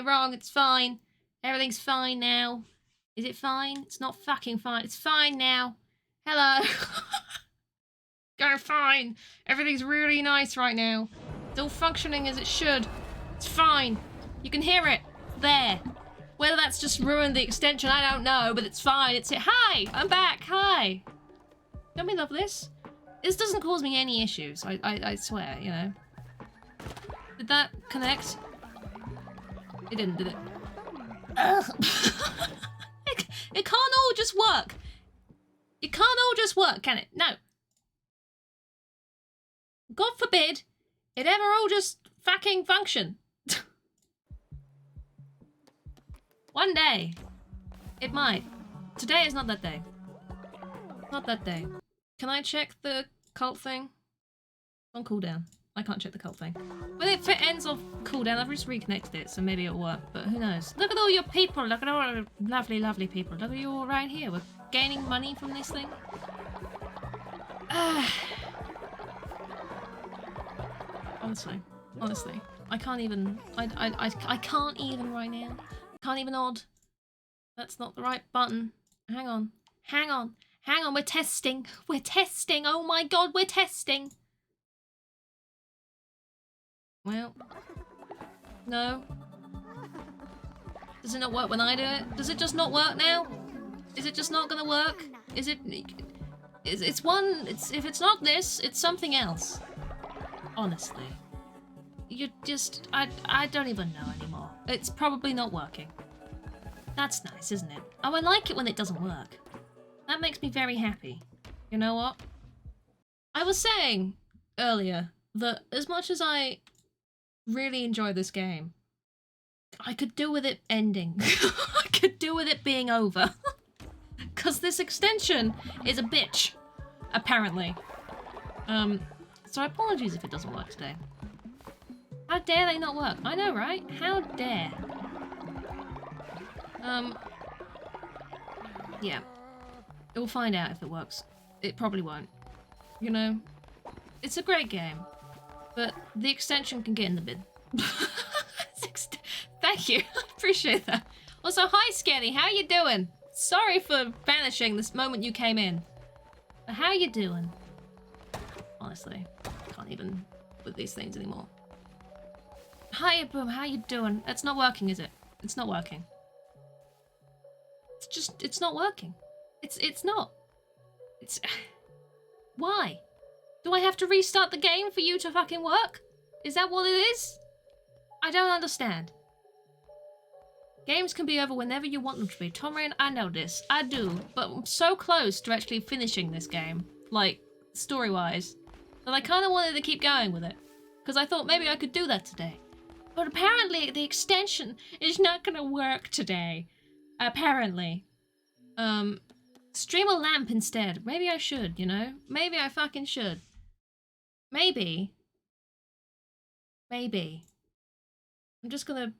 wrong. It's fine. Everything's fine now. Is it fine? It's not fucking fine. It's fine now. Hello. Go fine. Everything's really nice right now. It's all functioning as it should. It's fine. You can hear it. There. Whether that's just ruined the extension, I don't know, but it's fine. It's it. Hi! I'm back. Hi. Don't we love this? This doesn't cause me any issues. I swear, you know. Did that connect? It didn't, did it? It can't all just work. It can't all just work, can it? No. God forbid it ever all just fucking function. One day. It might. Today is not that day. Not that day. Can I check the cult thing? It's on cooldown. I can't check the cult thing. But if it ends off cooldown, I've just reconnected it, so maybe it'll work, but who knows. Look at all your people. Look at all the lovely, lovely people. Look at you all right here. We're gaining money from this thing. Honestly. I can't even. I can't even right now. I can't even odd. That's not the right button. Hang on. Hang on. Hang on. We're testing. We're testing. Oh my god, we're testing. Well. No. Does it not work when I do it? Does it just not work now? Is it just not gonna work? Is it... It's one... If it's not this, it's something else. Honestly. You just... I don't even know anymore. It's probably not working. That's nice, isn't it? Oh, I like it when it doesn't work. That makes me very happy. You know what? I was saying earlier that as much as I really enjoy this game, I could do with it ending. I could do with it being over. Because this extension is a bitch, apparently. So apologies if it doesn't work today. How dare they not work? I know, right? How dare? Yeah. We'll find out if it works. It probably won't. You know? It's a great game. But the extension can get in the bin. Thank you. I appreciate that. Also, hi Skelly, how you doing? Sorry for vanishing this moment you came in. But how you doing? Honestly, I can't even with these things anymore. Hiya Boom, how you doing? It's not working, is it? It's not working. It's not working. It's not. It's... Why? Do I have to restart the game for you to fucking work? Is that what it is? I don't understand. Games can be over whenever you want them to be. Tom Rain, I know this. I do. But I'm so close to actually finishing this game. Like, story-wise. That I kind of wanted to keep going with it. Because I thought maybe I could do that today. But apparently the extension is not going to work today. Apparently. Stream a lamp instead. Maybe I should, you know? Maybe I fucking should. Maybe. I'm just gonna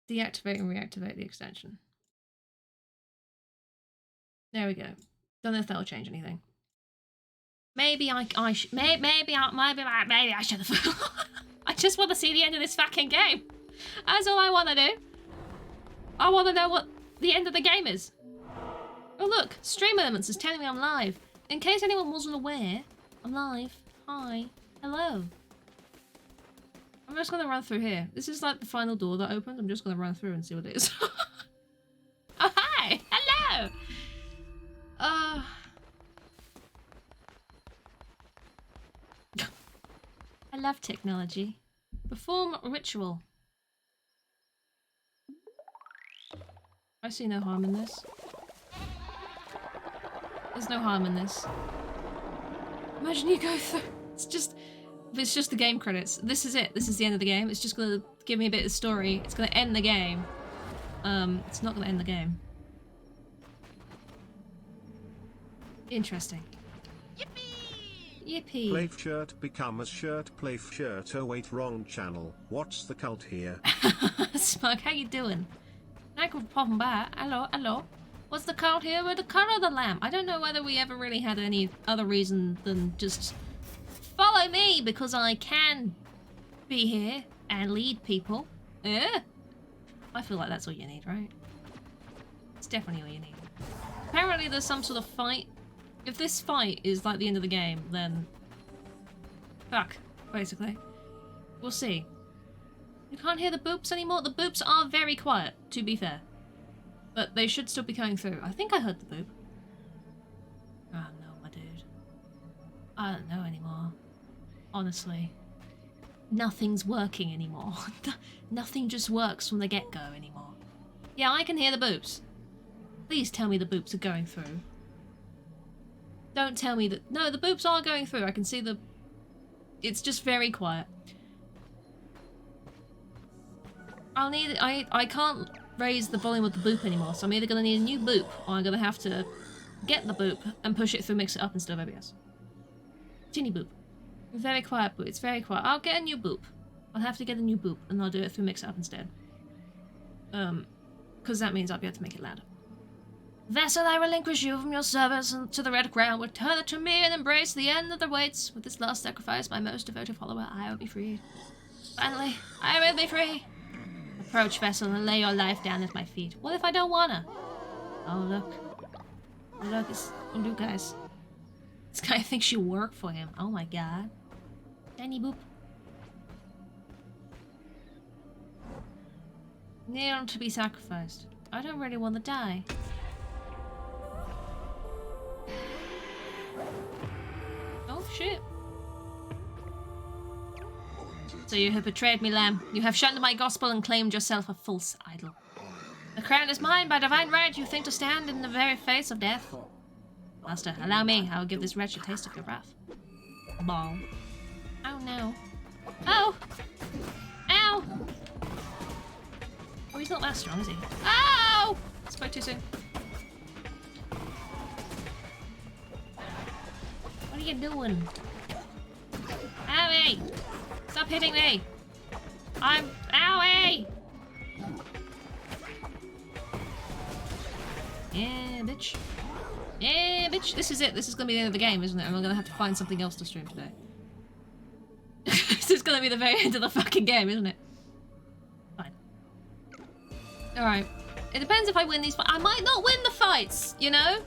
deactivate and reactivate the extension. There we go. Don't know if that'll change anything. Maybe I should have. I just want to see the end of this fucking game. That's all I want to do. I want to know what the end of the game is. Oh look, Stream Elements is telling me I'm live. In case anyone wasn't aware, I'm live. Hi. Hello. I'm just gonna run through here. This is like the final door that opened. I'm just gonna run through and see what it is. Oh, hi! Hello! I love technology. Perform ritual. I see no harm in this. There's no harm in this. Imagine you go through... It's just the game credits. This is it. This is the end of the game. It's just gonna give me a bit of story. It's gonna end the game. It's not gonna end the game. Interesting. Yippee! Yippee! Play shirt become a shirt play shirt. Oh wait, wrong channel. What's the cult here? Smug, how you doing? Thank you for popping by. Hello, hello. What's the cult here? With the color of the lamp. I don't know whether we ever really had any other reason than just follow me because I can be here and lead people. I feel like that's all you need, right? It's definitely all you need. Apparently there's some sort of fight. If this fight is like the end of the game, then... fuck, basically. We'll see. You can't hear the boops anymore? The boops are very quiet, to be fair. But they should still be coming through. I think I heard the boop. Oh no, my dude. I don't know anymore. Honestly. Nothing's working anymore. Nothing just works from the get-go anymore. Yeah, I can hear the boops. Please tell me the boops are going through. Don't tell me that... No, the boops are going through. I can see the... It's just very quiet. I'll need... I can't raise the volume of the boop anymore, so I'm either going to need a new boop, or I'm going to have to get the boop and push it through Mix It Up instead of OBS. Teeny boop. Very quiet boop. It's very quiet. I'll get a new boop. I'll have to get a new boop, and I'll do it through Mix It Up instead. Because that means I'll be able to make it louder. Vessel, I relinquish you from your service and to the Red Crown. Return it to me and embrace the end that awaits. With this last sacrifice, my most devoted follower, I will be freed. Finally, I will be free. Approach, Vessel, and lay your life down at my feet. What if I don't wanna? Oh, look. Oh, look, it's... Oh, look, guys. This guy thinks you work for him. Oh my god. Tiny boop. Kneel to be sacrificed. I don't really want to die. Oh shit. So you have betrayed me, lamb. You have shunned my gospel and claimed yourself a false idol. The crown is mine by divine right. You think to stand in the very face of death? Master, allow me. I will give this wretch a taste of your wrath. Ball. Oh no. Oh! Ow! Oh, he's not that strong, is he? Ow! Spoke too soon. What are you doing? Owie! Stop hitting me! I'm... Owie! Yeah, bitch. Yeah, bitch. This is it. This is gonna be the end of the game, isn't it? And I'm gonna have to find something else to stream today. This is gonna be the very end of the fucking game, isn't it? Fine. Alright. It depends if I win these fights. I might not win the fights, you know?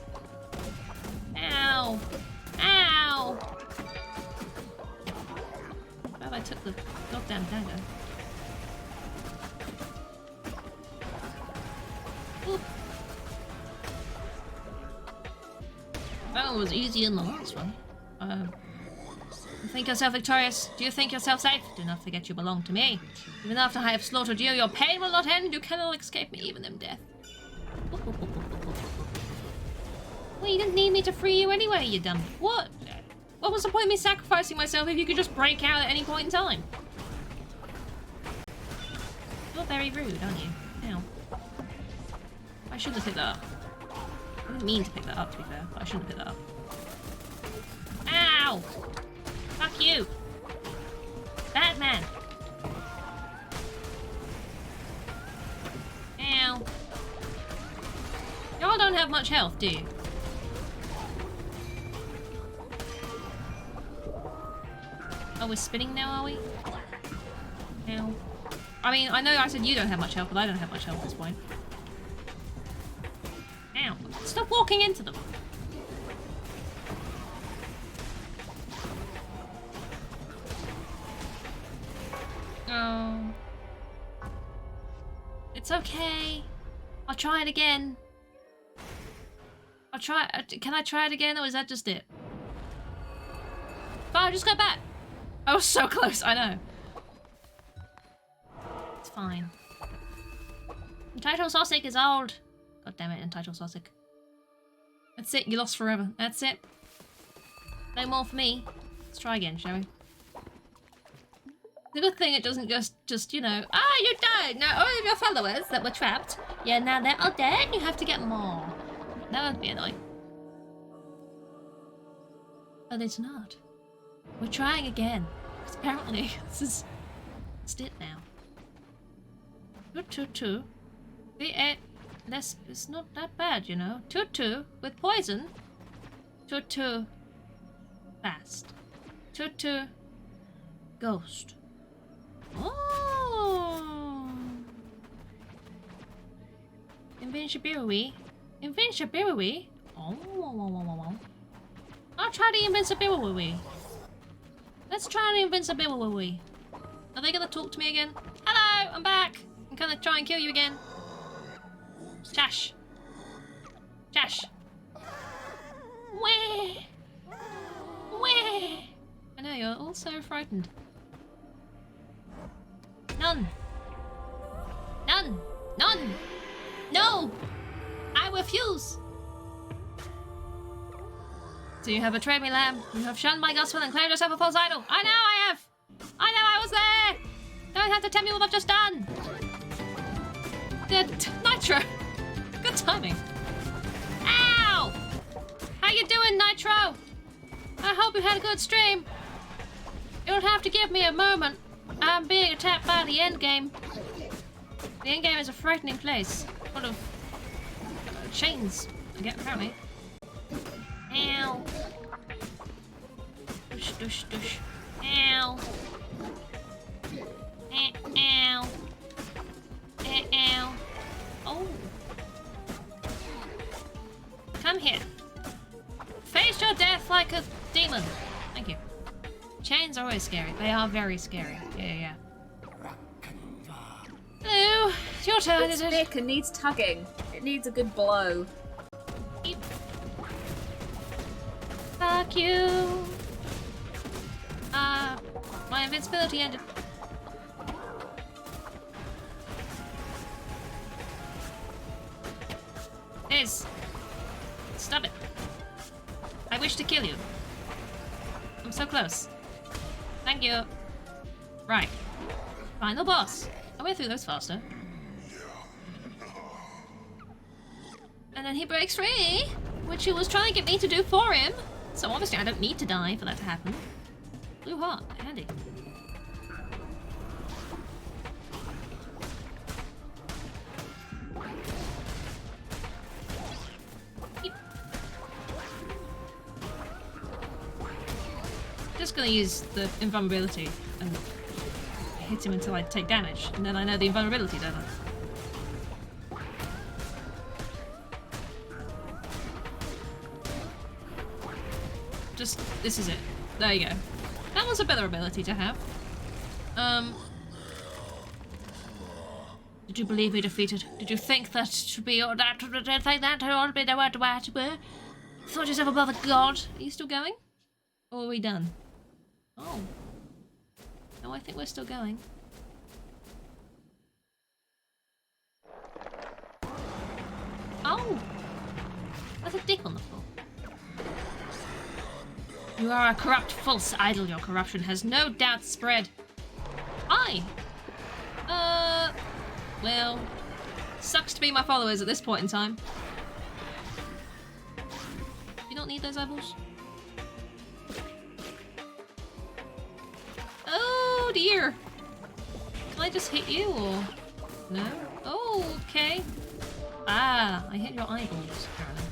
Ow. Ow. Glad I took the goddamn dagger. Oop. That one was easier than the last one. You think yourself victorious? Do you think yourself safe? Do not forget you belong to me. Even after I have slaughtered you, your pain will not end. You cannot escape me, even in death. Well, you didn't need me to free you anyway, you dumb... What? What was the point of me sacrificing myself if you could just break out at any point in time? You're very rude, aren't you? Ow. I shouldn't have picked that up. I didn't mean to pick that up, to be fair, but I shouldn't have picked that up. Ow! Fuck you! Batman! Ow. Y'all don't have much health, do you? Oh, we're spinning now, are we? Ow. I mean, I know I said you don't have much health, but I don't have much health at this point. Ow. Stop walking into them. Oh. It's okay. I'll try it again. I'll try... Can I try it again, or is that just it? Fine, just go back. I was so close, I know. It's fine. Entitled Sosik is old. God damn it, Entitled Sosik. That's it, you lost forever. That's it. No more for me. Let's try again, shall we? The good thing it doesn't just, you know, you died! Now all of your followers that were trapped, yeah, now they're all dead and you have to get more. That would be annoying. But it's not. We're trying again. Because apparently, this is... It's it now. 2-2-2. It's not that bad, you know. 2-2 with poison. 2-2 fast. 2-2 ghost. Oh! Invincibility. Invincibility? Oh. I'll try the invincibility. Let's try the invincibility. Are they gonna talk to me again? Hello, I'm back. I'm gonna try and kill you again. Shash. Shash. Where? Where? I know, you're all so frightened. None. None. None. No! I refuse! So you have betrayed me, Lamb. You have shunned my gospel and claimed yourself a false idol. I know I have! I know I was there! Don't have to tell me what I've just done! Nitro! Good timing. Ow! How you doing, Nitro? I hope you had a good stream. You'll have to give me a moment. I'm being attacked by the endgame. The endgame is a frightening place. Full of chains, apparently. Ow. Dush, dush, dush. Ow. Ow. Ow. Oh. Come here. Face your death like a demon. Thank you. Chains are always scary. They are very scary. Yeah. Hello. It's your turn, It's is it? thick and needs tugging. It needs a good blow. Fuck you. My invincibility ended. Liz, stop it. I wish to kill you. I'm so close. Thank you. Right. Final boss. I went through those faster. And then he breaks free, which he was trying to get me to do for him. So obviously I don't need to die for that to happen. Blue heart, handy. Just gonna use the invulnerability and hit him until I take damage, and then I know the invulnerability, don't I? Just, this is it. There you go. That was a better ability to have. Did you believe me defeated? Did you think that should be that ought to be the way to be? Thought yourself above a god? Are you still going? Or are we done? Oh. No, I think we're still going. Oh! There's a dick on the floor. You are a corrupt, false idol. Your corruption has no doubt spread. Aye. Well, sucks to be my followers at this point in time. You don't need those eyeballs? Oh dear. Can I just hit you or no? Oh, okay. Ah, I hit your eyeballs, apparently.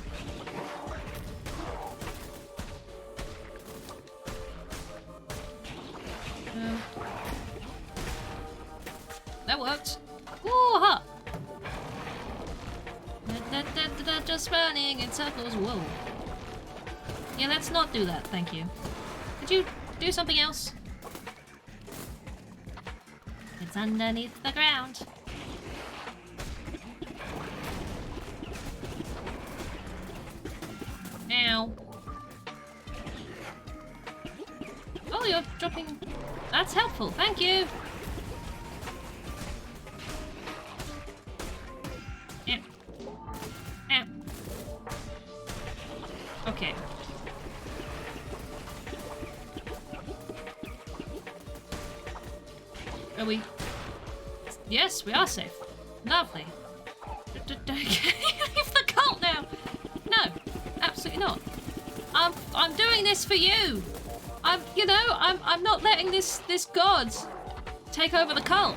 No. That worked. Ooh, ha! Just running in circles. Whoa. Yeah, let's not do that, thank you. Could you do something else? It's underneath the ground. Ow. Oh, you're dropping... That's helpful, thank you! Ow. Ow. Okay. Are we... Yes, we are safe. Lovely. Leave the cult now! No, absolutely not. I'm doing this for you! I'm not letting this god take over the cult.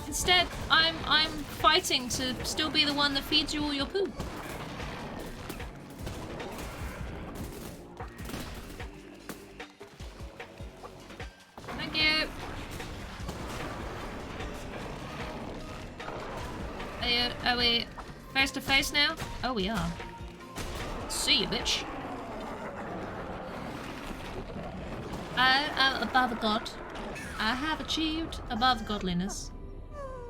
Instead, I'm fighting to still be the one that feeds you all your poop. Thank you. Are we Face to face now? Oh, we are. See you, bitch. I am above God. I have achieved above godliness.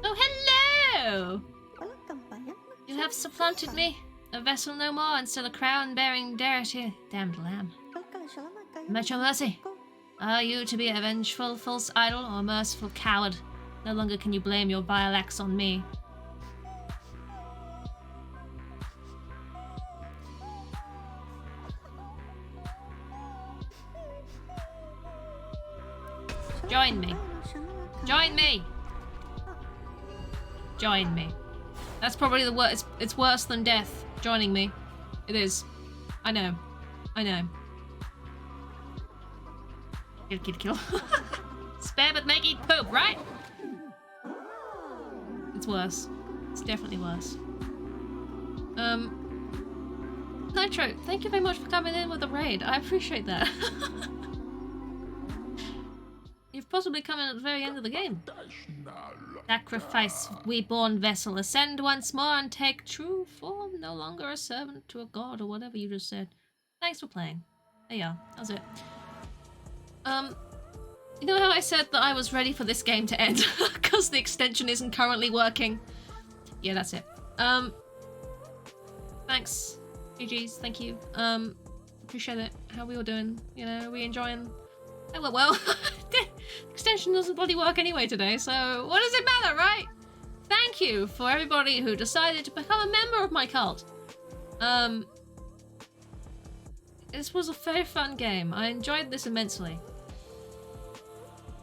Oh, hello! You have supplanted me. A vessel no more, and still a crown bearing deity. Damned lamb. I'm at your mercy. Are you to be a vengeful false idol or a merciful coward? No longer can you blame your vile acts on me. Join me. Join me. Join me. That's probably the worst. It's worse than death. Joining me. It is. I know. I know. Kill. Spare but make eat poop, right? It's worse. It's definitely worse. Nitro, thank you very much for coming in with the raid. I appreciate that. You've possibly come in at the very end of the game. Sacrifice, we-born vessel. Ascend once more and take true form. No longer a servant to a god or whatever you just said. Thanks for playing. There you are. That was it. You know how I said that I was ready for this game to end because the extension isn't currently working? Yeah, that's it. Thanks. GG's, thank you. Appreciate it. How we all doing? You know, are we enjoying? Oh, well. The extension doesn't bloody work anyway today, so what does it matter, right? Thank you for everybody who decided to become a member of my cult. This was a very fun game. I enjoyed this immensely.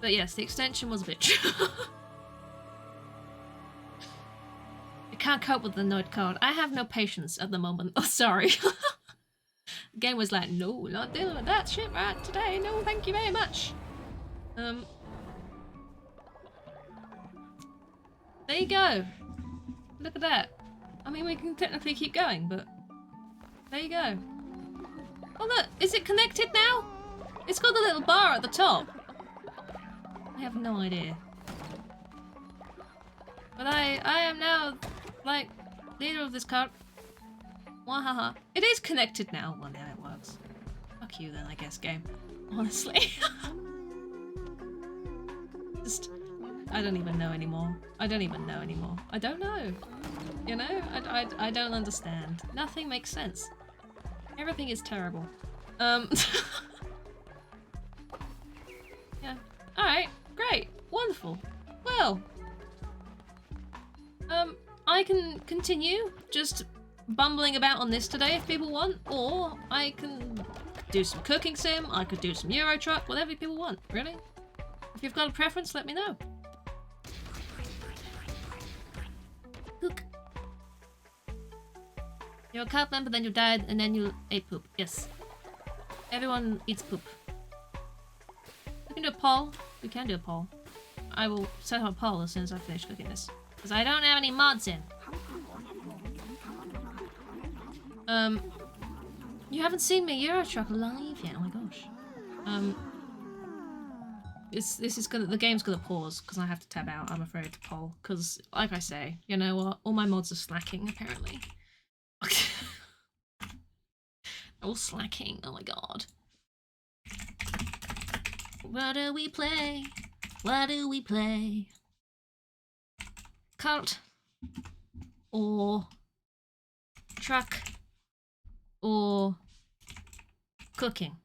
But yes, the extension was a bitch. I can't cope with the Noid card. I have no patience at the moment. Oh, sorry. The game was like, no, not dealing with that shit right today. No, thank you very much. There you go. Look at that. I mean, we can technically keep going, but there you go. Oh look, is it connected now? It's got the little bar at the top. I have no idea. But I am now, like, leader of this cult. Wahaha. It is connected now. Well, now it works. Fuck you then, I guess, game. Honestly. Just, I don't even know anymore. I don't even know anymore. I don't know. You know? I don't understand. Nothing makes sense. Everything is terrible. Yeah. Alright. Great. Wonderful. Well. I can continue just bumbling about on this today if people want, or I can do some cooking sim, I could do some Euro Truck, whatever people want, really. If you've got a preference, let me know. Cook. You're a cult member, then you died, and then you ate poop. Yes. Everyone eats poop. We can do a poll. We can do a poll. I will set up a poll as soon as I finish cooking this. Because I don't have any mods in. You haven't seen me Euro Truck live yet. Oh my gosh. The game's gonna pause because I have to tab out. I'm afraid to poll because, like I say, you know what? All my mods are slacking apparently. All slacking. Oh my god. What do we play? What do we play? Cult or truck or cooking?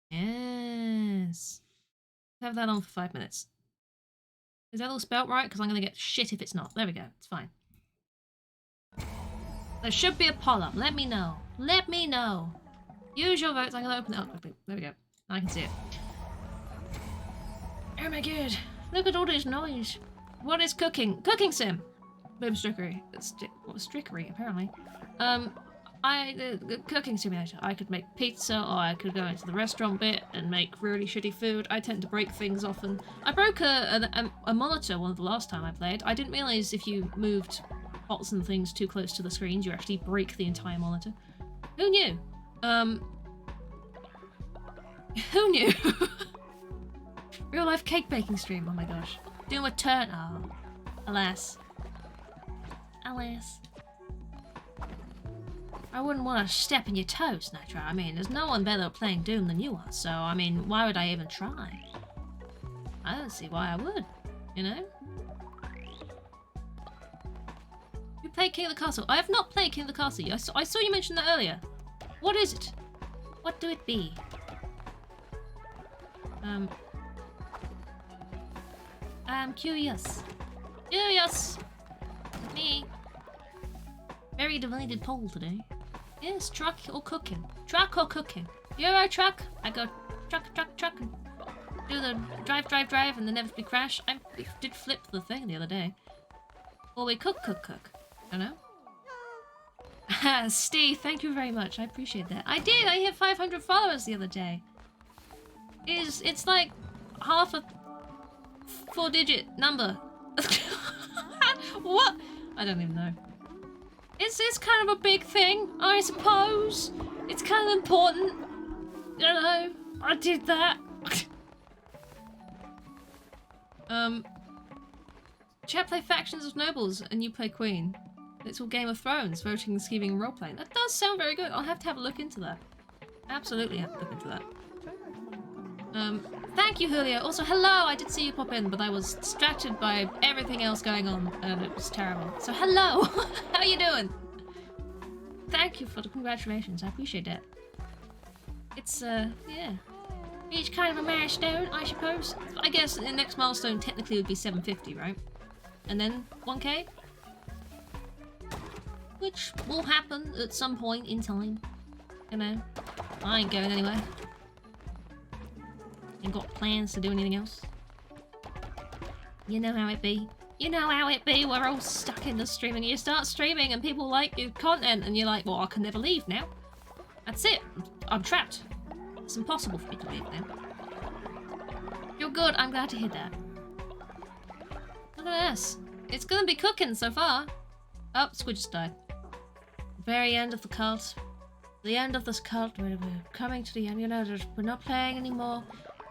Yes. Have that on for 5 minutes. Is that all spelt right? Because I'm going to get shit if it's not. There we go. It's fine. There should be a poll up. Let me know. Let me know. Use your votes. I'm going to open it up quickly. There we go. I can see it. Oh my god. Look at all this noise. What is cooking? Cooking sim. Boom strickery. Strickery, apparently. Cooking simulator. I could make pizza, or I could go into the restaurant bit and make really shitty food. I tend to break things often. I broke a monitor one of the last time I played. I didn't realise if you moved pots and things too close to the screens, you actually break the entire monitor. Who knew? Who knew? Real life cake baking stream. Oh my gosh. Doing a turn. Oh, alas. Alas. I wouldn't want to step in your toes, Nitro. I mean, there's no one better at playing Doom than you are, so, I mean, why would I even try? I don't see why I would, you know? You played King of the Castle. I have not played King of the Castle. I saw you mention that earlier. What is it? What do it be? I'm curious. Curious! Me. Very divided poll today. Yes, truck or cooking. Truck or cooking. Euro truck. I go truck, and do the drive, and then inevitably crash. I did flip the thing the other day. Or we cook. I don't know. Steve, thank you very much. I appreciate that. I did. I hit 500 followers the other day. It's like half a 4-digit number. What? I don't even know. It's kind of a big thing, I suppose. It's kind of important. You know, I did that. Chat play Factions of Nobles and you play Queen. It's all Game of Thrones, voting, scheming, and role-playing. That does sound very good. I'll have to have a look into that. Absolutely have to look into that. Thank you, Julio. Also, hello! I did see you pop in, but I was distracted by everything else going on, and it was terrible. So, hello! How are you doing? Thank you for the congratulations. I appreciate that. It's, yeah. Each kind of a milestone, I suppose. I guess the next milestone technically would be 750, right? And then 1k? Which will happen at some point in time. You know? I ain't going anywhere. Ain't got plans to do anything else. You know how it be. You know how it be. We're all stuck in the streaming. You start streaming and people like your content and you're like, well, I can never leave now. That's it. I'm trapped. It's impossible for me to leave now. You're good. I'm glad to hear that. Look at this. It's gonna be cooking so far. Oh, Squid just died. Very end of the cult. The end of this cult. We're coming to the end. You know, we're not playing anymore.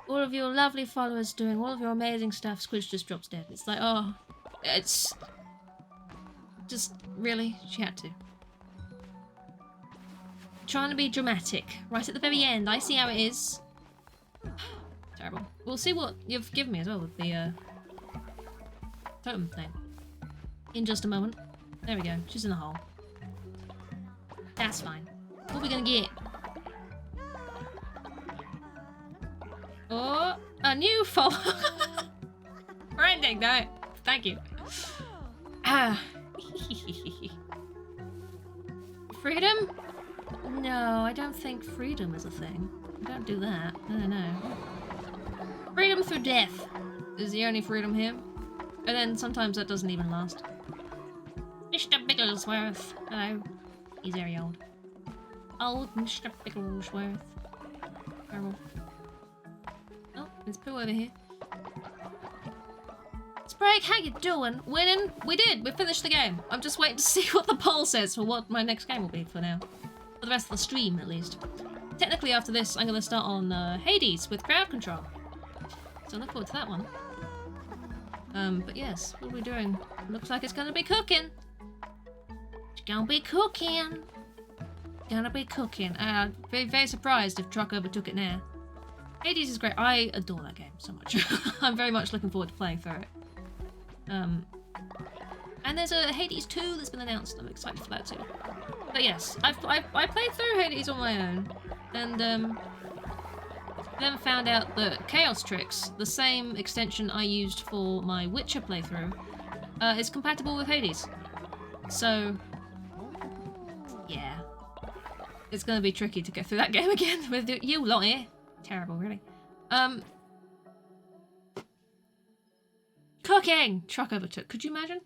All of your lovely followers doing all of your amazing stuff. Squidge just drops dead. It's like, oh, it's just really, she had to. Trying to be dramatic right at the very end. I see how it is. Terrible. We'll see what you've given me as well with the totem thing in just a moment. There we go. She's in the hole. That's fine. What are we gonna get? Oh, a new follower. Branding, no. Thank you. Ah. Freedom? No, I don't think freedom is a thing. Don't do that. No. Freedom through death is the only freedom here. And then sometimes that doesn't even last. Mr. Bigglesworth. Hello. He's very old. Old Mr. Bigglesworth. Terrible. Oh, there's Pooh over here. Sprague, how you doing? Winning? We did! We finished the game. I'm just waiting to see what the poll says for what my next game will be for now. For the rest of the stream, at least. Technically, after this, I'm going to start on Hades with crowd control. So I look forward to that one. But yes, what are we doing? Looks like it's going to be cooking. It's going to be cooking. Gonna be cooking. Very, very surprised if Truck overtook it now. Hades is great. I adore that game so much. I'm very much looking forward to playing through it. And there's a Hades 2 that's been announced. I'm excited for that too. But yes, I played through Hades on my own, and then found out that Chaos Tricks, the same extension I used for my Witcher playthrough, is compatible with Hades. So yeah, it's gonna be tricky to go through that game again with you lot here. Terrible, really. Cooking! Truck overtook. Could you imagine?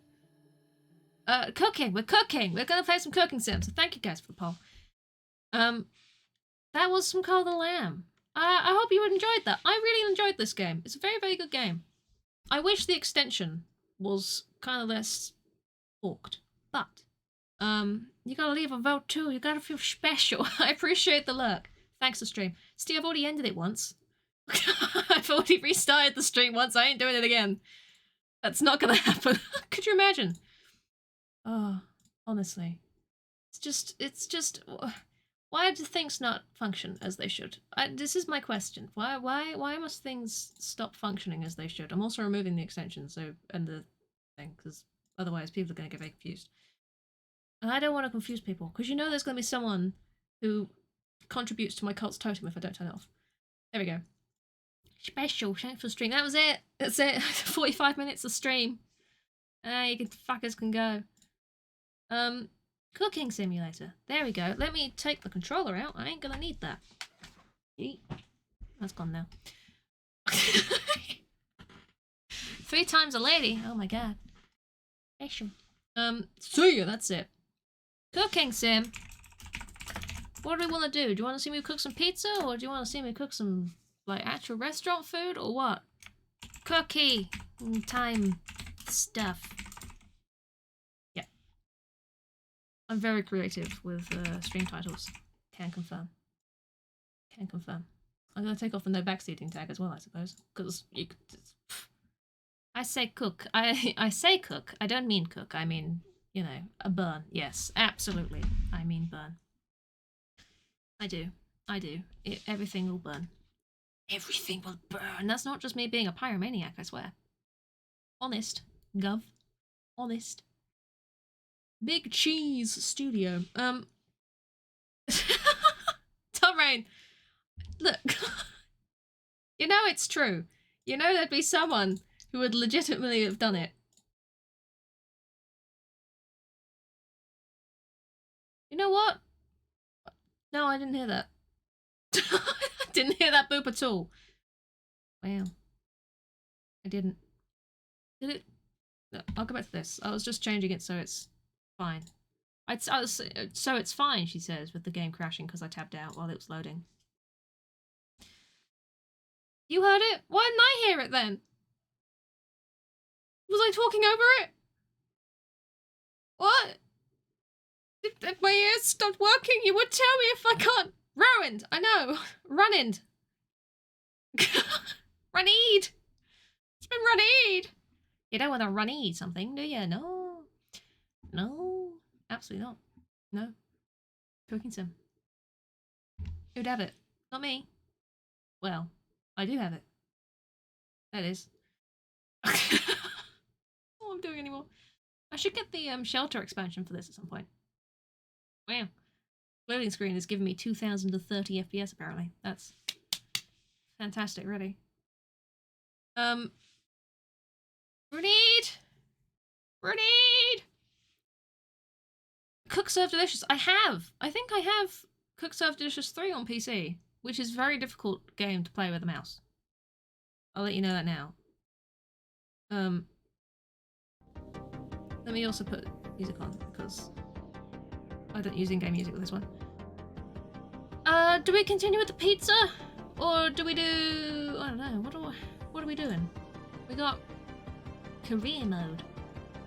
Cooking! We're cooking! We're gonna play some cooking sims, so thank you guys for the poll. That was some Call of the Lamb. I hope you enjoyed that. I really enjoyed this game. It's a very, very good game. I wish the extension was kind of less forked, but you gotta leave a vote too. You gotta feel special. I appreciate the luck. Thanks to stream. Steve, I've already ended it once. I've already restarted the stream once. I ain't doing it again. That's not gonna happen. Could you imagine? Oh, honestly. It's it's just. Why do things not function as they should? This is my question. Why must things stop functioning as they should? I'm also removing the extension, and the thing, because otherwise people are going to get very confused. And I don't want to confuse people, because you know there's going to be someone who contributes to my cult's totem if I don't turn it off. There we go. Special, thanks for the stream. That was it. That's it. 45 minutes of stream. You fuckers can go. Cooking simulator. There we go. Let me take the controller out. I ain't gonna need that. Yeet. That's gone now. 3 times a lady. Oh my god. Special. See ya, that's it. Cooking sim. What do we want to do? Do you want to see me cook some pizza, or do you want to see me cook some, like, actual restaurant food, or what? Cookie time stuff. Yeah. I'm very creative with stream titles. Can confirm. Can confirm. I'm gonna take off the no backseating tag as well, I suppose, because you could. I say cook. I say cook. I don't mean cook. I mean, you know, a burn. Yes, absolutely. I mean burn. I do. I do. Everything will burn. Everything will burn. That's not just me being a pyromaniac, I swear. Honest. Gov. Honest. Big Cheese Studio. Tom Rain. Look. You know it's true. You know there'd be someone who would legitimately have done it. You know what? No, I didn't hear that. I didn't hear that boop at all. Wow. I didn't. Did it? No, I'll go back to this. I was just changing it so it's fine. So it's fine, she says, with the game crashing because I tabbed out while it was loading. You heard it? Why didn't I hear it then? Was I talking over it? What? If my ears stopped working, you would tell me if I can't. Ruined, I know. Running. Runnied. It's been runnied. You don't want to runnied something, do you? No. No. Absolutely not. No. Cooking sim. Who'd have it? Not me. Well, I do have it. That is. What I'm doing anymore. I should get the shelter expansion for this at some point. Wow. Loading screen is giving me 2030 FPS apparently. That's fantastic, really. Renneed! Cook Serve Delicious. I think I have Cook Serve Delicious 3 on PC, which is a very difficult game to play with a mouse. I'll let you know that now. Let me also put music on because I don't use in-game music with this one. Do we continue with the pizza? Or do we do... I don't know, what are we doing? We got career mode.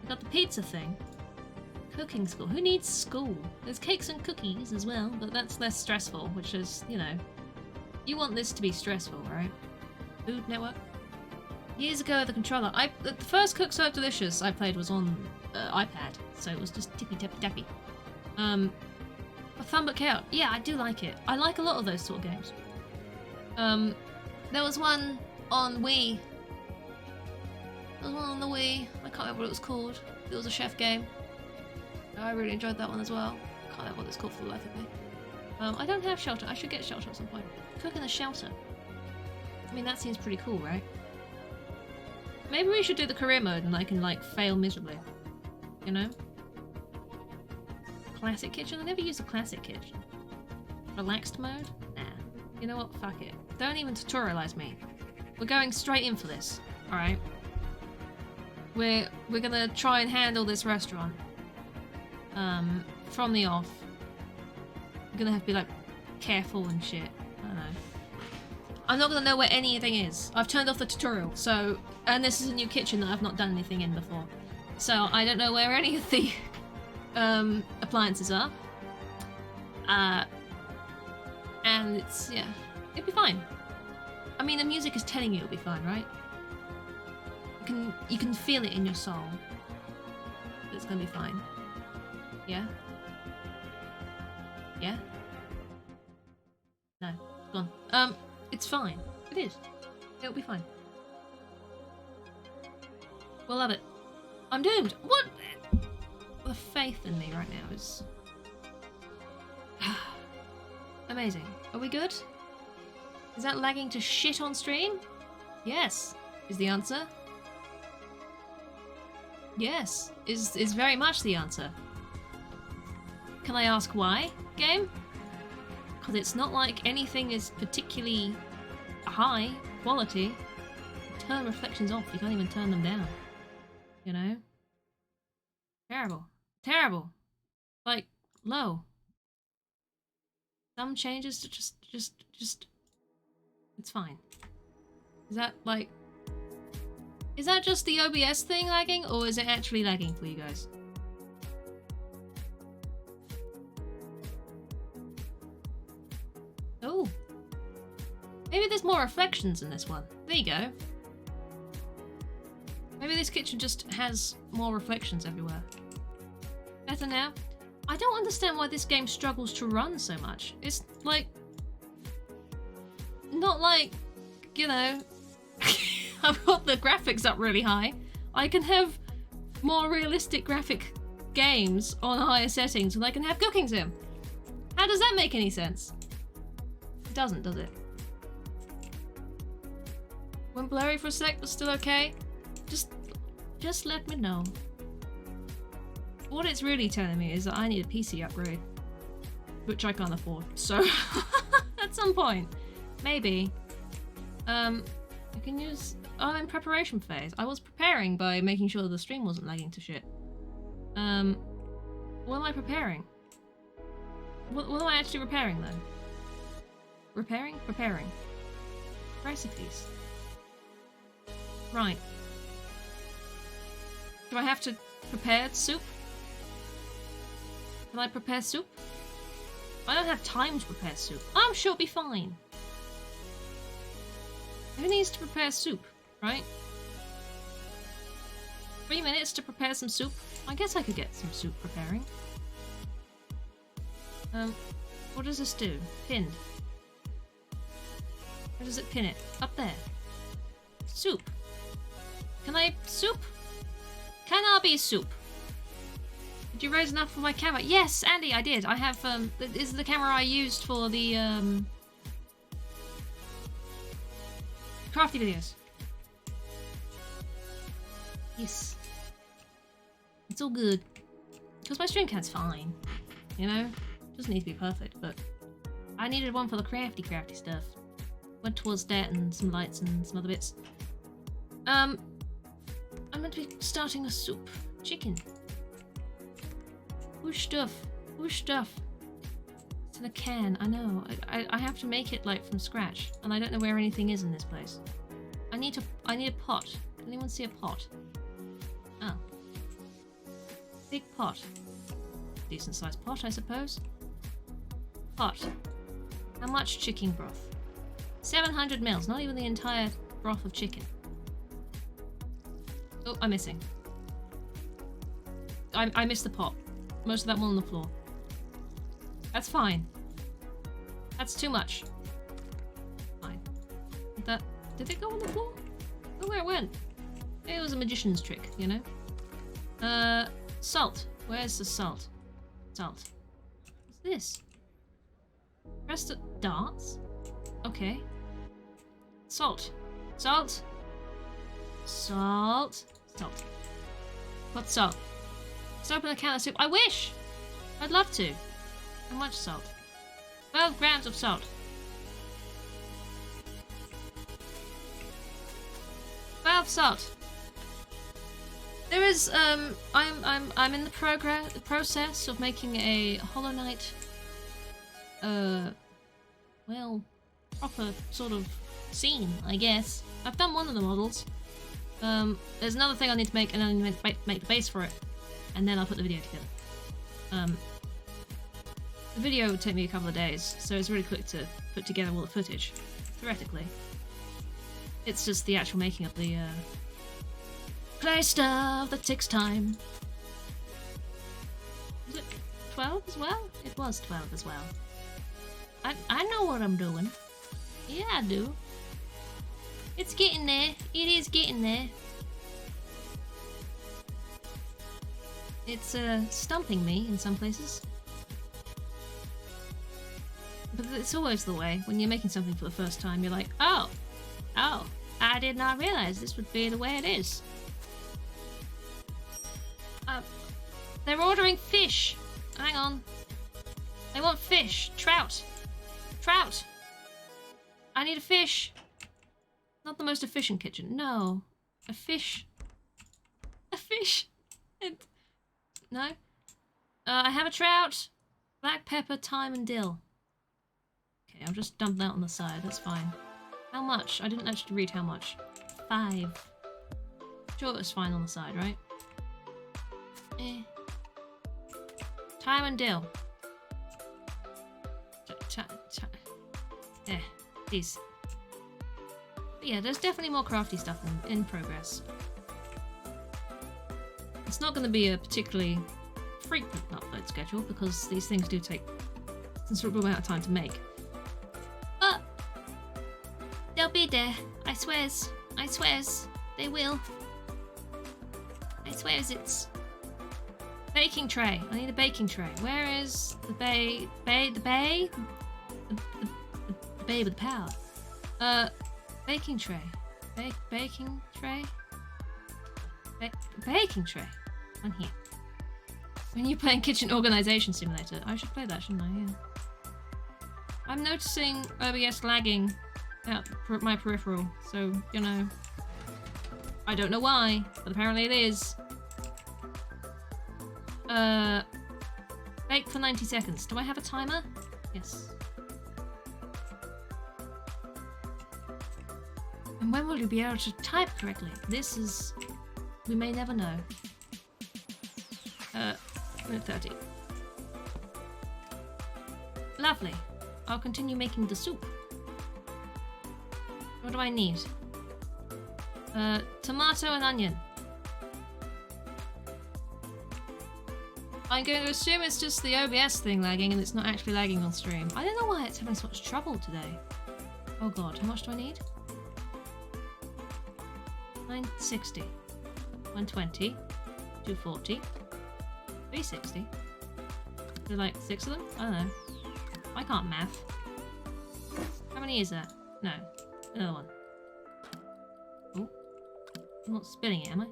We got the pizza thing. Cooking school. Who needs school? There's cakes and cookies as well, but that's less stressful, which is, you know... You want this to be stressful, right? Food Network? Years ago, the controller. The first Cook Serve Delicious I played was on iPad, so it was just tippy-tappy-tappy. Thumbbook Out. Yeah, I do like it. I like a lot of those sort of games. There was one on Wii. There was one on the Wii. I can't remember what it was called. It was a chef game. I really enjoyed that one as well. I can't remember what it's called for the life of me. I don't have shelter. I should get shelter at some point. Cook in the shelter. I mean, that seems pretty cool, right? Maybe we should do the career mode and I can, like, fail miserably. You know? Classic kitchen? I never use the classic kitchen. Relaxed mode? Nah. You know what? Fuck it. Don't even tutorialize me. We're going straight in for this. Alright? We're gonna try and handle this restaurant. From the off. We're gonna have to be, like, careful and shit. I don't know. I'm not gonna know where anything is. I've turned off the tutorial, so... And this is a new kitchen that I've not done anything in before. So I don't know where any of the appliances are. And it's, yeah, it'll be fine. I mean, the music is telling you it'll be fine, right? You can feel it in your soul. It's gonna be fine. Yeah? Yeah? No, it's gone. It's fine. It is. It'll be fine. We'll love it. I'm doomed. What? The faith in me right now is amazing. Are we good? Is that lagging to shit on stream? Yes, is the answer. Yes, is very much the answer. Can I ask why, game? Because it's not like anything is particularly high quality. Turn reflections off, you can't even turn them down. You know? Terrible. Terrible. Like, low. Some changes to just... It's fine. Is that, like... Is that just the OBS thing lagging, or is it actually lagging for you guys? Oh. Maybe there's more reflections in this one. There you go. Maybe this kitchen just has more reflections everywhere. Better now? I don't understand why this game struggles to run so much. It's like... Not like, you know... I've got the graphics up really high. I can have more realistic graphic games on higher settings and I can have cooking sim. How does that make any sense? It doesn't, does it? Went blurry for a sec, but still okay? Just let me know. What it's really telling me is that I need a PC upgrade. Which I can't afford. So, at some point, maybe. I can use... Oh, I'm in preparation phase. I was preparing by making sure the stream wasn't lagging to shit. What am I preparing? What am I actually repairing, though? Repairing? Preparing. Recipes. Right. Do I have to prepare soup? Can I prepare soup? I don't have time to prepare soup. I'm sure it'll be fine. Who needs to prepare soup, right? 3 minutes to prepare some soup? I guess I could get some soup preparing. What does this do? Pinned. Where does it pin it? Up there. Soup. Can I... soup? Can I be soup? Did you raise enough for my camera? Yes, Andy, I did. I have, this is the camera I used for the, crafty videos. Yes. It's all good. Because my stream count's fine. You know? Doesn't need to be perfect, but I needed one for the crafty stuff. Went towards that and some lights and some other bits. I'm meant to be starting a soup. Chicken. Whoosh stuff. Whoosh stuff. It's in a can, I know. I have to make it like from scratch, and I don't know where anything is in this place. I need a pot. Can anyone see a pot? Oh. Big pot. Decent sized pot, I suppose. Pot. How much chicken broth? 700 mils, not even the entire broth of chicken. Oh, I'm missing. I missed the pot. Most of that one on the floor. That's fine. That's too much. Fine. Did it go on the floor? Oh, where it went? It was a magician's trick, you know? Salt. Where's the salt? Salt. What's this? Press the darts? Okay. Salt. Salt. Salt. Salt. What's salt? Let's open a can of soup. I wish! I'd love to. How much salt? 12 grams of salt. 12 salt. There is, I'm in the process of making a Hollow Knight, well, proper sort of scene, I guess. I've done one of the models. There's another thing I need to make, and then make the base for it, and then I'll put the video together. The video would take me a couple of days, so it's really quick to put together all the footage, theoretically. It's just the actual making of the play stuff that takes time. Is it 12 as well? It was 12 as well. I know what I'm doing. Yeah, I do. It's getting there. It is getting there. It's stumping me in some places. But it's always the way. When you're making something for the first time, you're like, oh, I did not realize this would be the way it is. They're ordering fish. Hang on. They want fish. Trout. Trout. I need a fish. Not the most efficient kitchen. No. A fish. A fish. No. I have a trout. Black pepper, thyme, and dill. Okay, I'll just dump that on the side. That's fine. How much? I didn't actually read how much. 5. Sure, it's fine on the side, right? Thyme and dill. These. But yeah, there's definitely more crafty stuff in progress. It's not going to be a particularly frequent upload schedule because these things do take a considerable amount of time to make. But they'll be there. I swears. I swears. They will. I swears it's... Baking tray. I need a baking tray. Where is the bay? The bay with the power. Baking tray. Baking tray. Baking tray. On here. When you're playing Kitchen Organization Simulator, I should play that, shouldn't I? Yeah. I'm noticing OBS lagging at my peripheral, so you know. I don't know why, but apparently it is. Bake for 90 seconds. Do I have a timer? Yes. And when will you be able to type correctly? This is... We may never know. Minute 30. Lovely. I'll continue making the soup. What do I need? Tomato and onion. I'm going to assume it's just the OBS thing lagging and it's not actually lagging on stream. I don't know why it's having so much trouble today. Oh god, how much do I need? 960. 120. 240. 360. Is there like 6 of them? I don't know. I can't math. How many is that? No. Another one. Oh. I'm not spilling it, am I?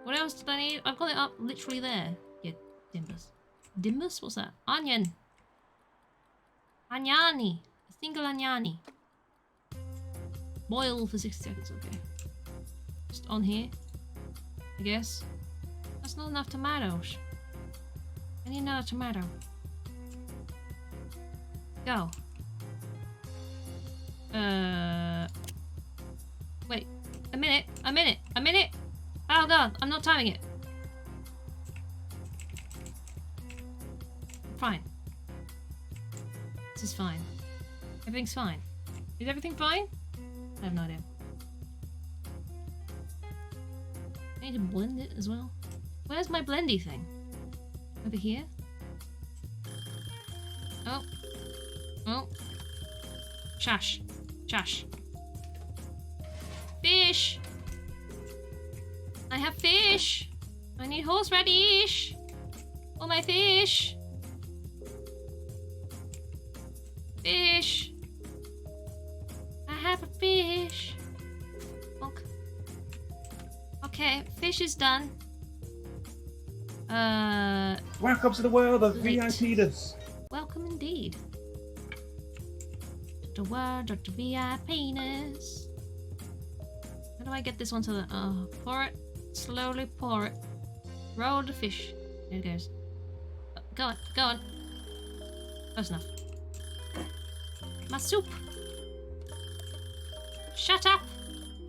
What else did I need? I've got it up literally there. Yeah, Dimbus. Dimbus? What's that? Onion! Agnani! A single agnani. Boil for 60 seconds, okay. Just on here. I guess. That's not enough tomatoes. I need another tomato. Go. Wait. A minute. A minute. A minute. Oh god, I'm not timing it. Fine. This is fine. Everything's fine. Is everything fine? I have no idea. I need to blend it as well. Where's my blendy thing? Over here? Oh. Oh. Shush. Shush. Fish! I have fish! I need horseradish! Oh, my fish! Fish! I have a fish! Okay. Okay, fish is done. Welcome to the world of Late. VIPness. Welcome indeed. To the world of the VIPness. How do I get this onto the... pour it. Slowly pour it. Roll the fish. There it goes. Go on, go on. Close enough. My soup. Shut up.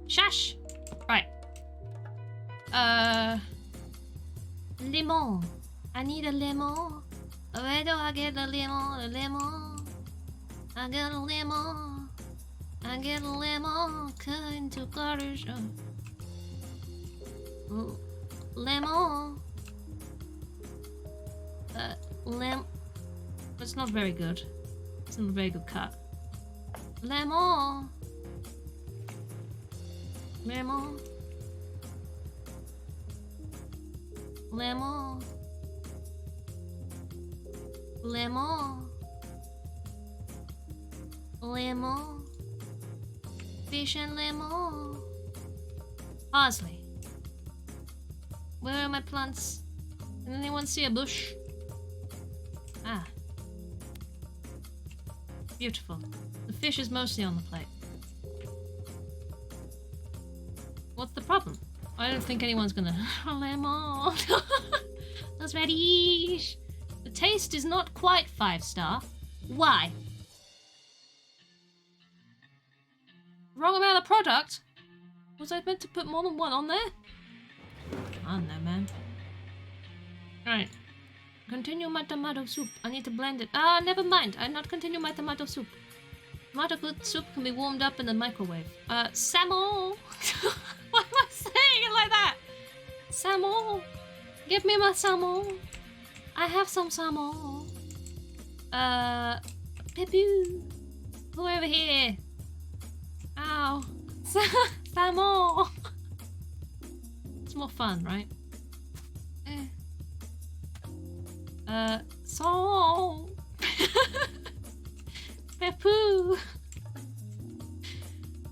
Shush. Right. Lemon. I need a lemon. Where do I get a lemon? A lemon. I get a lemon. I get a lemon. Cut into quarters. Lemon. It's not very good. It's not a very good cut. Lemon. Lemon. Lemon. Lemon. Lemon. Fish and lemon. Parsley. Where are my plants? Can anyone see a bush? Ah. Beautiful. The fish is mostly on the plate. What's the problem? I don't think anyone's gonna... Lemon! Those radish! The taste is not quite 5-star. Why? Wrong amount of product? Was I meant to put more than one on there? I don't know, man. Right. Continue my tomato soup. I need to blend it. Ah, never mind. I'll not continue my tomato soup. Tomato soup can be warmed up in the microwave. Salmon! Why am I saying it like that? Salmon! Give me my salmon! I have some salmon. Pepu! Go over here! Ow! Salmon! It's more fun, right? Song! Pepu!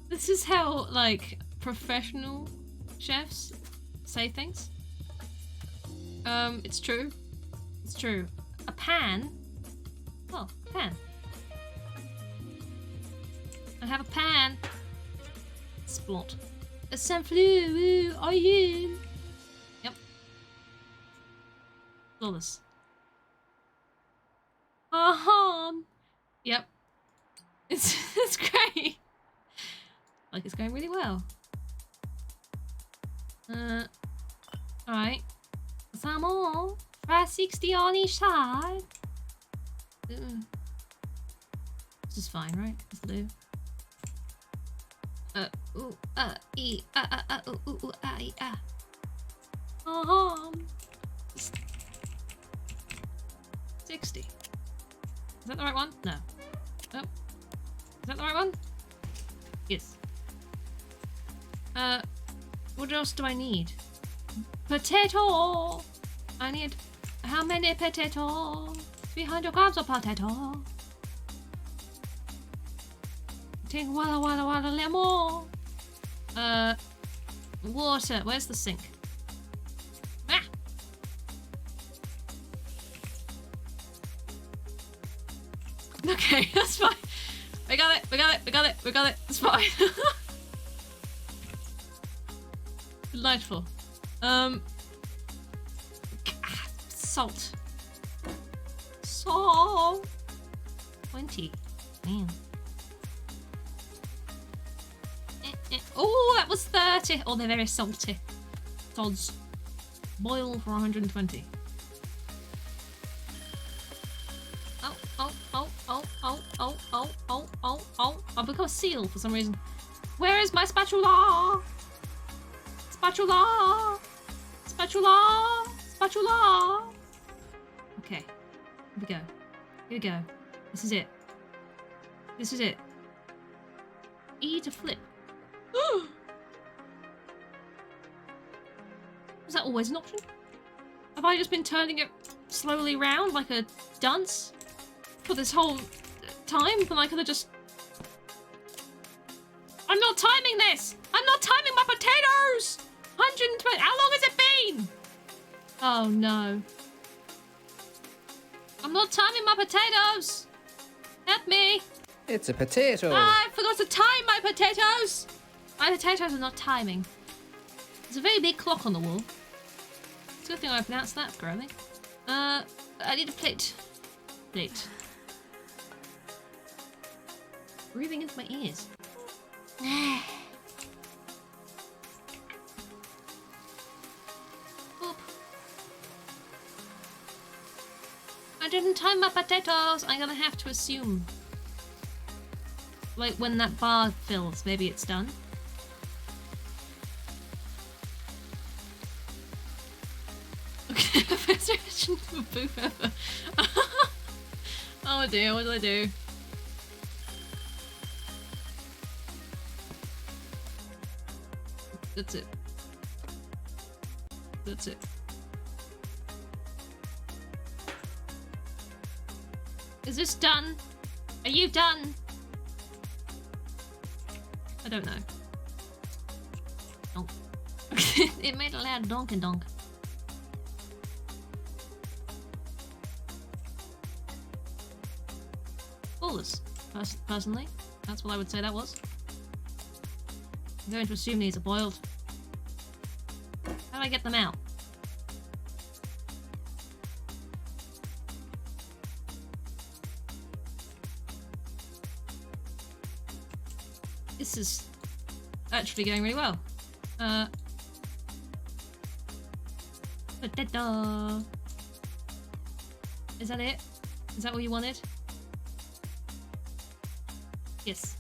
This is how, like, professional chefs say things. It's true. It's true. A pan? Oh, pan. I have a pan. Splot. A sunflower, are you? Yep. Flawless. Yep. It's great. Like it's going really well. Alright. Salmon. Fry 60 on each side. This is fine, right? This will do. Ooh, ee, ooh, ee, 60. Is that the right one? No. Nope. Is that the right one? Yes. What else do I need? Potato! I need... How many potato? 300 grams of potato. Take water, lemon. Water. Where's the sink? Ah! Okay, that's fine. We got it. It's fine. Delightful. Salt. 20. Man. Oh, that was 30. Oh, they're very salty. Sods. Boil for 120. Oh. I've become a seal for some reason. Where is my spatula? Spatula. Okay. Here we go. This is it. E to flip. Was that always an option? Have I just been turning it slowly round like a dunce for this whole time? When I could have just... I'm not timing this! I'm not timing my potatoes! 120... How long has it been? Oh no. I'm not timing my potatoes! Help me! It's a potato. I forgot to time my potatoes! My potatoes are not timing. There's a very big clock on the wall. It's a good thing I pronounced that correctly. I need a plate. Breathing into my ears. Oop. I didn't time my potatoes. I'm gonna have to assume. Like when that bar fills, maybe it's done. Okay, first reaction to a booth ever. Oh dear, what do I do? That's it. That's it. Is this done? Are you done? I don't know. Donk. It made a loud donk and donk. Flawless, personally. That's what I would say that was. I'm going to assume these are boiled. How do I get them out? This is actually going really well. Da-da-da. Is that it? Is that what you wanted? Yes.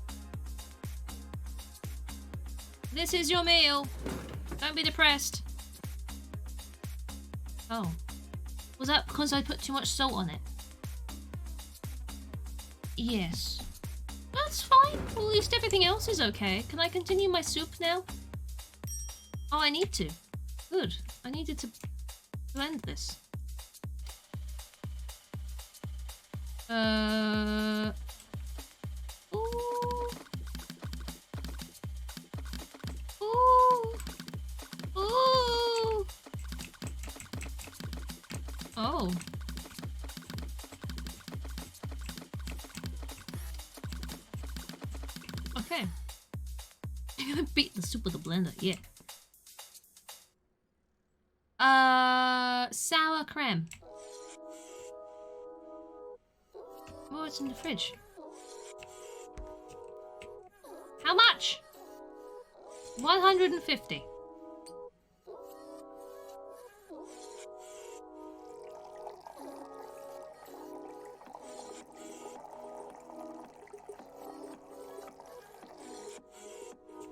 This is your meal. Don't be depressed. Oh. Was that because I put too much salt on it? Yes. That's fine. Well, at least everything else is okay. Can I continue my soup now? Oh, I need to. Good. I needed to blend this. Ooh. Ooh. Ooh. Oh. Okay. I'm gonna beat the soup with a blender, yeah. Sour cream. Oh, it's in the fridge. How much? 150.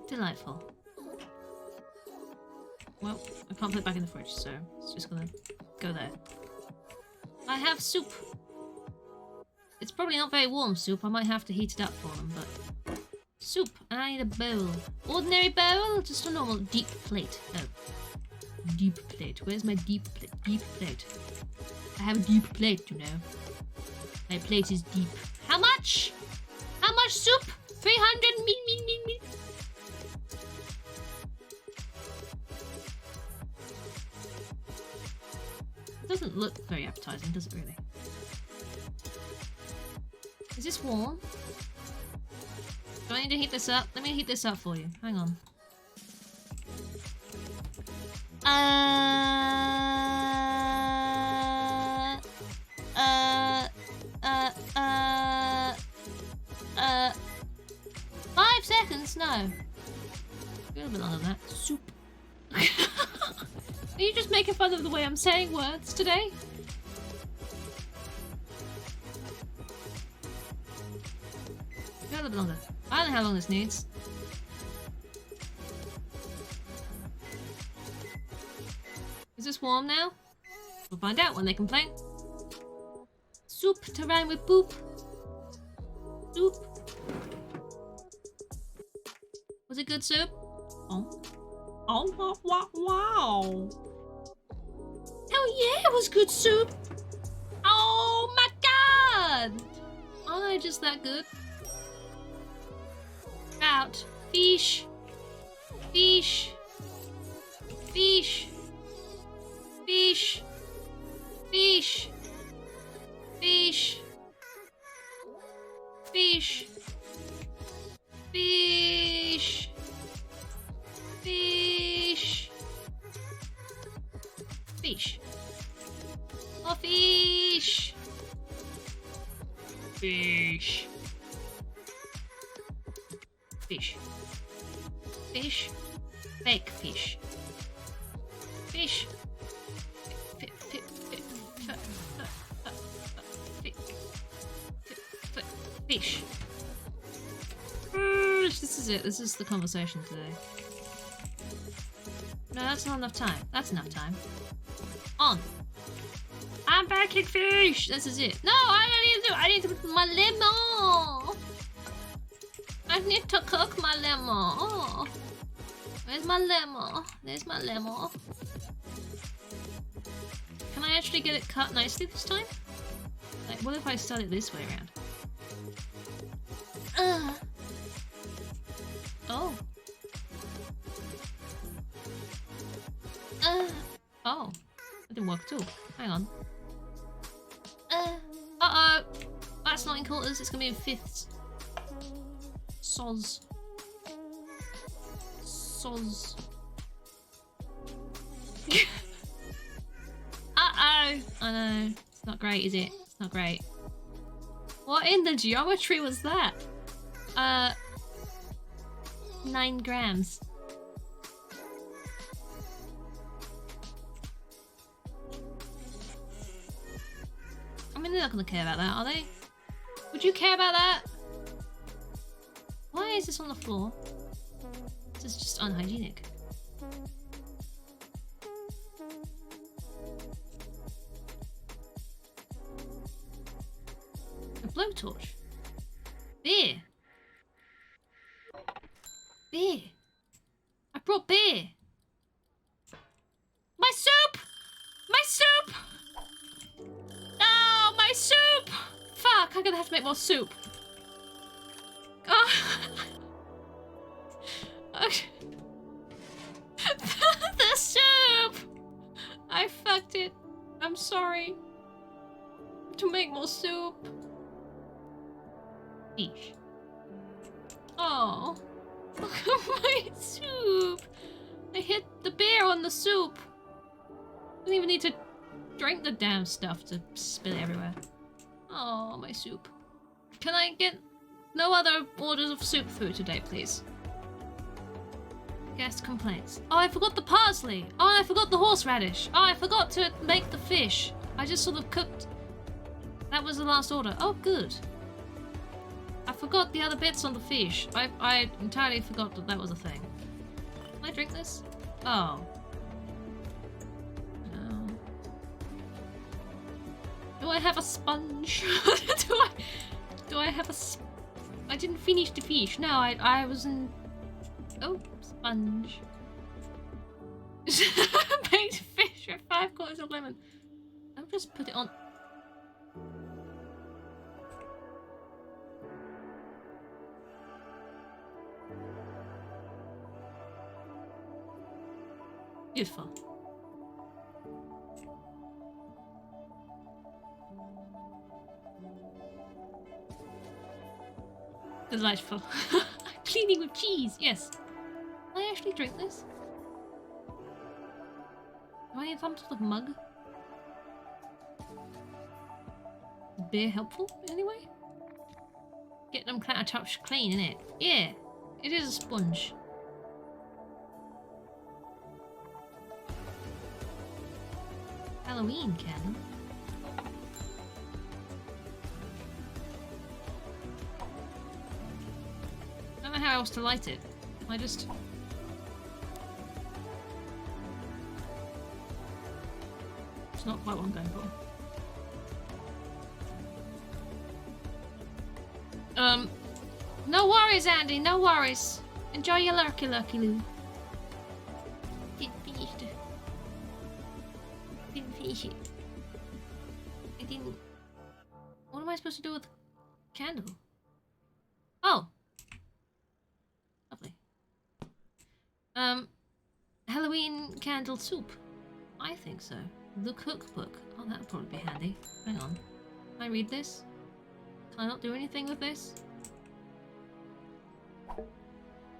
Delightful. Well, I can't put it back in the fridge, so it's just gonna go there. I have soup. It's probably not very warm soup. I might have to heat it up for them, but... Soup. I need a bowl. Ordinary bowl? Just a normal deep plate. Oh. Deep plate. Where's my deep plate? Deep plate. I have a deep plate, you know. My plate is deep. How much? How much soup? 300 me. Doesn't look very appetizing, does it really? Is this warm? Do I need to heat this up? Let me heat this up for you. Hang on. 5 seconds? No. A little bit longer than that. Soup. Are you just making fun of the way I'm saying words today? A little bit longer. I don't know how long this needs. Is this warm now? We'll find out when they complain. Soup to rhyme with poop. Soup. Was it good soup? Oh. Oh, wow. Hell yeah, it was good soup. Oh my god. Aren't I just that good? Trout. Fish. Fish. Fish. Fish. Fish. Fish. Fish. Fish. Fish. Fish. Oh, fish. Fish. Fish. Fish. Fake fish. Fish. Fish. This is it. This is the conversation today. No, that's not enough time. That's enough time. On. I'm back. fucking fish! This is it. No, I need to put my lemon! I need to cook my lemon. Where's my lemon? There's my lemon. Can I actually get it cut nicely this time? Like, what if I start it this way around? Oh. Oh. That didn't work at all. Hang on. Uh-oh. That's not in quarters, it's gonna be in fifths. Soz. Soz. Uh-oh. I know. It's not great, is it? It's not great. What in the geometry was that? 9 grams. I mean, they're not gonna care about that, are they? Would you care about that? Why is this on the floor? This is just unhygienic. A blowtorch. Beer. Beer. I brought beer. My soup! My soup! Oh, my soup! Fuck, I'm gonna have to make more soup. Oh. Okay. The soup! I fucked it. I'm sorry. To make more soup. Fish. Oh. Look at my soup. I hit the beer on the soup. I don't even need to drink the damn stuff to spill it everywhere. Oh, my soup. Can I get no other orders of soup through today, please? Guest complaints. Oh, I forgot the parsley. Oh, I forgot the horseradish. Oh, I forgot to make the fish. I just sort of cooked. That was the last order. Oh, good. I forgot the other bits on the fish. I entirely forgot that that was a thing. Can I drink this? Oh. No. Do I have a sponge? Do I have a I didn't finish the fish. No, I was in... Oh, sponge. Baked fish with 5 quarters of lemon. I'll just put it on... Beautiful. Delightful. Cleaning with cheese, yes. Can I actually drink this? Do I have some sort of mug? Is beer helpful in any way? Get them countertops clean, innit? Yeah, it is a sponge. Halloween candy. I don't know how else to light it. I just... It's not quite what I'm going for. No worries, Andy, no worries. Enjoy your lurky loo. Didn't finish it. I didn't... What am I supposed to do with the candle? Oh! Lovely. Halloween candle soup. I think so. The cookbook. Oh, that would probably be handy. Hang on. Can I read this? Can I not do anything with this?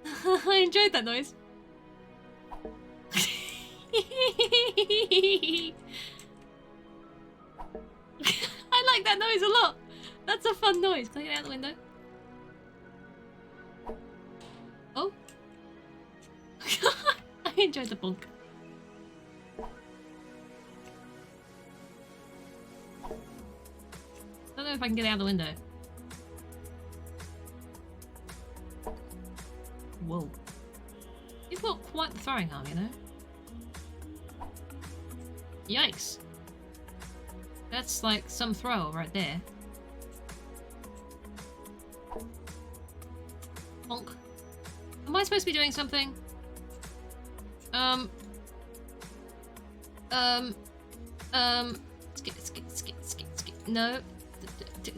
I enjoyed that noise. I like that noise a lot. That's a fun noise. Can I get out the window? Oh. I enjoyed the bonk. I don't know if I can get out the window. Whoa. You've got quite the throwing arm, you know? Yikes. That's like some throw right there. Honk. Am I supposed to be doing something? Skip. No.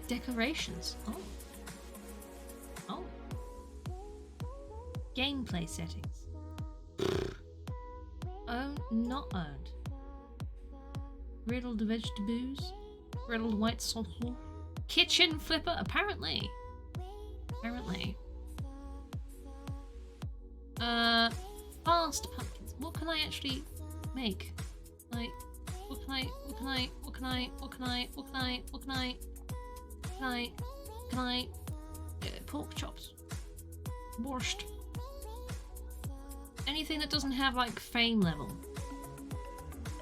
Decorations. Oh. Oh. Gameplay settings. Owned, not owned. Riddled vegetables. Riddled white sauce. Kitchen flipper, apparently. Apparently. Fast pumpkins. What can I actually make? Like, what can I, pork chops. Borscht. Anything that doesn't have, like, fame level.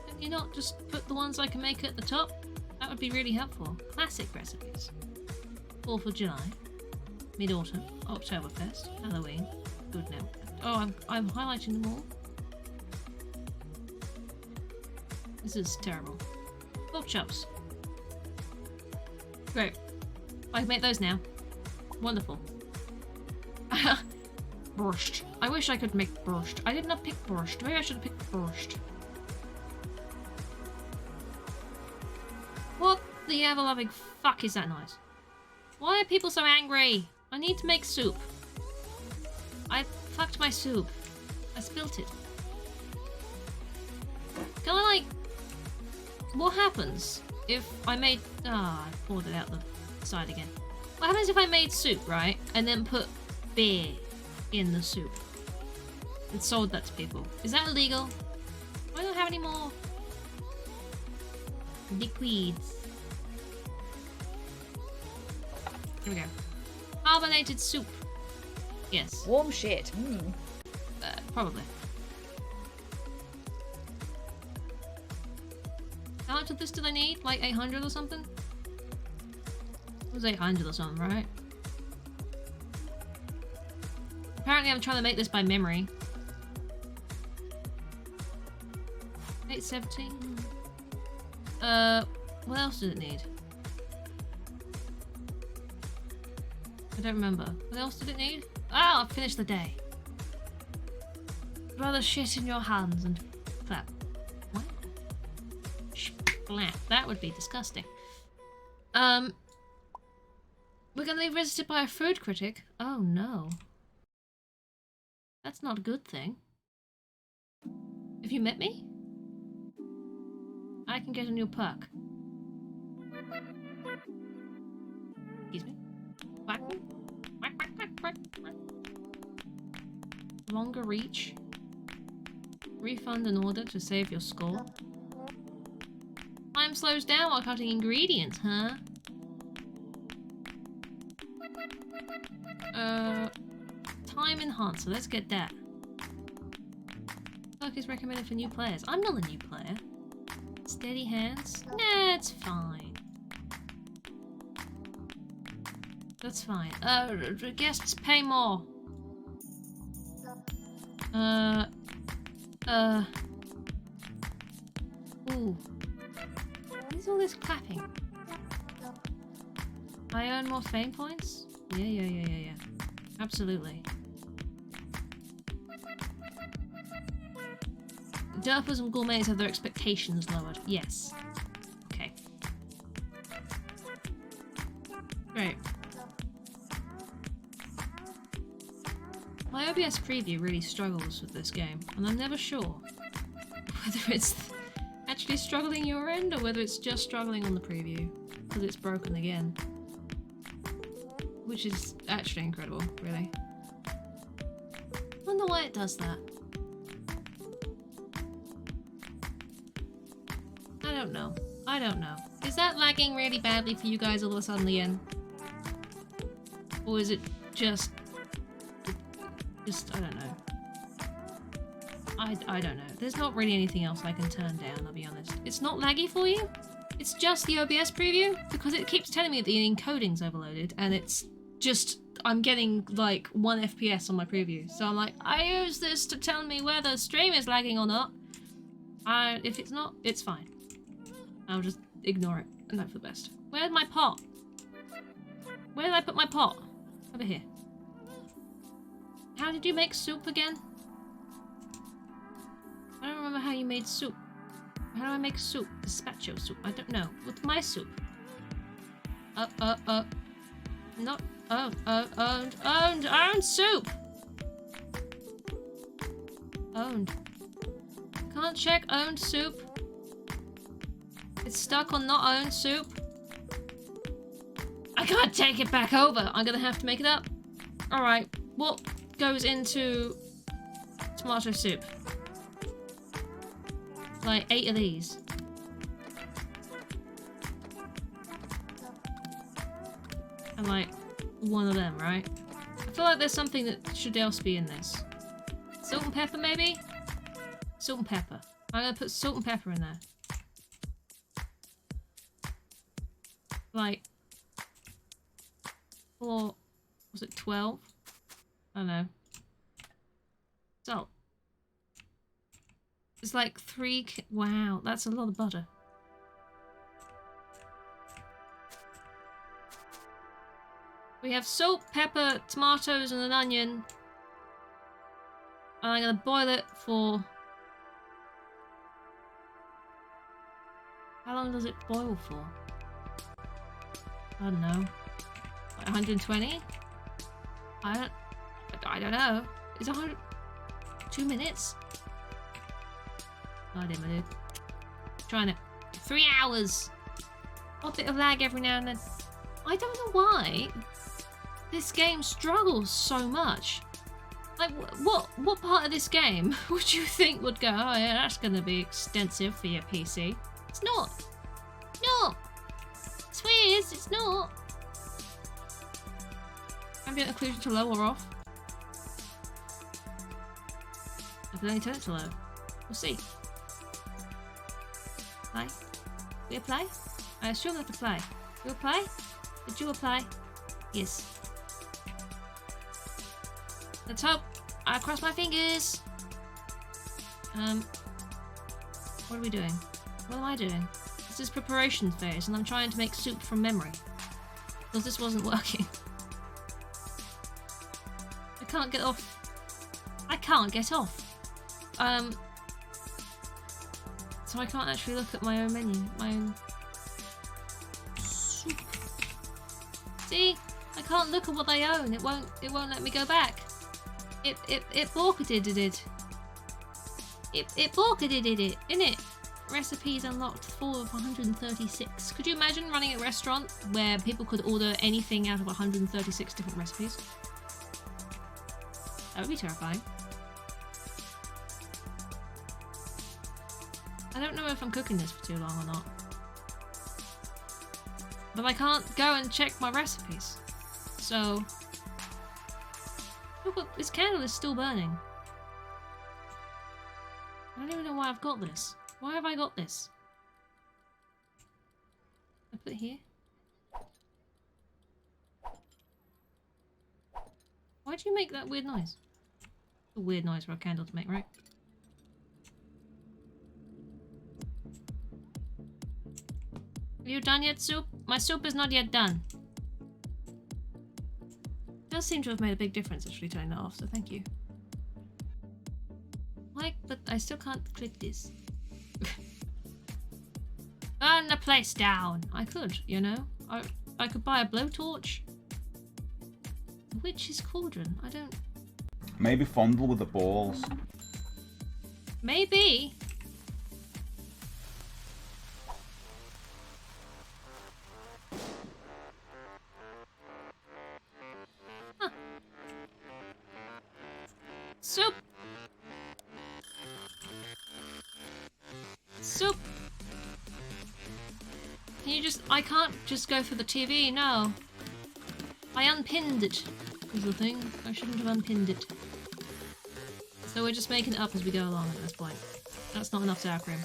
Can you not just put the ones I can make at the top? That would be really helpful. Classic recipes. 4th of July. Mid-Autumn. Oktoberfest. Halloween. Good now. Oh, I'm highlighting them all. This is terrible. Pork chops. Great. I can make those now. Wonderful. Borscht. I wish I could make borscht. I did not pick borscht. Maybe I should have picked borscht. What the ever-loving fuck is that noise? Why are people so angry? I need to make soup. I fucked my soup. I spilt it. Can I, like... What happens if I made... Ah, I poured it out the side again. What happens if I made soup, right? And then put beer in the soup? And sold that to people. Is that illegal? I don't have any more liquids. Here we go. Carbonated soup. Yes. Warm shit. Probably. How much of this did I need? Like 800 or something? It was 800 or something, right? Apparently I'm trying to make this by memory. 817. What else did it need? I don't remember. What else did it need? Oh, I finished the day. Rather shit in your hands and clap. Wow. Splat. That would be disgusting. We're gonna be visited by a food critic. Oh no. That's not a good thing. Have you met me? I can get a new perk. Excuse me. Quack. Quack, quack, quack, quack, quack. Longer reach. Refund an order to save your score. Time slows down while cutting ingredients, huh? Time enhancer. Let's get that. Perk is recommended for new players. I'm not a new player. Steady hands? Nah, it's fine. That's fine. Guests pay more. Ooh. What is all this clapping? I earn more fame points? Yeah. Absolutely. Derpers and gourmets have their expectations lowered. Yes. Okay. Great. My OBS preview really struggles with this game, and I'm never sure whether it's actually struggling your end or whether it's just struggling on the preview, because it's broken again. Which is actually incredible, really. I wonder why it does that. I don't know. Is that lagging really badly for you guys all of a sudden again? Or is it just I don't know. I don't know. There's not really anything else I can turn down, I'll be honest. It's not laggy for you? It's just the OBS preview? Because it keeps telling me that the encoding's overloaded, and it's just... I'm getting, like, 1 FPS on my preview. So I'm like, I use this to tell me whether the stream is lagging or not. If it's not, it's fine. I'll just ignore it. And hope for the best. Where's my pot? Where did I put my pot? Over here. How did you make soup again? I don't remember how you made soup. How do I make soup? Gazpacho soup. I don't know. What's my soup? Not owned soup. Owned. Can't check owned soup. It's stuck on not owned soup. I can't take it back over. I'm gonna have to make it up. Alright, what goes into tomato soup? Like 8 of these. And like 1 of them, right? I feel like there's something that should else be in this. Salt and pepper, maybe? Salt and pepper. I'm gonna put salt and pepper in there. Like, or was it 12? I don't know. Salt. It's like 3. Wow, that's a lot of butter. We have salt, pepper, tomatoes, and an onion. And I'm gonna boil it for... How long does it boil for? I don't know. Like 120? I don't know. Is it 100... 2 minutes? No idea, my dude. Trying it. 3 hours! A bit of lag every now and then. I don't know why this game struggles so much. Like, what part of this game would you think would go, oh yeah, that's gonna be extensive for your PC? It's not. No! It's weird, it's not. Ambient occlusion to low or off. I can only turn it to low. We'll see. Play? We apply? I assume we have to play. You apply? Did you apply? Yes. Let's hope. I cross my fingers. What are we doing? What am I doing? This is preparation phase, and I'm trying to make soup from memory. Because this wasn't working. I can't get off. I can't get off. So I can't actually look at my own menu. My own soup. See? I can't look at what I own. It won't let me go back. It balked-ed it. It balked-ed it, innit? Recipes unlocked 4 of 136. Could you imagine running a restaurant where people could order anything out of 136 different recipes? That would be terrifying. I don't know if I'm cooking this for too long or not. But I can't go and check my recipes. So... Look, this candle is still burning. I don't even know why I've got this. Why have I got this? I put it here. Why'd you make that weird noise? A weird noise for a candle to make, right? Are you done yet, soup? My soup is not yet done. It does seem to have made a big difference actually turning that off, so thank you. Like, but I still can't click this. Burn the place down! I could, you know? I could buy a blowtorch. A witch's cauldron? I don't... Maybe fondle with the balls. Maybe. Huh. Soup! Soup! Can you just... I can't just go for the TV, no. I unpinned it, is the thing. I shouldn't have unpinned it. So we're just making it up as we go along at this point. That's not enough sour cream.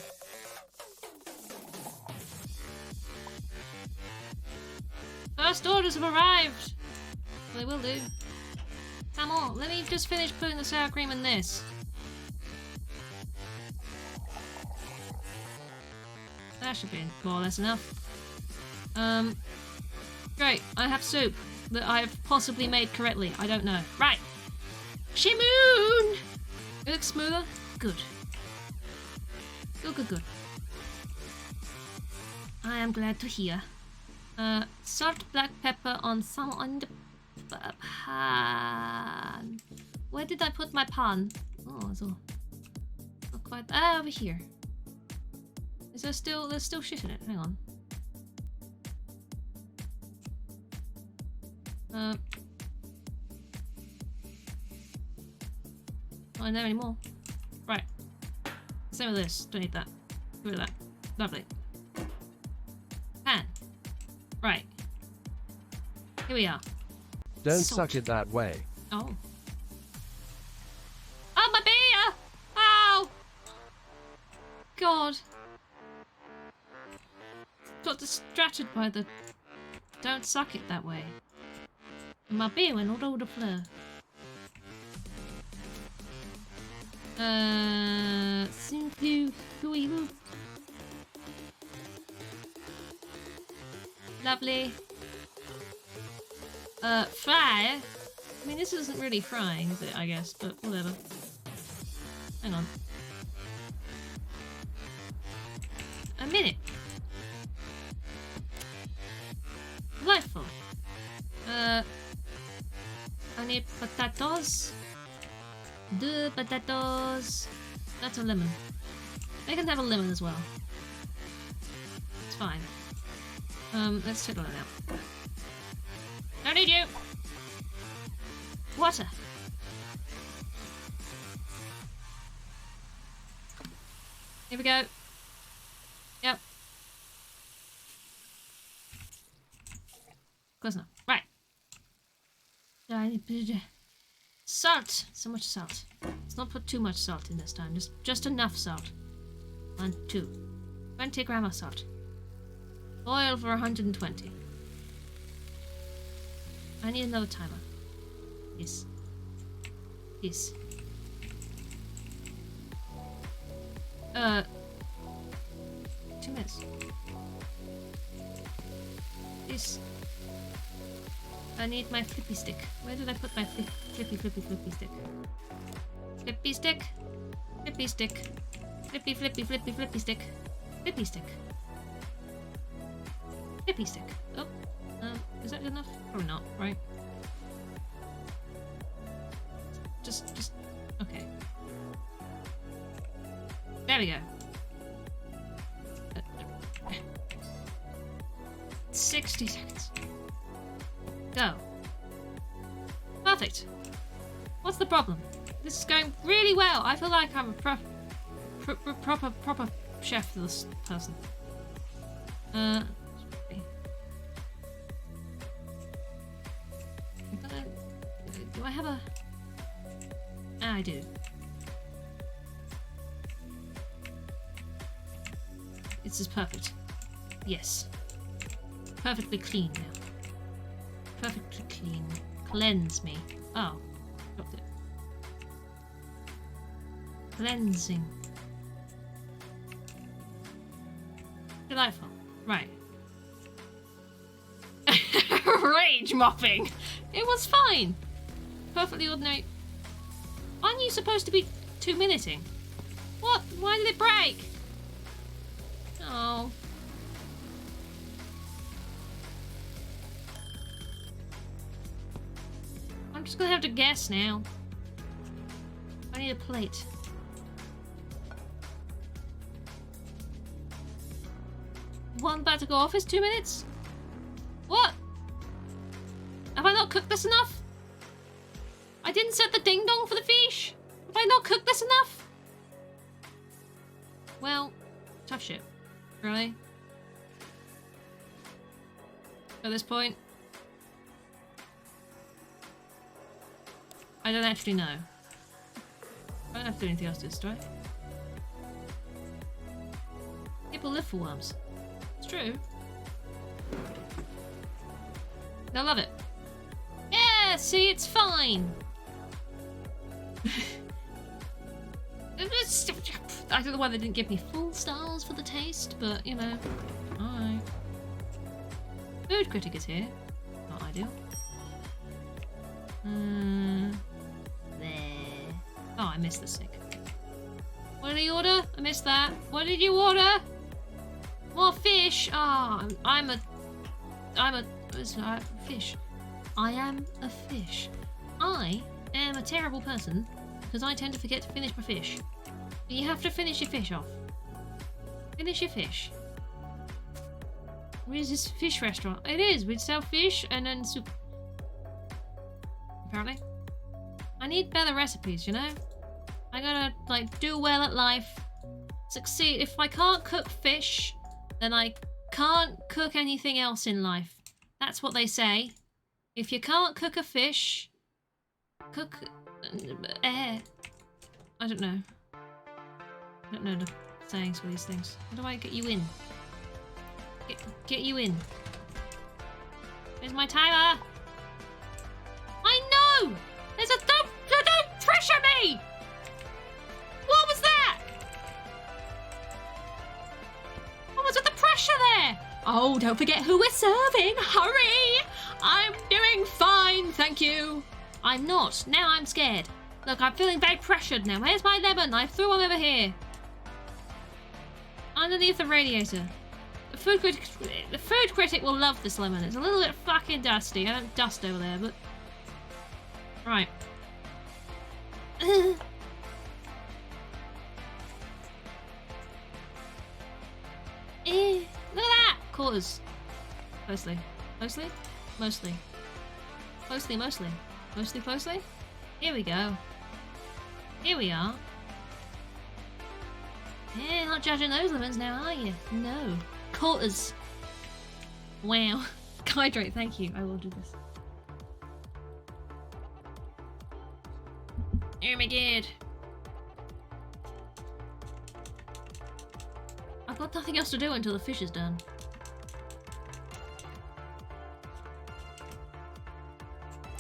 First orders have arrived! Well, they will do. Come on, let me just finish putting the sour cream in this. That should be more or less enough. Great, I have soup that I've possibly made correctly. I don't know. Right. Shimoon! It looks smoother. Good. Good. I am glad to hear. Salt, black pepper on some on the pan. Where did I put my pan? Oh, it's all not quite. Ah, over here. Is there still? There's still shit in it. Hang on. Not in there anymore. Right. Same with this. Don't need that. Get rid of that. Lovely. Pan. Right. Here we are. Don't Salt. suck it that way. Oh. Oh, my beer! Oh! God. Got distracted by the... Don't suck it that way. My beer went all over the floor. Simply... Lovely. Fry? I mean, this isn't really frying, is it, I guess, but whatever. Hang on. A minute. Delightful. I need potatoes. Deux potatoes. That's a lemon. They can have a lemon as well. It's fine. Let's take all that out. Don't need you! Water! Here we go. Yep. Close enough. Right. Salt! So much salt. Let's not put too much salt in this time. Just enough salt. 1, 2. 20 grams of salt. Oil for 120. I need another timer. Yes. Yes. 2 minutes. This. I need my flippy stick. Where did I put my flippy stick? Flippy stick. Flippy stick. Flippy stick. Flippy stick. Flippy stick. Oh. Is that good enough? Probably not, right? Just... Okay. There we go. 60 seconds. Go. Perfect. What's the problem? This is going really well. I feel like I'm a proper chef for this person. Do I have a... Ah, I do. This is perfect. Yes. Perfectly clean now. Perfectly clean. Cleanse me. Oh. Dropped it. Cleansing. Delightful. Right. Rage mopping! It was fine! Perfectly ordinary. Aren't you supposed to be 2-minuting? What? Why did it break? Oh. I'm just gonna have to guess now. I need a plate. One about to go off is 2 minutes? What? Have I not cooked this enough? I didn't set the ding dong for the fish. Have I not cooked this enough? Well, tough shit. Really? At this point? I don't actually know. I don't have to do anything else to this, do I? People live for worms. It's true. I love it. Yeah, see, it's fine. I don't know why they didn't give me full stars for the taste, but you know, alright. Food critic is here. Not ideal. There. Oh, I missed the sink. What did he order? I missed that. What did you order? More fish. Oh, I'm a fish. I am a fish. I am a terrible person because I tend to forget to finish my fish. You have to finish your fish off. Finish your fish. Where is this fish restaurant? It is. We sell fish and then soup. Apparently. I need better recipes, you know? I gotta, like, do well at life. Succeed. If I can't cook fish, then I can't cook anything else in life. That's what they say. If you can't cook a fish, cook air. I don't know. I don't know the sayings for these things. How do I get you in? Get you in. Where's my timer? I know! There's a don't pressure me! What was that? What was with the pressure there? Oh, don't forget who we're serving. Hurry! I'm doing fine, thank you. I'm not. Now I'm scared. Look, I'm feeling very pressured now. Where's my lemon? I threw one over here. Underneath the radiator. The food critic will love this lemon. It's a little bit fucking dusty. I don't dust over there, but... Right. Look at that! Quarters. Closely. Closely? Mostly. Closely, mostly. Mostly closely? Here we go. Here we are. Yeah, not judging those lemons now, are you? No. Quarters. Wow. Hydrate, thank you. I will do this. Oh my god. I've got nothing else to do until the fish is done.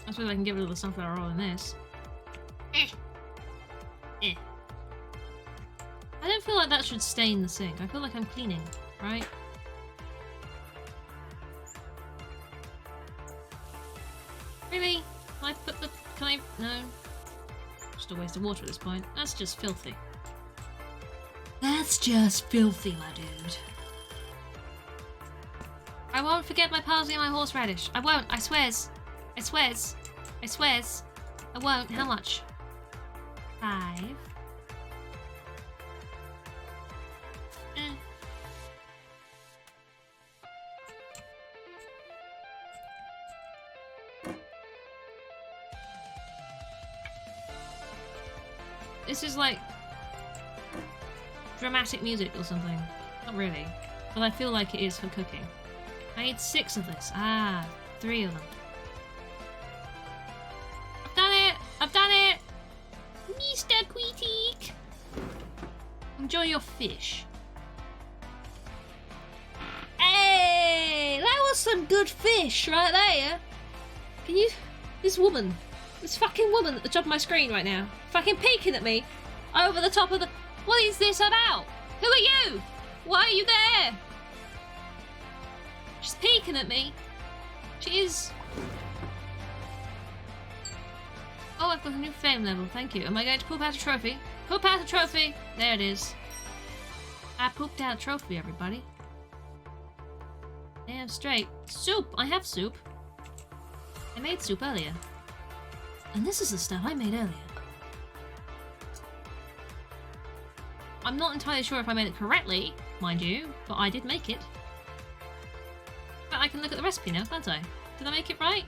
I suppose I can get rid of the sunflower oil in this. I don't feel like that should stain the sink. I feel like I'm cleaning, right? Really? Can I put the... Can I... No. Just a waste of water at this point. That's just filthy. That's just filthy, my dude. I won't forget my parsley and my horseradish. I won't. I swears. I swears. I swears. I won't. How much? 5. This is like dramatic music or something. Not really. But I feel like it is for cooking. I need 6 of this. Ah, 3 of them. I've done it! I've done it! Mr. Quitik! Enjoy your fish. Hey! That was some good fish right there. Can you... This woman. This fucking woman at the top of my screen right now. Fucking peeking at me. Over the top of the... What is this about? Who are you? Why are you there? She's peeking at me. She is... Oh, I've got a new fame level. Thank you. Am I going to poop out a trophy? Poop out a trophy. There it is. I pooped out a trophy, everybody. Damn straight. Soup. I have soup. I made soup earlier. And this is the stuff I made earlier. I'm not entirely sure if I made it correctly, mind you, but I did make it. But I can look at the recipe now, can't I? Did I make it right?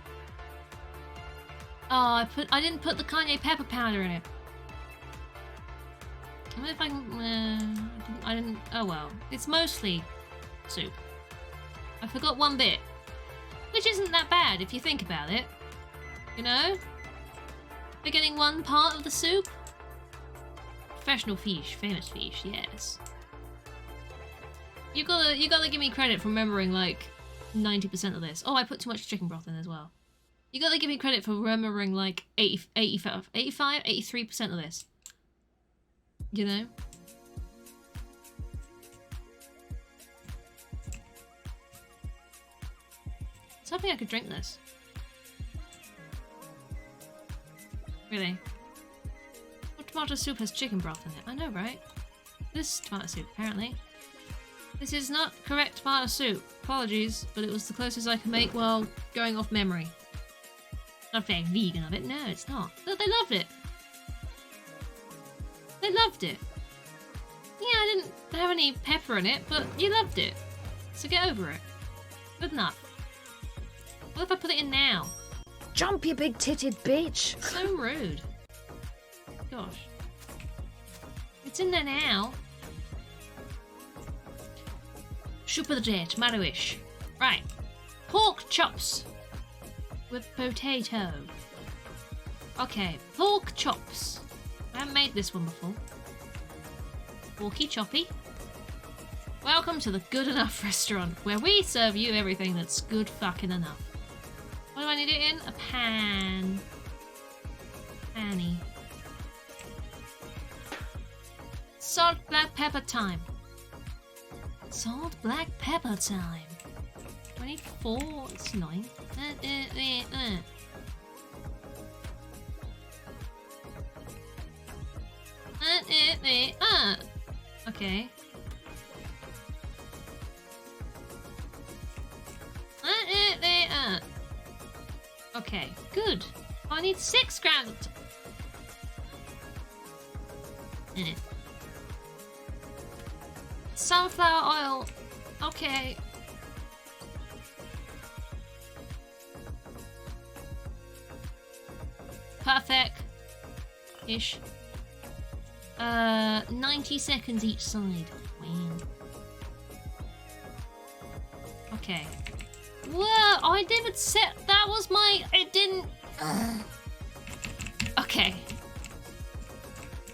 Oh, I didn't put the Kanye pepper powder in it. I wonder if I can... I didn't... Oh well. It's mostly soup. I forgot one bit. Which isn't that bad if you think about it. You know? Forgetting one part of the soup? Professional fish, famous fish, yes. You gotta give me credit for remembering like 90% of this. Oh, I put too much chicken broth in as well. You gotta give me credit for remembering like 85, 83% of this. You know? was hoping I could drink this. Really? What tomato soup has chicken broth in it? I know, right? This tomato soup, apparently. This is not correct tomato soup. Apologies, but it was the closest I could make while going off memory. Not very vegan of it. No, it's not. But they loved it. They loved it. Yeah, I didn't have any pepper in it, but you loved it. So get over it. Good enough. What if I put it in now? Jump, you big-titted bitch! So rude. Gosh. It's in there now. Soup of the day, tomato-ish. Right. Pork chops. With potato. Okay, pork chops. I haven't made this one before. Porky choppy. Welcome to the Good Enough restaurant, where we serve you everything that's good fucking enough. What do I need it in? A pan. Panny. Salt, black pepper time. Salt, black pepper time. 24, it's 9. Okay. Okay, good. I need 6 grams. Sunflower oil. Okay. Perfect. Ish. 90 seconds each side. Wow. Okay. Whoa, I didn't set. That was my. It didn't. Okay.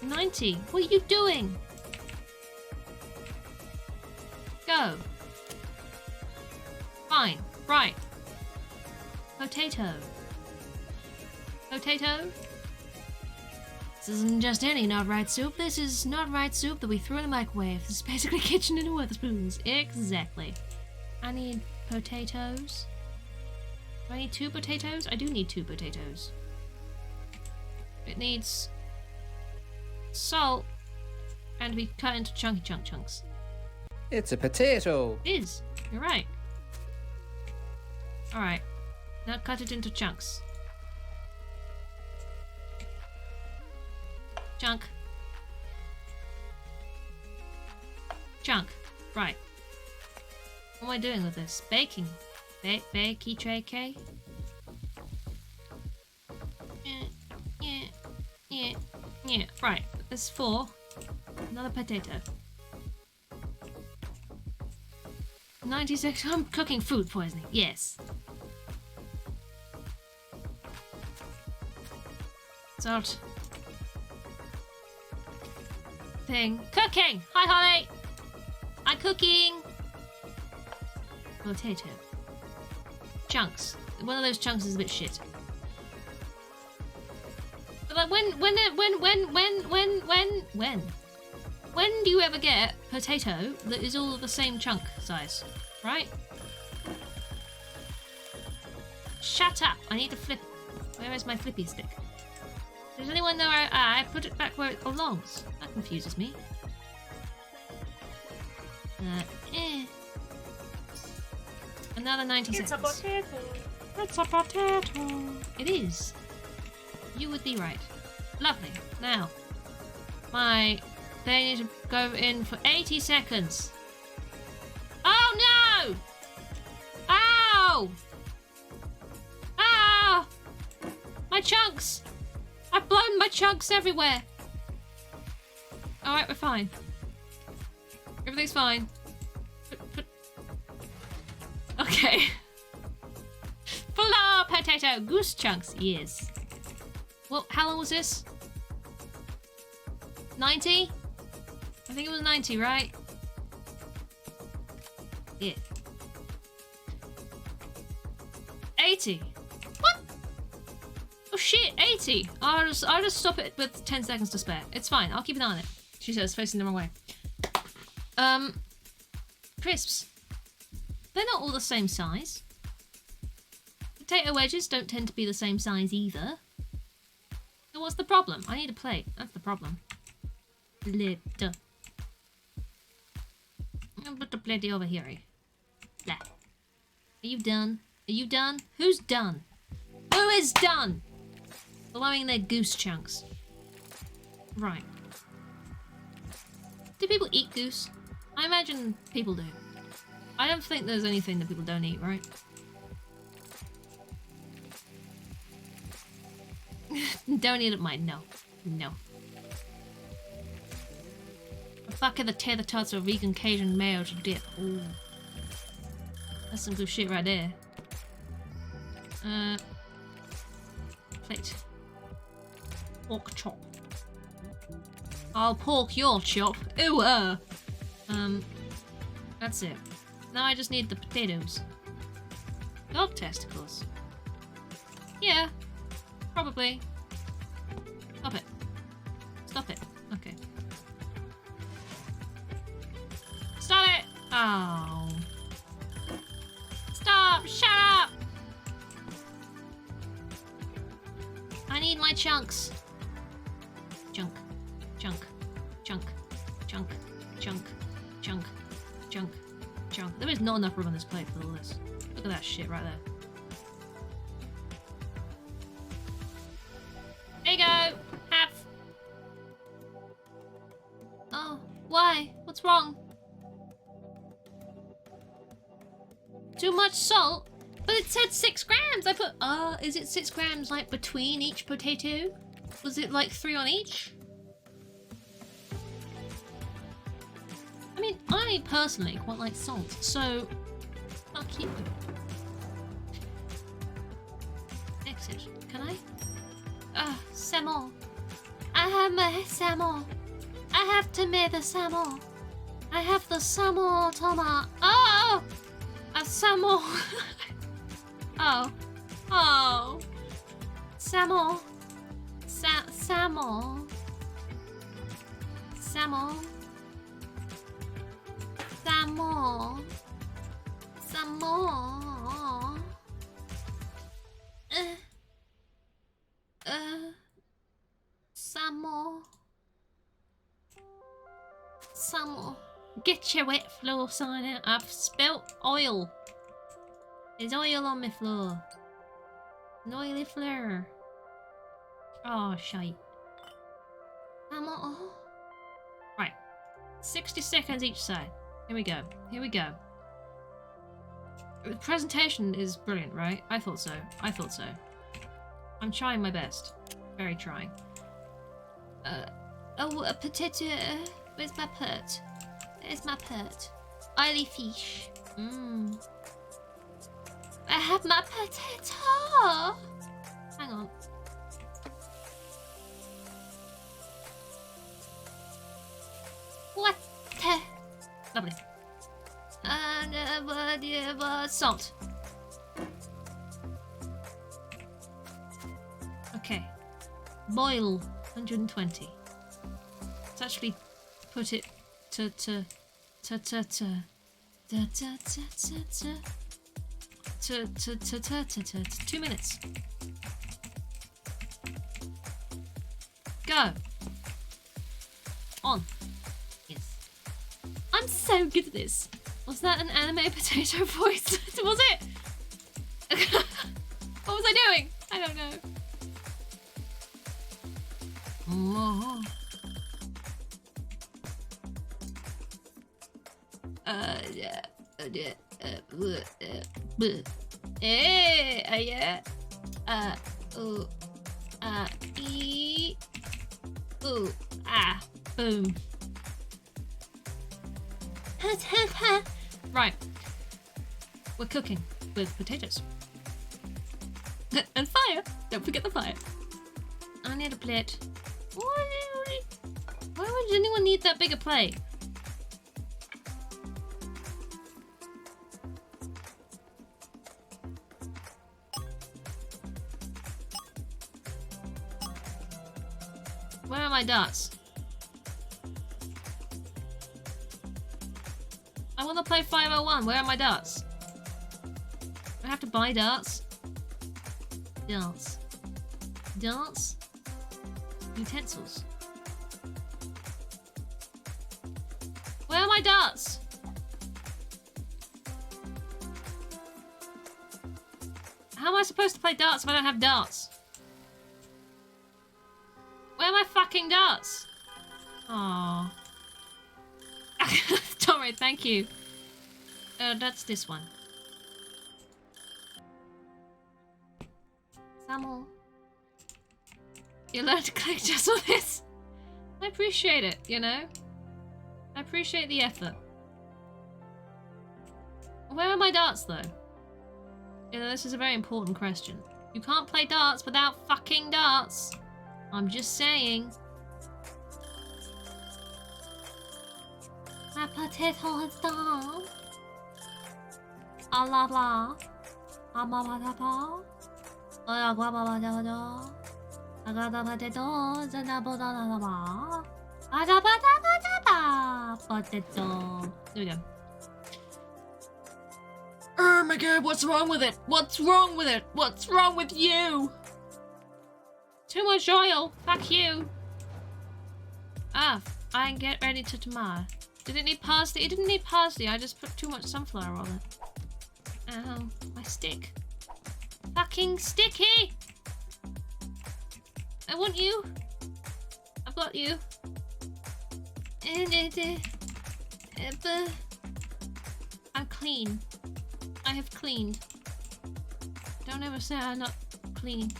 90. What are you doing? Go. Fine. Right. Potato. Potato. This isn't just any not right soup. This is not right soup that we threw in the microwave. This is basically kitchen dinner with spoons. Exactly. I need potatoes. Do I need 2 potatoes? I do need 2 potatoes. It needs salt and to be cut into chunky chunks. It's a potato. It is. You're right. Alright. Now cut it into chunks. Chunk. Chunk. Right. What am I doing with this? Baking. Bakey tray K. Yeah. Right. There's 4. Another potato. 96. I'm cooking food poisoning. Yes. Salt. Thing. Cooking! Hi, Holly! I'm cooking! Potato. Chunks. One of those chunks is a bit shit. But like when do you ever get potato that is all the same chunk size? Right? Shut up! I need to flip. Where is my flippy stick? Does anyone know where I put it back where it belongs? That confuses me. Another 90 seconds. It's a potato. It's a potato. It is. You would be right. Lovely. Now, they need to go in for 80 seconds. Oh no! Ow! Ah! My chunks! I've blown my chunks everywhere. Alright, we're fine. Everything's fine. Okay. Flour potato goose chunks. Yes. Well, how long was this? 90? I think it was 90, right? Yeah. 80. What? Oh shit, 80. I'll just stop it with 10 seconds to spare. It's fine. I'll keep an eye on it. She says, facing the wrong way. Crisps. They're not all the same size. potato wedges don't tend to be the same size either. So what's the problem? I need a plate. That's the problem. Plate. I'll put the plate over here. Blah. Are you done? Are you done? Who's done? Who is done? Blowing their goose chunks. Right. Do people eat goose? I imagine people do. I don't think there's anything that people don't eat, right? Don't eat it, mine. No. No. Fuck the tater tots or vegan Cajun mayo to dip. Ooh. That's some good shit right there. Plate. Pork chop. I'll pork your chop. Ooh, that's it. Now I just need the potatoes. Dog testicles. Yeah. Probably. Stop it. Stop it. Okay. Stop it! Oh. Stop! Shut up! I need my chunks. Chunk. Chunk. Chunk. Chunk. Chunk. Chunk. Chunk. Chunk. There is not enough room on this plate for all this. Look at that shit right there. There you go! Have! Oh, why? What's wrong? Too much salt? But it said 6 grams! I put, is it 6 grams, like, between each potato? Was it, like, 3 on each? I mean, I personally quite like salt, so... Fuck you. Exit. Can I? Salmon. I have my salmon. I have tomato salmon. I have the salmon tomato. Oh! A salmon. Oh. Oh. Salmon. Salmon. Salmon. Salmon. Salmon. Salmon. Salmon. Get your wet floor sign out. I've spilt oil. There's oil on my floor. An oily floor. Oh, shite. Salmon. Right. 60 seconds each side. Here we go. Here we go. The presentation is brilliant, right? I thought so. I thought so. I'm trying my best. Very trying. Oh, a potato. Where's my pert? There's my pert. Oily fish. Mmm. I have my potato. Hang on. What? Lovely. And salt. Okay. Boil 120. Let's actually put it to 2 minutes. Go. On. Yes. I'm so good at this. Was that an anime potato voice? Was it? What was I doing? I don't know. Oh. Boom. Right. We're cooking with potatoes. And fire! Don't forget the fire. I need a plate. Why would anyone need that big a plate? Where are my darts? I want to play 501. Where are my darts? I have to buy darts. Darts. Darts. Utensils. Where are my darts? How am I supposed to play darts if I don't have darts? Where are my fucking darts? Aww. Torrid, thank you. That's this one. Samuel. You learned to click just on this. I appreciate it, you know? I appreciate the effort. Where are my darts, though? You know, this is a very important question. You can't play darts without fucking darts. I'm just saying. My potato is done. Ah la la. Ah ma ma da ba. Oh ya gua ba ba da da. I got the potatoes and the banana ba. I got ba potato. There we go. Oh my god, what's wrong with it? What's wrong with it? What's wrong with you? Too much oil. Fuck you. Ah, I can get ready to tomorrow. Did it need parsley? It didn't need parsley. I just put too much sunflower on it. Ow, my stick. Fucking sticky! I want you. I've got you. I'm clean. I have cleaned. Don't ever say I'm not clean.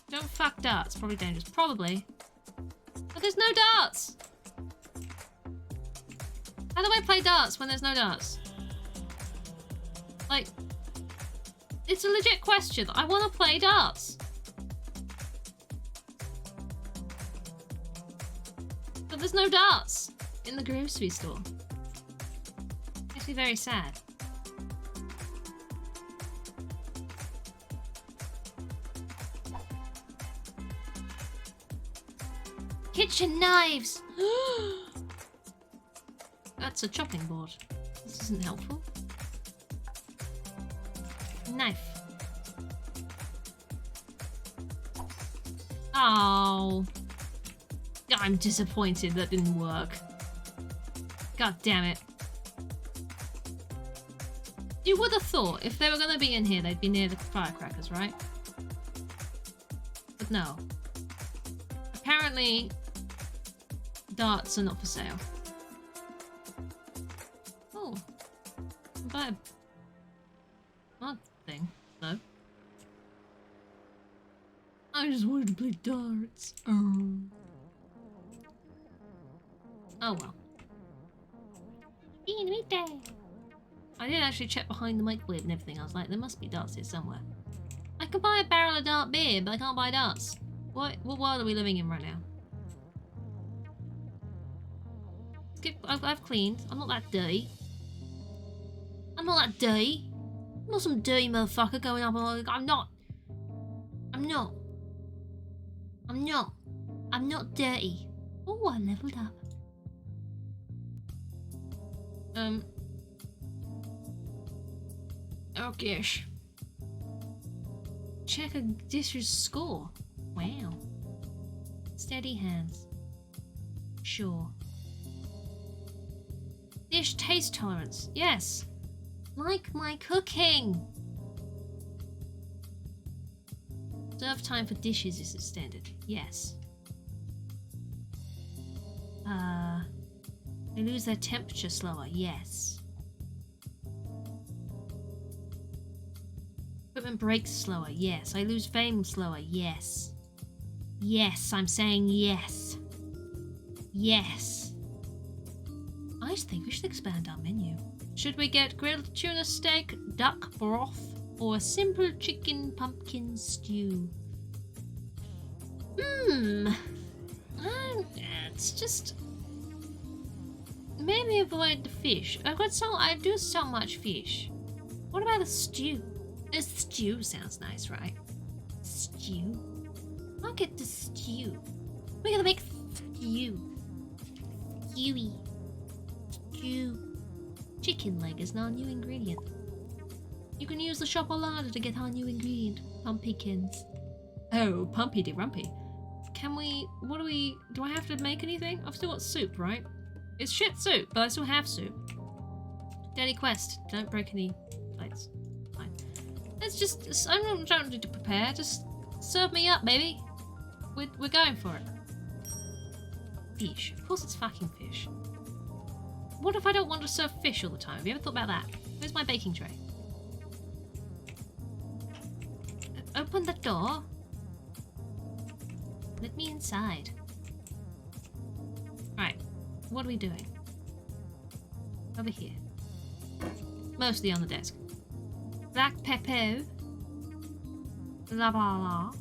Don't fuck darts. Probably dangerous. Probably. But there's no darts! How do I play darts when there's no darts? Like, it's a legit question. I want to play darts. But there's no darts in the grocery store. Makes me very sad. Kitchen knives! That's a chopping board. This isn't helpful. Knife. Oh. I'm disappointed that didn't work. God damn it. You would have thought if they were going to be in here, they'd be near the firecrackers, right? But no. Apparently, darts are not for sale. Oh. Buy a odd thing, though. I just wanted to play darts. Oh. Oh well. I did actually check behind the microwave and everything. I was like, there must be darts here somewhere. I can buy a barrel of dart beer, but I can't buy darts. What world are we living in right now? I've cleaned. I'm not that dirty. I'm not that dirty. I'm not some dirty motherfucker going up on... I'm not dirty. Oh, I leveled up. Oh gosh. Check a dish's score. Wow. Steady hands. Sure. Dish taste tolerance. Yes. Like my cooking. Serve time for dishes is extended. Yes. They lose their temperature slower. Yes. Equipment breaks slower. Yes. I lose fame slower. Yes. Yes, I'm saying yes. Yes. I think we should expand our menu. Should we get grilled tuna steak, duck broth, or a simple chicken pumpkin stew? It's just... Maybe avoid the fish. I do so much fish. What about a stew? A stew sounds nice, right? Stew? I'll get the stew. We're gonna make stew. Stewy. Stew. Chicken leg is now a new ingredient. You can use the chocolate to get our new ingredient, pumpkins. Oh, pumpy de rumpy. Can we... What do we... Do I have to make anything? I've still got soup, right? It's shit soup, but I still have soup. Daily quest. Don't break any plates. Fine. Let's just... I don't need to prepare. Just serve me up, baby. We're going for it. Fish. Of course it's fucking fish. What if I don't want to serve fish all the time? Have you ever thought about that? Where's my baking tray? Open the door. Let me inside. Right. What are we doing? Over here. Mostly on the desk. Black pepper. La la la.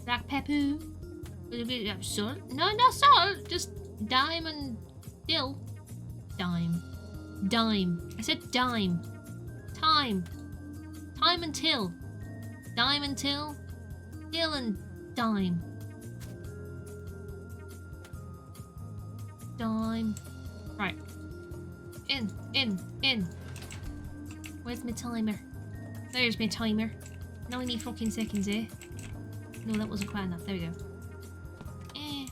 Black pepper. A little bit of salt. No, not salt. Just dime and dill. Dime. Dime. I said dime. Time. Time and till. Dime and till. Till and dime. Dime. Right. In. Where's my timer? There's my timer. 90 fucking seconds, eh? No, that wasn't quite enough. There we go. And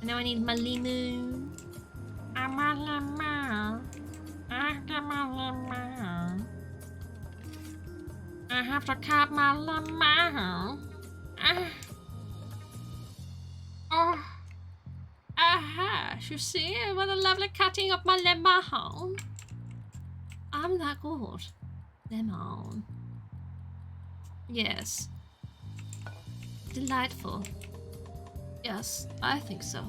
now I need my lemon. My lemon. I have to cut my lemon. Oh. Aha, you see? What a lovely cutting of my lemon. I'm that good. Lemon. Yes. Delightful. Yes, I think so.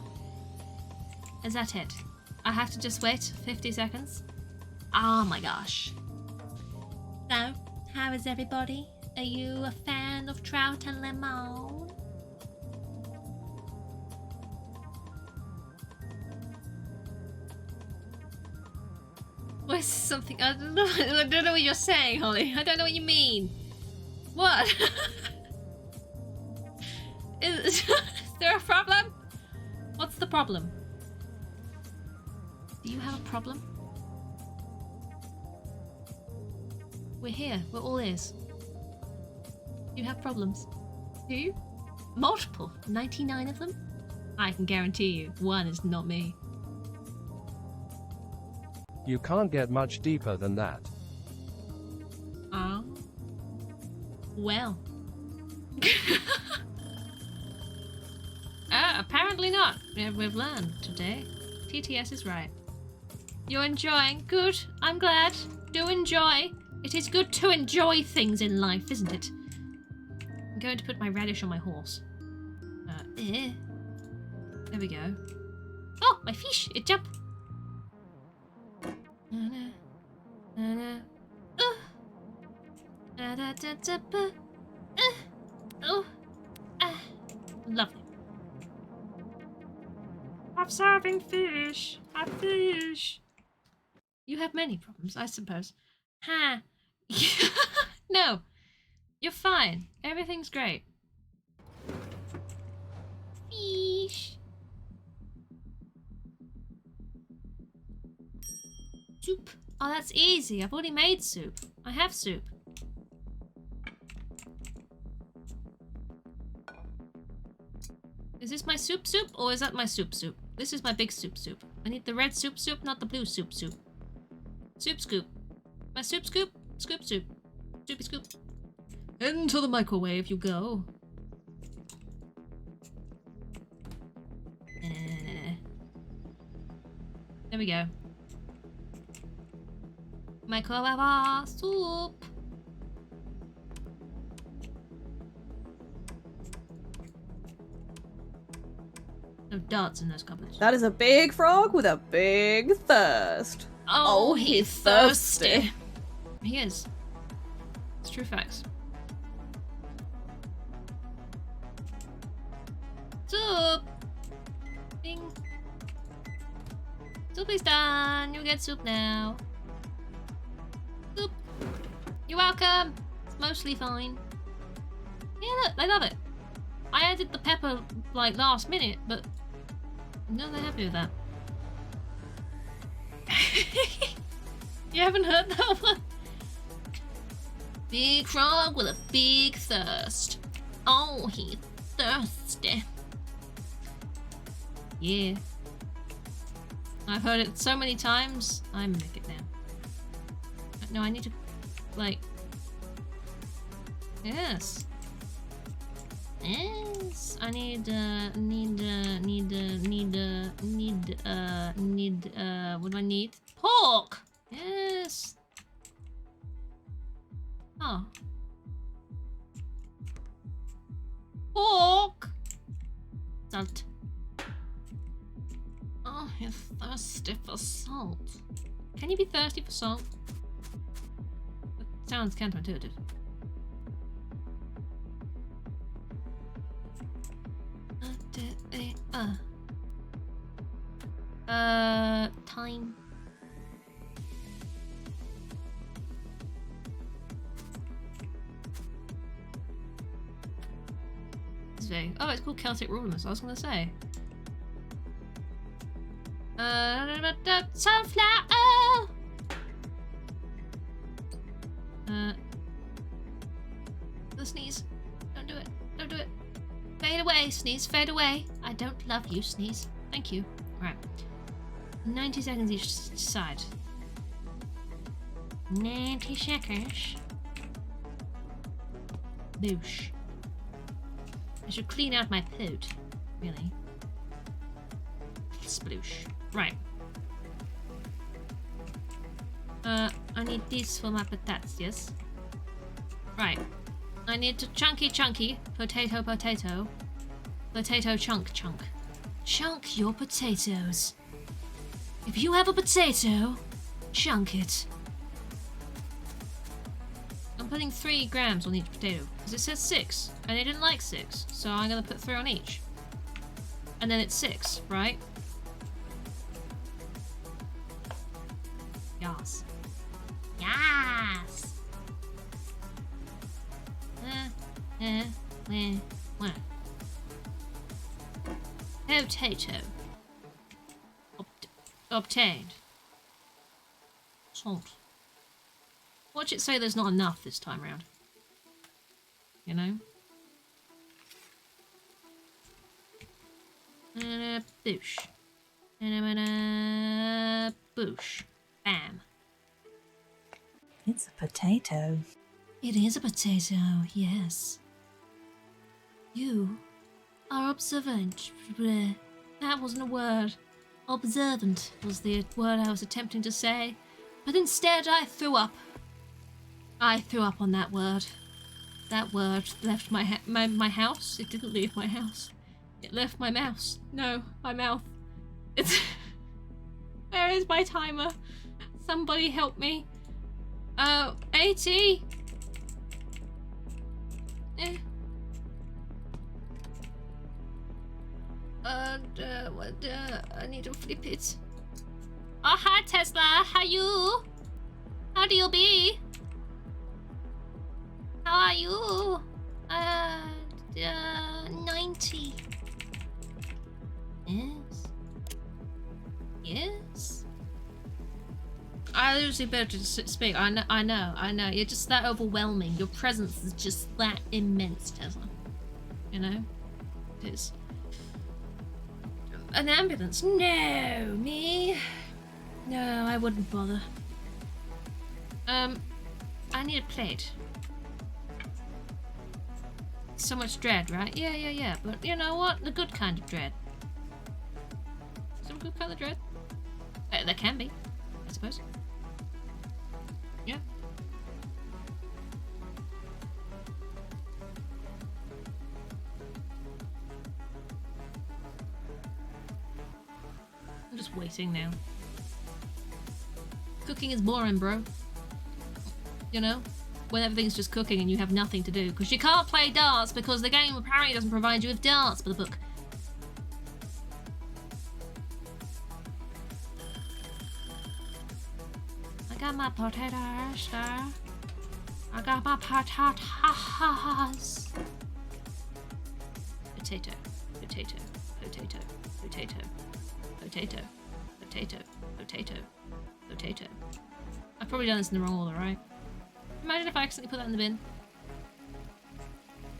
Is that it? I have to just wait 50 seconds? Oh my gosh. So, how is everybody? Are you a fan of trout and lemon? What's something? I don't know what you're saying, Holly. I don't know what you mean. What? Is there a problem? What's the problem? Do you have a problem? We're here. We're all ears. You have problems. Do you? Multiple. 99 of them? I can guarantee you, one is not me. You can't get much deeper than that. Oh. Well. Apparently not. We've learned today. TTS is right. You're enjoying? Good. I'm glad. Do enjoy. It is good to enjoy things in life, isn't it? I'm going to put my radish on my horse. There we go. Oh, my fish! It jumped. Lovely. I'm serving fish. I'm fish. You have many problems, I suppose. Ha! No, you're fine. Everything's great. Fish. Soup. Oh, that's easy. I've already made soup. I have soup. Is this my soup, or is that my soup? This is my big soup. I need the red soup, not the blue soup. Soup scoop. My soup scoop? Scoop soup. Soupy scoop. Into the microwave you go. There we go. Microwave soup. No darts in those cupboards. That is a big frog with a big thirst. Oh, he's thirsty. He is. It's true facts. Soup! Bing. Soup is done. You get soup now. Soup. You're welcome. It's mostly fine. Yeah, look, I love it. I added the pepper like last minute, but no, they're happy with that. You haven't heard that one? Big frog with a big thirst. Oh, he's thirsty. Yeah. I've heard it so many times, I mimic it now. No, I need to, like... Yes. Yes. I need, what do I need? Pork! Yes. Oh. Pork! Salt. Oh, you're thirsty for salt. Can you be thirsty for salt? That sounds counterintuitive. Time. It's very... Oh, it's called Celtic Rulers, I was gonna say. Sunflower! The sneeze. Don't do it. Don't do it. Fade away, sneeze. Fade away. I don't love you, sneeze. Thank you. Right. 90 seconds each side. 90 seconds. Boosh. I should clean out my poot. Really. Sploosh. Right. I need this for my potatoes, yes? Right. I need to chunky, potato, potato. Potato chunk. Chunk your potatoes. If you have a potato, chunk it. I'm putting 3 grams on each potato, because it says 6, and I didn't like 6, so I'm gonna put 3 on each. And then it's 6, right? Yes. Yes! Potato. Obtained. Salt. Watch it say there's not enough this time round. You know? Boosh. Boosh. Bam. It's a potato. It is a potato, yes. You are observant. Bleh. That wasn't a word. Observant was the word I was attempting to say, but instead I threw up. I threw up on that word. That word left my house. It didn't leave my house. It left my mouse. No, my mouth. It's... Where is my timer? Somebody help me. 80. I need to flip it. Oh, hi Tesla, how you? How do you be? How are you? 90. Yes. Yes. I usually better to speak. I know. You're just that overwhelming. Your presence is just that immense, Tesla. You know? It is. An ambulance? No, me. No, I wouldn't bother. I need a plate. So much dread, right? Yeah. But you know what? The good kind of dread. Some good kind of dread? There can be, I suppose. Yeah. I'm just waiting now. Cooking is boring, bro. You know? When everything's just cooking and you have nothing to do. Because you can't play darts because the game apparently doesn't provide you with darts for the book. I got my potatoes, sir. I got my potatoes. Potato, potato, potato, potato, potato, potato, potato, potato. I've probably done this in the wrong order, right? Imagine if I accidentally put that in the bin.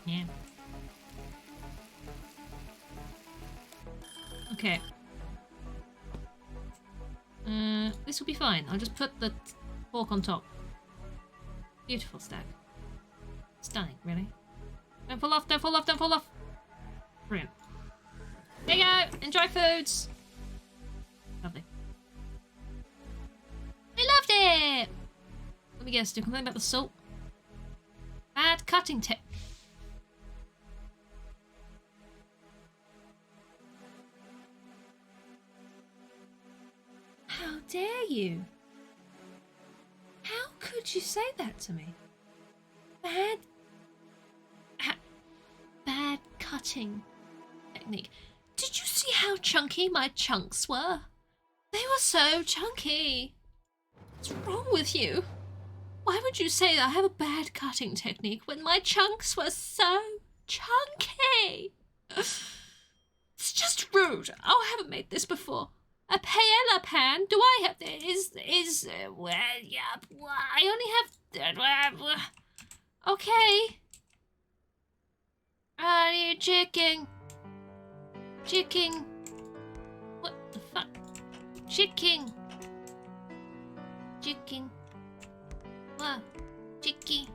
Yeah. Okay. This will be fine. I'll just put the fork on top. Beautiful stack. Stunning, really. Don't fall off, don't fall off, don't fall off! Brilliant. There you go! Enjoy foods! Lovely. I loved it! Let me guess, do you complain about the salt? Bad cutting tip. How dare you? How could you say that to me? Bad cutting technique. Did you see how chunky my chunks were? They were so chunky. What's wrong with you? Why would you say that I have a bad cutting technique when my chunks were so chunky? It's just rude. Oh, I haven't made this before. A paella pan? Do I have well, yeah, I only have okay. I need chicken. Chicken. What the fuck? Chicken. Chicken. What? Chicky.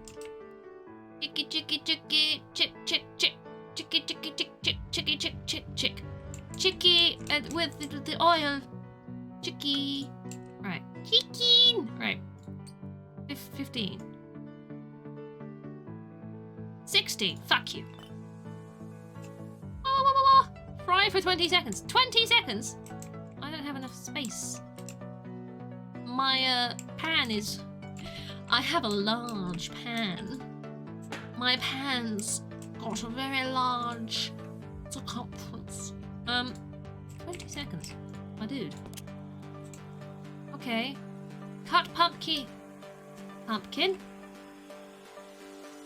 Chicky, chicky, chicky. Chick, chick, chick. Chicky, chicky, chick, chick, chicky, chick, chick, chick. Chicky with the oil. Chicky. Right. Chicken. Right. 15. 60. Fuck you. Fry for 20 seconds. 20 seconds? I don't have enough space. My pan is... I have a large pan. My pan's got a very large circumference. 20 seconds. My dude. Okay. Cut pumpkin. Pumpkin?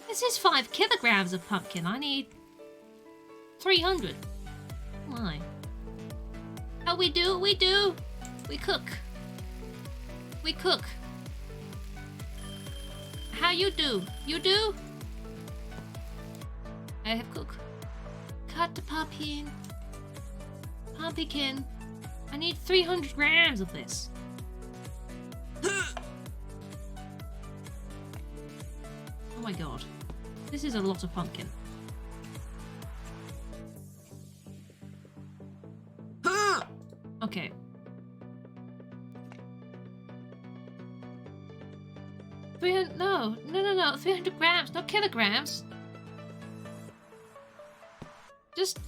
This is 5 kilograms of pumpkin. I need 300. Why? How we do? We do. We cook. We cook. How you do? You do? I have cook. Cut the pumpkin. Pumpkin. I need 300 grams of this. Oh my god. This is a lot of pumpkin. Okay. No, 300 grams, not kilograms. Just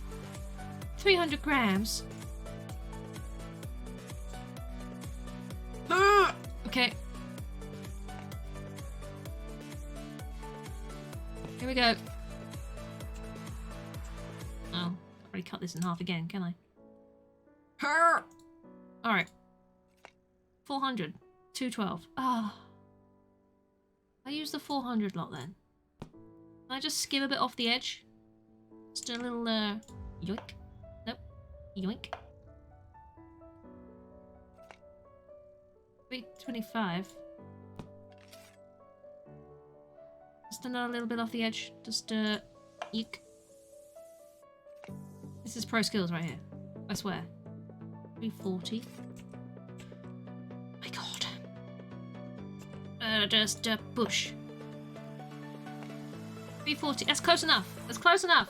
300 grams. Okay. Here we go. Oh, I'll already cut this in half again, can I? Alright. 400. 212. Ah. I use the 400 lot then. Can I just skim a bit off the edge? Just a little, yoink. Nope. Yoink. 325. Just another little bit off the edge. Just, eek. This is pro skills right here. I swear. 340. My god. Just push. 340. That's close enough. That's close enough.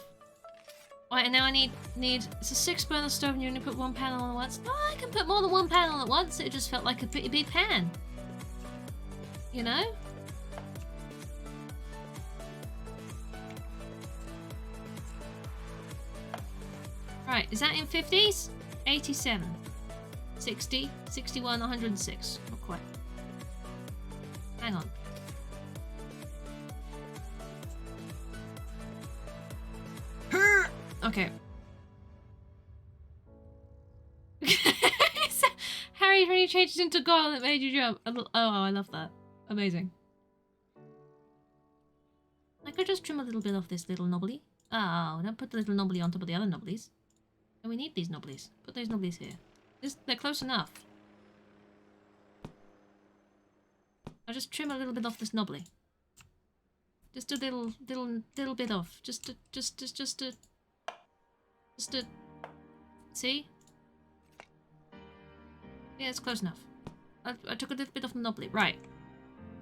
Right, and now I need. It's a 6 burner stove, and you only put 1 pan on at once. No, I can put more than 1 pan on at once. It just felt like a pretty big pan. You know? Right, is that in 50s? 87. 60, 61, 106. Not quite. Hang on. Okay. Harry, when you changed into gold, it made you jump. Oh, I love that. Amazing. I could just trim a little bit off this little knobbly. Oh, don't put the little knobbly on top of the other knobblies. And we need these knobblies. Put those knobblies here. They're close enough. I'll just trim a little bit off this knobbly. Just a little bit off. Just a. See? Yeah, it's close enough. I took a little bit off the knobbly. Right.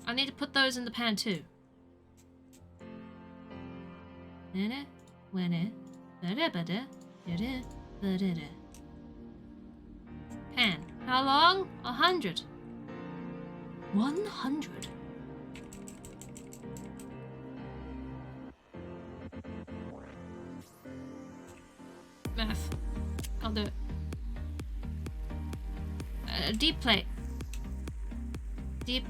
I need to put those in the pan too. Pan. How long? 100. 100. Math. I'll do it. Deep plate. Deep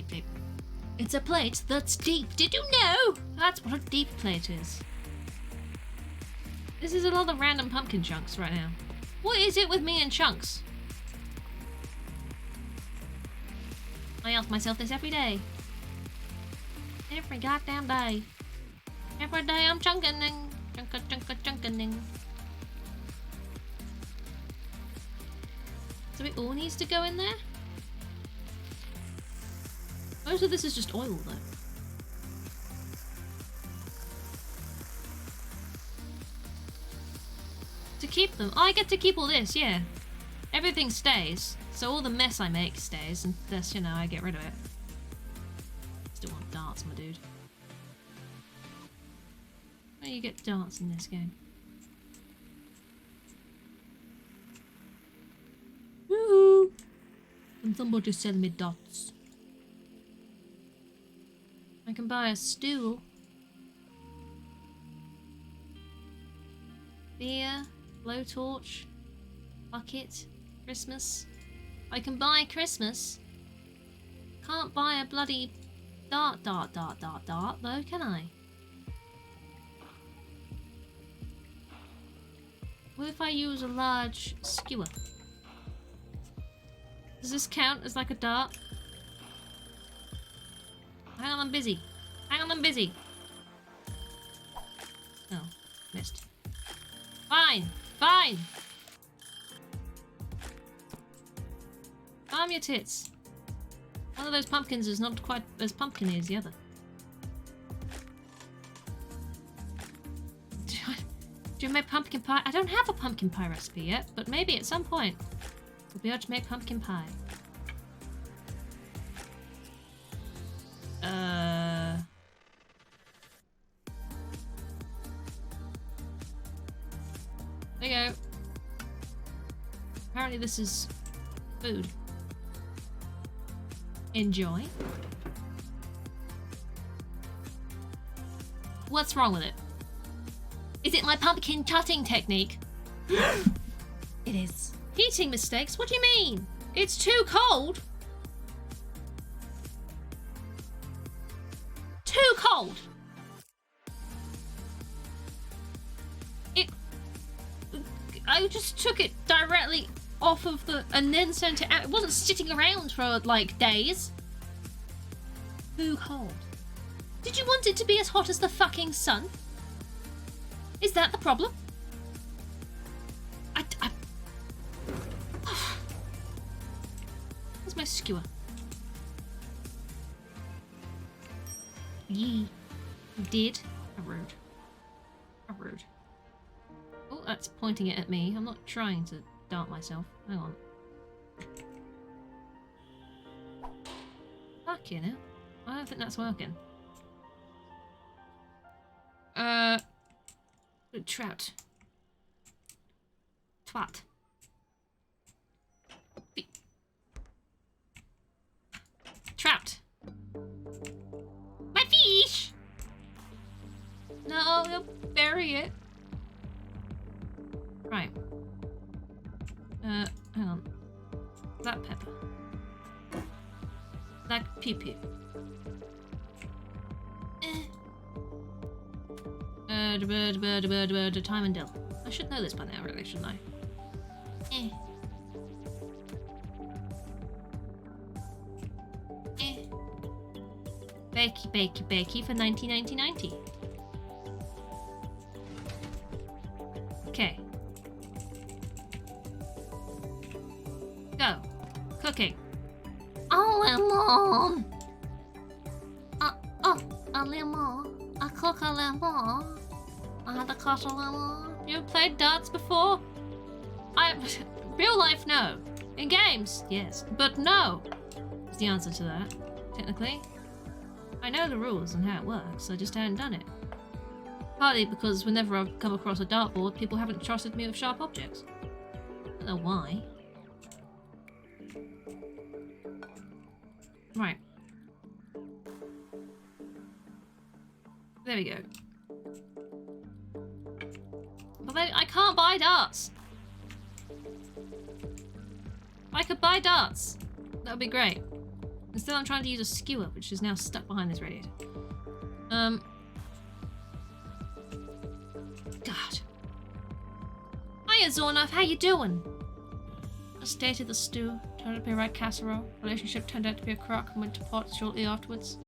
plate. It's a plate that's deep. Did you know? That's what a deep plate is. This is a lot of random pumpkin chunks right now. What is it with me and chunks? I ask myself this every day. Every goddamn day. Every day I'm chunking. Chunking. So it all needs to go in there? Most of this is just oil though. To keep them. Oh, I get to keep all this, yeah. Everything stays. So all the mess I make stays, and this, you know, I get rid of it. Still want darts, my dude. Where do you get darts in this game? Woohoo! And somebody sell me dots. I can buy a stool. Beer, blowtorch, bucket, Christmas. I can buy Christmas. Can't buy a bloody dart though, can I? What if I use a large skewer? Does this count as like a dart? Hang on, I'm busy. Oh, missed. Fine. Calm your tits. One of those pumpkins is not quite as pumpkin-y as the other. Do you make pumpkin pie? I don't have a pumpkin pie recipe yet, but maybe at some point we'll be able to make pumpkin pie. There you go. Apparently this is food. Enjoy. What's wrong with it? Is it my pumpkin cutting technique? It is. Heating mistakes? What do you mean? It's too cold. Too cold. I just took it directly off of the and then sent it out. It wasn't sitting around for like days. Too cold. Did you want it to be as hot as the fucking sun? Is that the problem? Where's my skewer? Yee. Did. Rude. Oh, that's pointing it at me. I'm not trying to dart myself. Hang on. Fucking hell. I don't think that's working. Trout. Twat. Trout. My fish! No, don't bury it. Right. Hang on. Black pepper. Black pee-pee. Time and dill. I should know this by now, really, shouldn't I? Bakey for 90. Okay. Go. Cooking. Oh, lemon! A lemon. I cook a lemon. I had to cut a lemon. You played darts before? Real life, no. In games, yes. But no is the answer to that, technically. I know the rules and how it works, I just haven't done it. Partly because whenever I've come across a dartboard, people haven't trusted me with sharp objects. I don't know why. Right. There we go. But then I can't buy darts. If I could buy darts, that would be great. Instead I'm trying to use a skewer, which is now stuck behind this radiator. God. Hiya, Zornaf, how you doing? I stated the stew, turned out to be a red casserole. Relationship turned out to be a crock and went to pot shortly afterwards.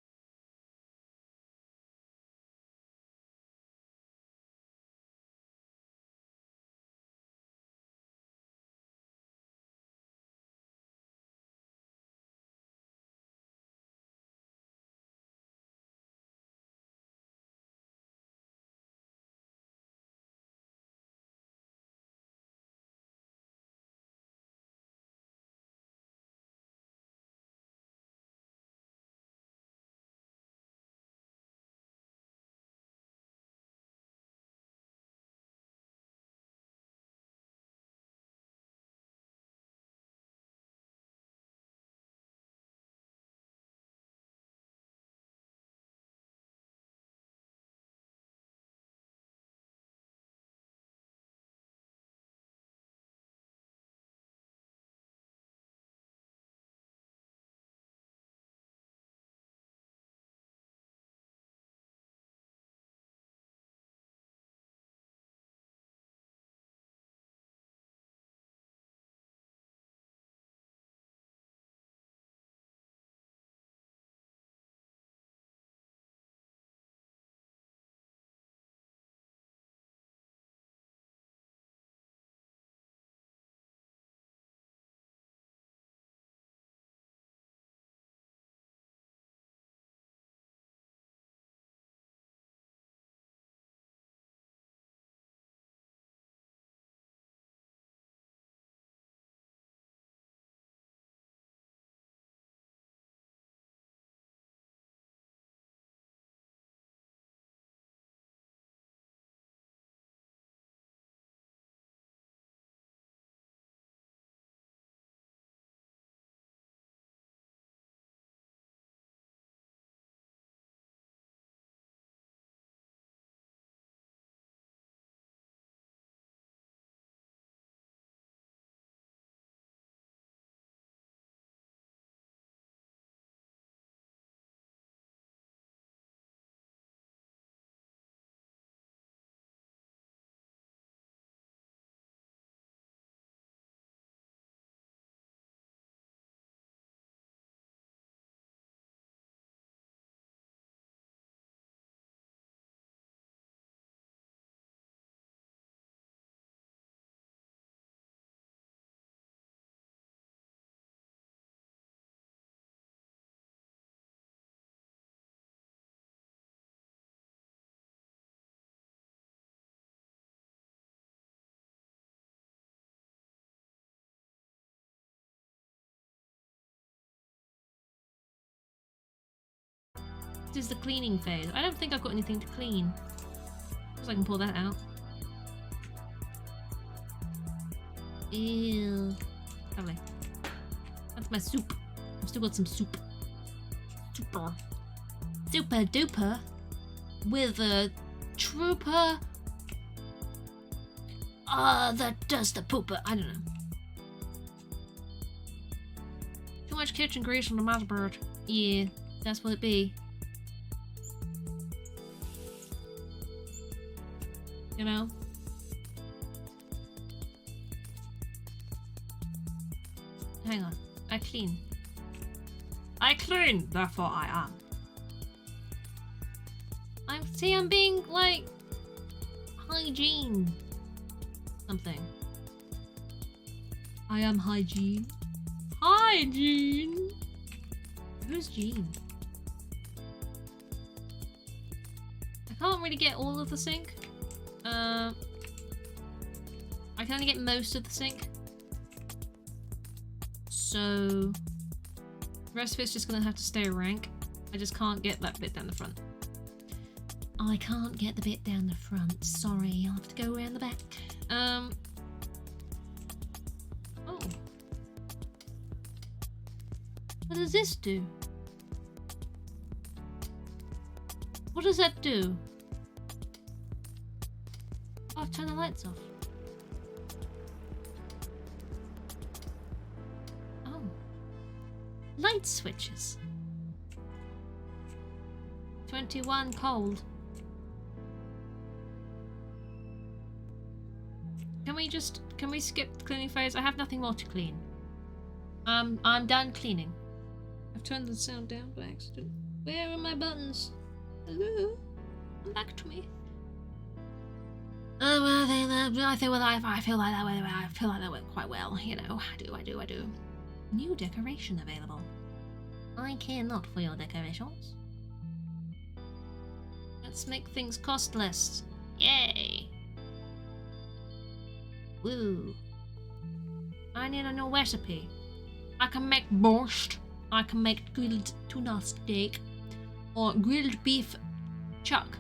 This is the cleaning phase. I don't think I've got anything to clean. So I can pull that out. Ew. Lovely. That's my soup. I've still got some soup. Super. Super duper. With a trooper. That does the pooper. I don't know. Too much kitchen grease on the mouse bird. Yeah, that's what it be. You know? Hang on. I clean. I clean, therefore I am. I'm being like hygiene. Something. I am hygiene. Hygiene. Who's Jean? I can't really get all of the sink. I can only get most of the sink. So the rest of it's just gonna have to stay rank. I just can't get that bit down the front. I can't get the bit down the front. Sorry, I'll have to go around the back. Oh. What does this do? What does that do? Oh, I've turned the lights off. Oh. Light switches. 21 cold. Can we skip the cleaning phase? I have nothing more to clean. I'm done cleaning. I've turned the sound down by accident. Where are my buttons? Hello? Come back to me. I feel like that went quite well. You know, I do. New decoration available. I care not for your decorations. Let's make things cost less. Yay! Woo! I need a new recipe. I can make borscht. I can make grilled tuna steak. Or grilled beef chuck.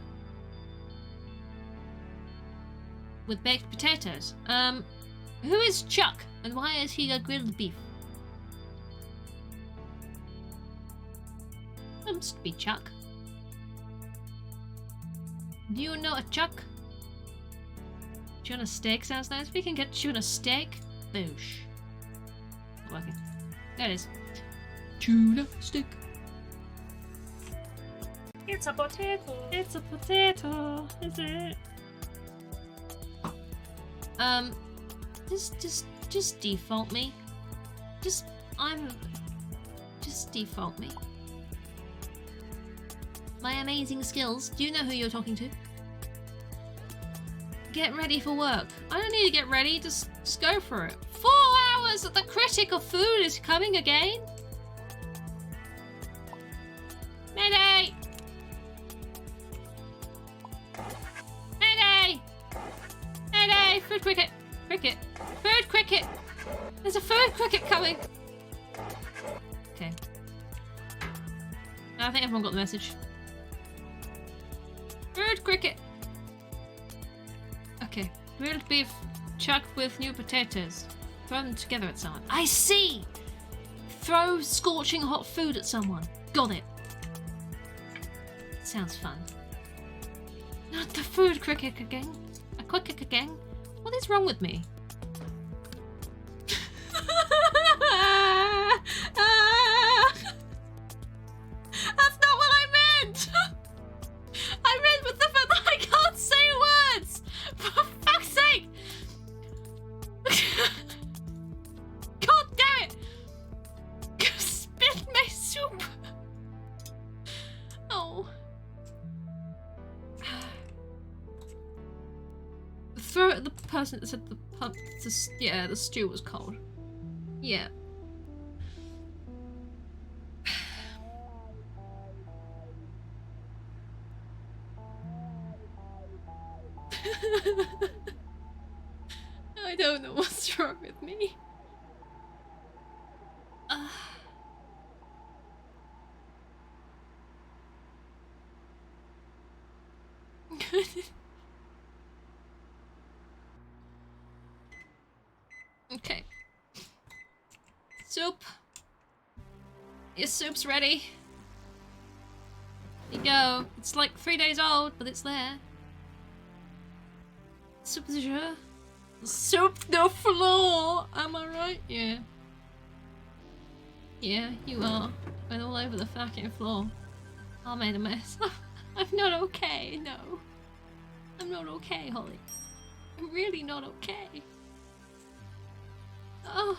With baked potatoes. Who is Chuck? And why is he a grilled beef? It must be Chuck. Do you know a Chuck? Tuna steak sounds nice. We can get tuna steak. Boosh. Not working. There it is. Tuna steak. It's a potato. It's a potato. Is it? Just default me. Just default me. My amazing skills. Do you know who you're talking to? Get ready for work. I don't need to get ready, just go for it. 4 hours! The critic of food is coming again! Mayday! Mayday! Mayday! Food cricket! Cricket! Food cricket! There's a food cricket coming! Okay. I think everyone got the message. Food cricket! Okay, grilled beef chuck with new potatoes. Throw them together at someone. I see! Throw scorching hot food at someone. Got it. Sounds fun. Not the food cricket again. A cricket again. What is wrong with me? That's not what I meant! I meant with the fact that I can't say words! For fuck's sake! God damn it! Spit my soup! Oh. Throw it at the person that said the stew was cold. Yeah. I don't know what's wrong with me. Okay. Soup. Your soup's ready. Here you go. It's like 3 days old, but it's there. Soup de jour. Soup de floor. Am I right? Yeah. Yeah, you are. Went all over the fucking floor. I made a mess. I'm not okay. No. I'm not okay, Holly. I'm really not okay. Oh.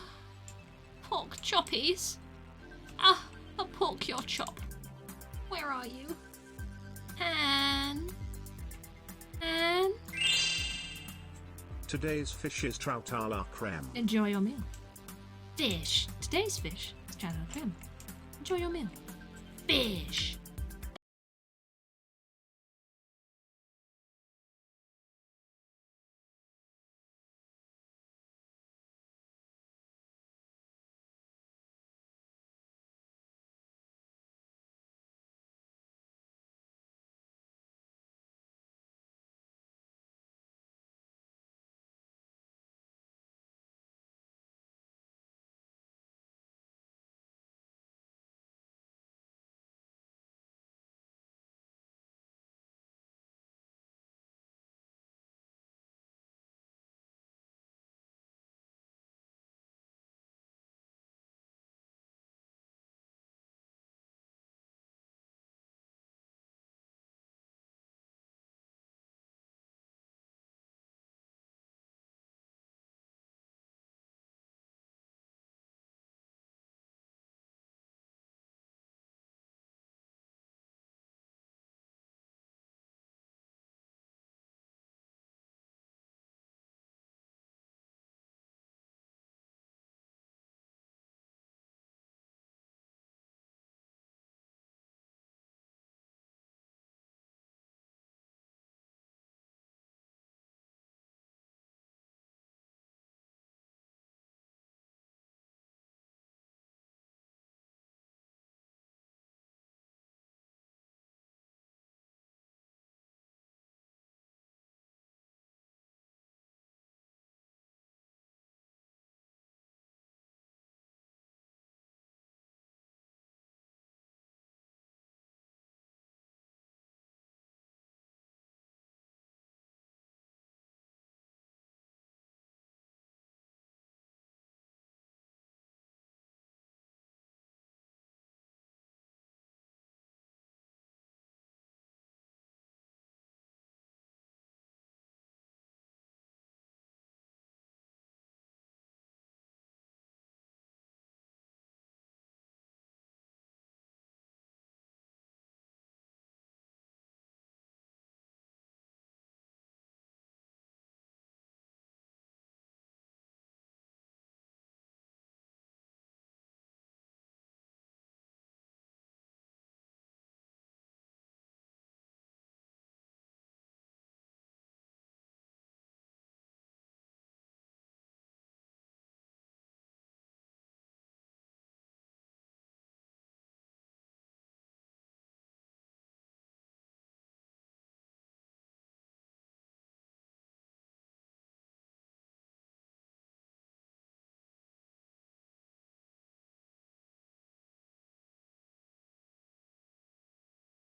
Pork choppies. Ah, I'll pork your chop. Where are you? And Today's fish is trout a la creme. enjoy your meal. Fish. Today's fish is trout a la creme. Enjoy your meal. fish.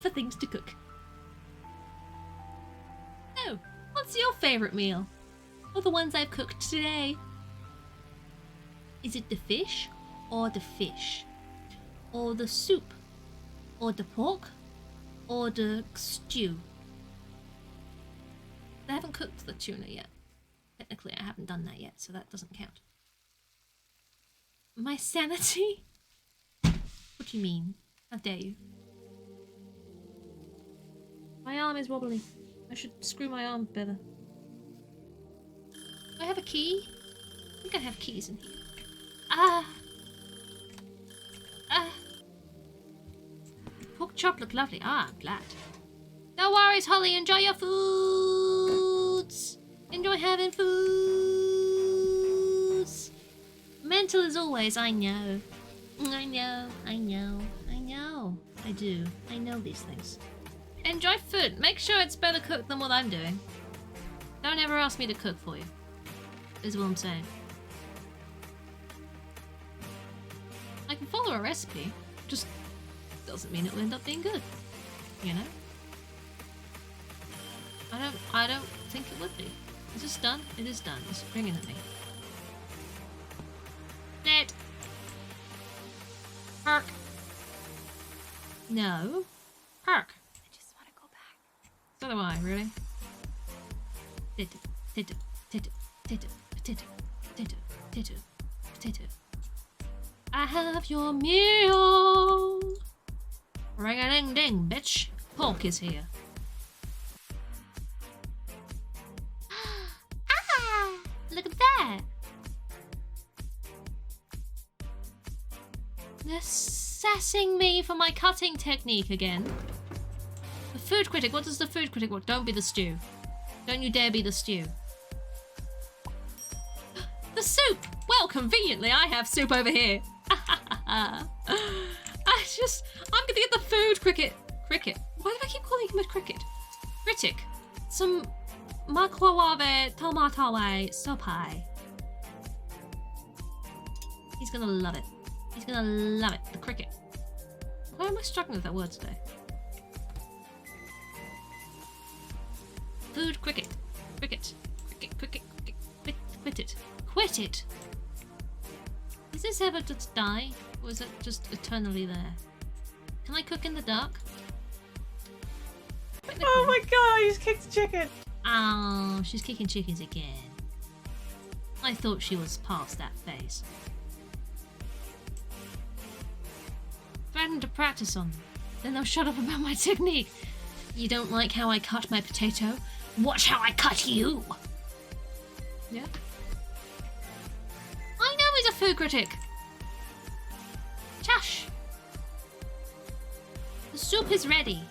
For things to cook. So, what's your favourite meal? Or the ones I've cooked today? Is it the fish? Or the fish? Or the soup? Or the pork? Or the stew? I haven't cooked the tuna yet. Technically, I haven't done that yet, so that doesn't count. My sanity? What do you mean? How dare you? My arm is wobbly. I should screw my arm better. Do I have a key? I think I have keys in here. Ah! Ah! Pork chop look lovely. Ah, I'm glad. No worries, Holly. Enjoy your foods. Enjoy having foods. Mental as always, I know. I know. I know. I know. I do. I know these things. Enjoy food. Make sure it's better cooked than what I'm doing. Don't ever ask me to cook for you. Is what I'm saying. I can follow a recipe. Just doesn't mean it'll end up being good. You know? I don't think it would be. Is this done? It is done. It's ringing at me. Dead. Perk. No. Perk. So do I, really? Potato, potato, potato, potato, potato, potato, potato, potato. I have your meal. Ring-a-ding-ding, bitch. Pork is here. Ah! Look at that. The sassing me for my cutting technique again. The food critic. What does the food critic want? Don't be the stew. Don't you dare be the stew. The soup! Well, conveniently, I have soup over here. I'm gonna get the food cricket. Cricket? Why do I keep calling him a cricket? Critic. Some microwave tomatoway sopai. He's gonna love it. He's gonna love it. The cricket. Why am I struggling with that word today? Food cricket. Cricket. Cricket. Cricket. Quit it. Quit it! Is this ever just die? Or is it just eternally there? Can I cook in the dark? Oh my god, I just kicked a chicken. Oh, she's kicking chickens again. I thought she was past that phase. Threaten to practice on them. Then they'll shut up about my technique. You don't like how I cut my potato? Watch how I cut you! Yeah? I know he's a food critic! Chash! The soup is ready.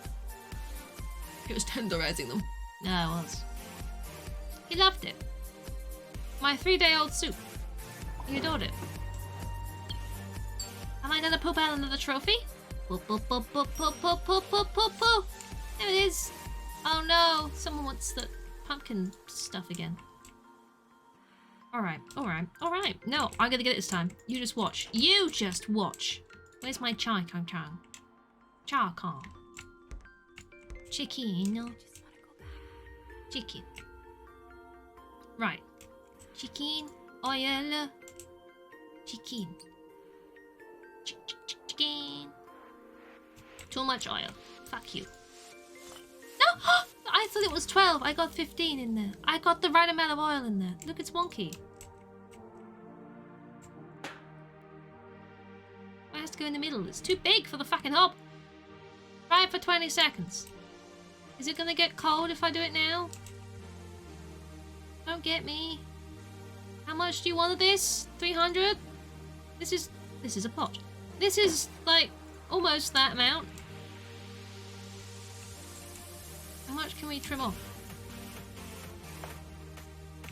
He was tenderizing them. No, I was. He loved it. My 3-day-old soup. He adored it. Am I gonna poop out another trophy? Poop, poop, poop, poop, poop, poop, poop, poop, poop, poop. There it is. Oh no, someone wants the pumpkin stuff again. Alright, alright, alright. No, I'm gonna get it this time. You just watch. You just watch. Where's my chai kong chong? Cha kong. Chicken. Chicken. Right. Chicken. Oil. Chicken. Chicken. Too much oil. Fuck you. No! I thought it was 12. I got 15 in there. I got the right amount of oil in there. Look, it's wonky. It has to go in the middle. It's too big for the fucking hob. Try it for 20 seconds. Is it gonna get cold if I do it now? Don't get me. How much do you want of this? 300? This is a pot. This is like almost that amount. How much can we trim off?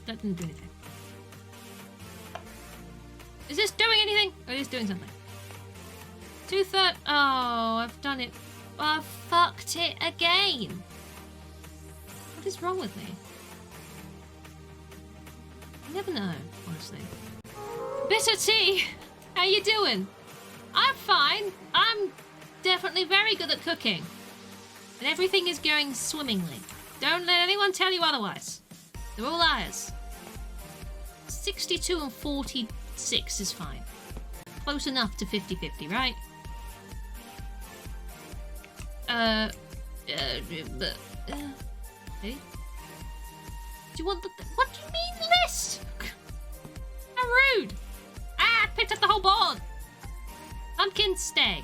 That didn't do anything. Is this doing anything? Oh, it is doing something. 2/3. Oh, I've done it. I fucked it again. What is wrong with me? I never know, honestly. Bitter tea! How you doing? I'm fine. I'm definitely very good at cooking. And everything is going swimmingly. Don't let anyone tell you otherwise. They're all liars. 62 and 46 is fine. Close enough to 50-50, right? Okay. Do you want the... What do you mean list? How rude. Ah, I picked up the whole board. Pumpkin, stay.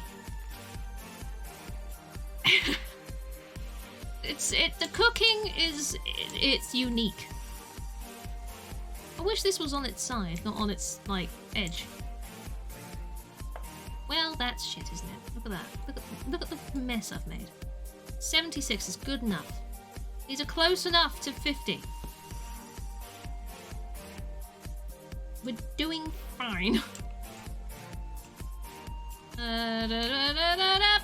The cooking is... It's unique. I wish this was on its side, not on its, like, edge. Well, that's shit, isn't it? Look at that. Look at the mess I've made. 76 is good enough. These are close enough to 50. We're doing fine.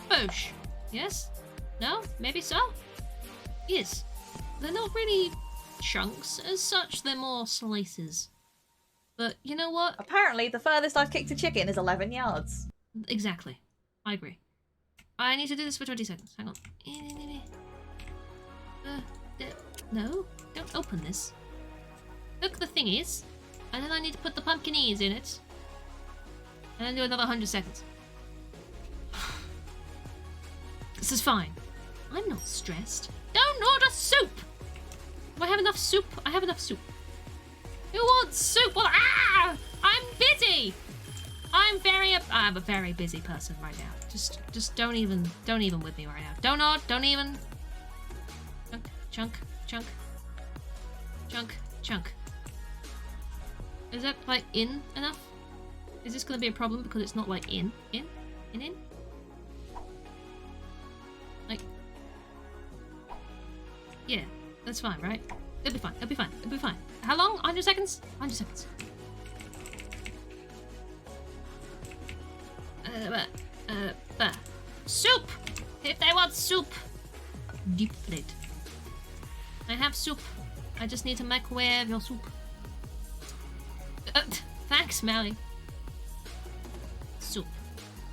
Boosh. Yes? No? Maybe so? Yes. They're not really chunks as such, they're more slices. But you know what? Apparently, the furthest I've kicked a chicken is 11 yards. Exactly. I agree. I need to do this for 20 seconds. Hang on. No, don't open this. Look, the thing is, and then I need to put the pumpkinese in it. And then do another 100 seconds. This is fine. I'm not stressed. Don't order soup! Do I have enough soup? I have enough soup. Who wants soup? Well, I'm busy! I'm a very busy person right now. Just don't even with me right now. Don't even. Chunk. Is that like in enough? Is this gonna be a problem because it's not like in? Yeah, that's fine, right? It'll be fine. It'll be fine. It'll be fine. How long? 100 seconds? 100 seconds. Soup! If they want soup! Deep plate. I have soup. I just need to microwave your soup. Thanks, Mally. Soup.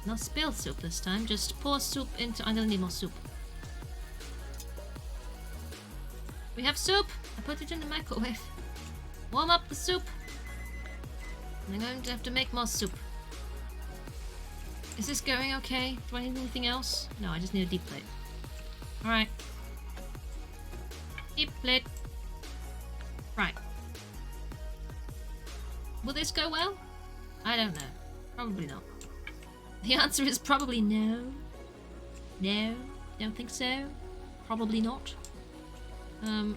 Not spilled soup this time. Just pour soup into... I'm gonna need more soup. We have soup. I put it in the microwave. Warm up the soup. I'm going to have to make more soup. Is this going okay? Do I need anything else? No, I just need a deep plate. Alright. Deep plate. Right. Will this go well? I don't know. Probably not. The answer is probably no. No, don't think so. Probably not. Oh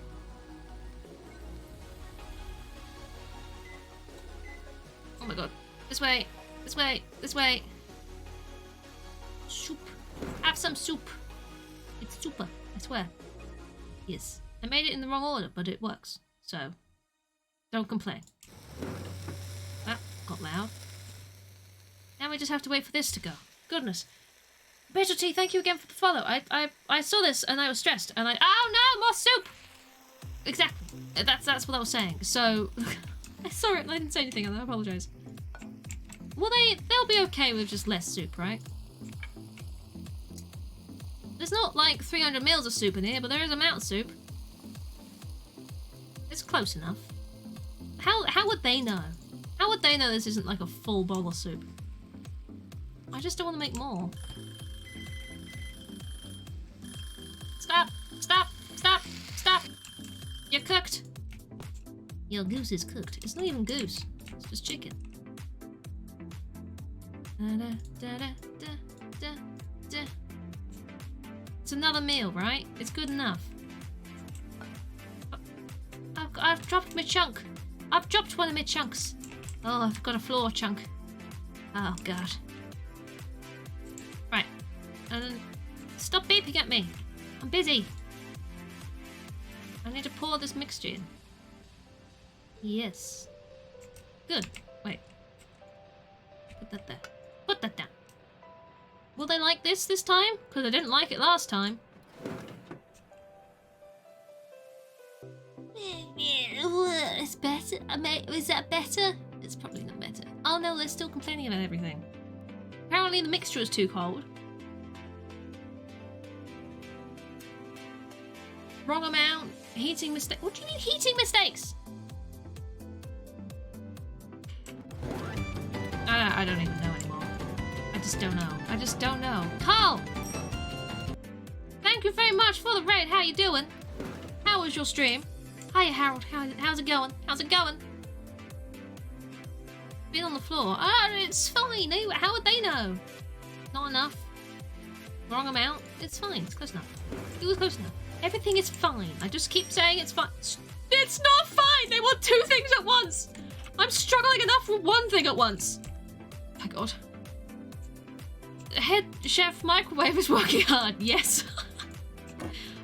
my god. This way. This way. This way. Soup. Have some soup. It's super. I swear. Yes. I made it in the wrong order, but it works. So, don't complain. That got loud. Now we just have to wait for this to go. Goodness. Better T, thank you again for the follow. I saw this and I was stressed and oh no, more soup! Exactly. That's what I was saying. So I saw it and I didn't say anything and I apologise. Well they'll be okay with just less soup, right? There's not like 300 mils of soup in here, but there is a amount of soup. It's close enough. How would they know? How would they know this isn't like a full bowl of soup? I just don't want to make more. Stop! Stop! Stop! Stop! You're cooked! Your goose is cooked. It's not even goose. It's just chicken. It's another meal, right? It's good enough. I've dropped my chunk. I've dropped one of my chunks. Oh, I've got a floor chunk. Oh, God. Right. Stop beeping at me. I'm busy. I need to pour this mixture in. Yes. Good. Wait. Put that there. Put that down. Will they like this time? Because I didn't like it last time. It's better. Is that better? It's probably not better. Oh no, they're still complaining about everything. Apparently the mixture is too cold. Wrong amount. Heating mistake. What do you mean heating mistakes? I don't even know anymore. I just don't know. I just don't know. Carl! Thank you very much for the raid. How you doing? How was your stream? Hiya, Harold. How's it going? How's it going? Been on the floor. Oh, it's fine. How would they know? Not enough. Wrong amount. It's fine. It's close enough. It was close enough. Everything is fine. I just keep saying it's fine. It's not fine! They want two things at once! I'm struggling enough with one thing at once. My God. Head chef microwave is working hard. Yes.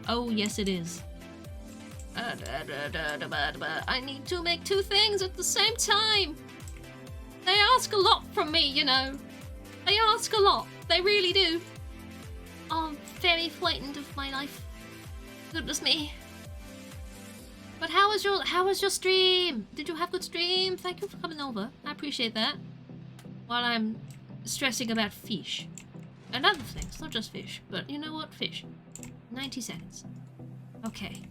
Oh, yes it is. I need to make two things at the same time. They ask a lot from me, you know. They ask a lot. They really do. I'm very frightened of my life. Goodness me. But how was your stream? Did you have good stream? Thank you for coming over. I appreciate that. While I'm stressing about fish. And other things, not just fish. But you know what? Fish. 90 seconds. Okay.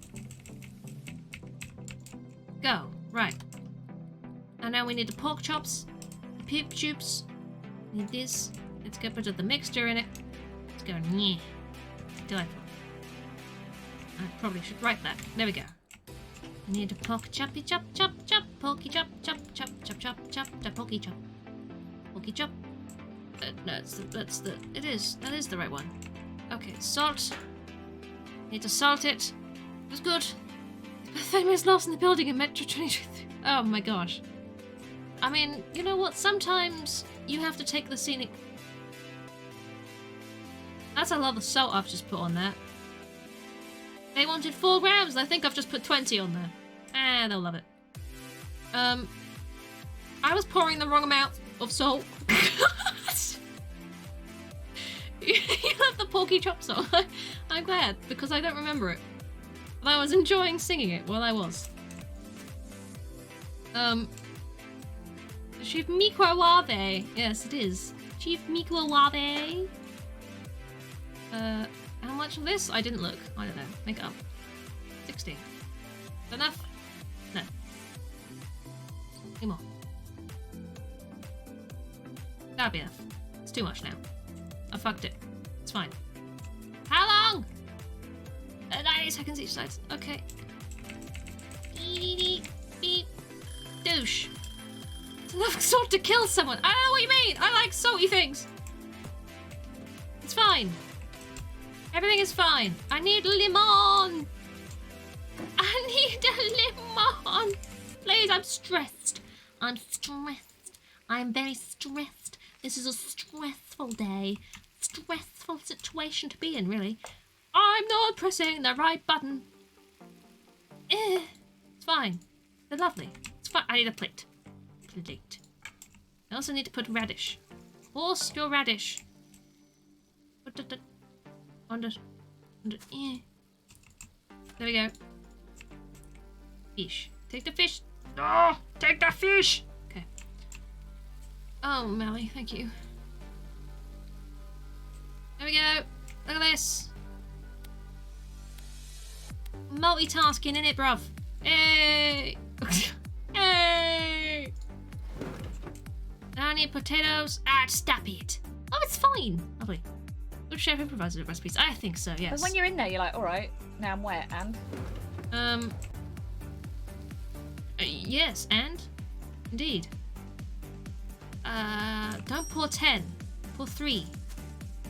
Go. Right. And now we need the pork chops. The peep tubes. Need this. Let's get rid of the mixture in it. Let's go. Nyeh. Delightful. I probably should write that. There we go. I need a pork choppy chop chop chop. Porky chop chop chop chop chop chop chop porky chop. Porky chop. No, that is the right one. Okay, salt. Need to salt it. It was good. 30 minutes lost in the building in Metro 23. Oh my gosh. I mean, you know what? Sometimes you have to take the scenic... That's a lot of salt I've just put on that. They wanted 4 grams, and I think I've just put 20 on there. Ah, they'll love it. I was pouring the wrong amount of salt. You love the Porky Chop song. I'm glad, because I don't remember it. But I was enjoying singing it while I was. Chief Microwave. Yes, it is. Chief Microwave. How much of this? I didn't look. I don't know. Make it up. 60. Enough? No. Any more? That'll be enough. It's too much now. I fucked it. It's fine. How long? 90 seconds each side. Okay. Beep, beep. Douche. It's enough salt to kill someone. I don't know what you mean. I like salty things. It's fine. Everything is fine. I need lemon. I need a lemon. Please, I'm stressed. I'm stressed. I'm very stressed. This is a stressful day. Stressful situation to be in, really. I'm not pressing the right button. It's fine. They're lovely. It's fine. I need a plate. Plate. I also need to put radish. Horse your radish. Under. Yeah. There we go. Fish. Take the fish. Oh, take the fish. Okay. Oh, Melly, thank you. There we go. Look at this. Multitasking in it, bruv. Hey. Hey. I need potatoes. Stop it. Oh, it's fine. Lovely. Good chef improvises with recipes. I think so, yes. Because when you're in there, you're like, all right, now I'm wet, and yes, and indeed. Don't pour 10. Pour 3.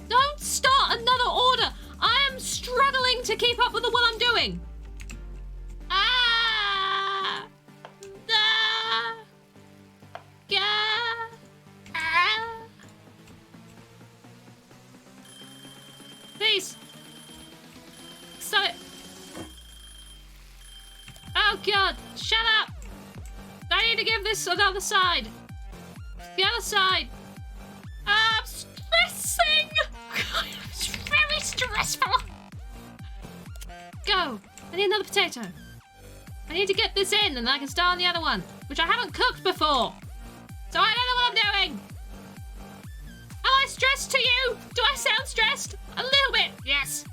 Don't start another order. I am struggling to keep up with the what I'm doing. Please. Stop it. Oh god, shut up. I need to give this another side. The other side. I'm stressing. It's very stressful. Go. I need another potato. I need to get this in and then I can start on the other one, which I haven't cooked before. So I don't know what I'm doing. Am I stressed to you? Do I sound stressed? A little bit, yes.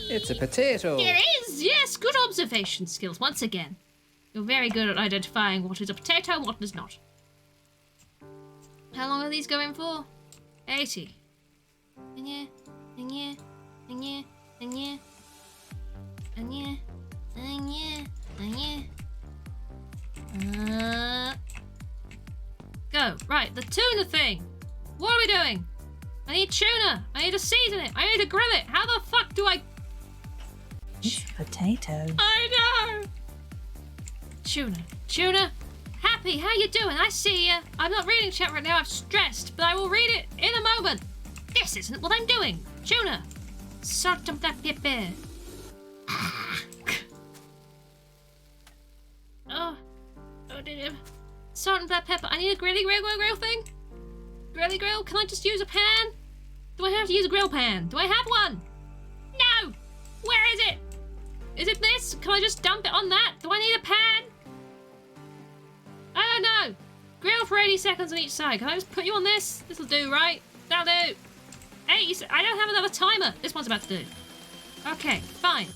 It's a potato. It is, yes. Good observation skills once again. You're very good at identifying what is a potato and what is not. How long are these going for? 80. And yeah, and yeah, and yeah, and yeah, and yeah, and yeah, and yeah. Go. Right, the tuna thing. What are we doing? I need tuna. I need to season it. I need to grill it. How the fuck do I... it's potato. I know. Tuna. Tuna. Happy, how you doing? I see ya. I'm not reading chat right now. I'm stressed, but I will read it in a moment. This isn't what I'm doing. Tuna. Salt and black pepper. Oh, dear. Salt and black pepper. I need a grill thing. Grilly grill? Can I just use a pan? Do I have to use a grill pan? Do I have one? No! Where is it? Is it this? Can I just dump it on that? Do I need a pan? I don't know. Grill for 80 seconds on each side. Can I just put you on this? This'll do, right? That'll do. 80 I don't have another timer. This one's about to do. Okay, fine.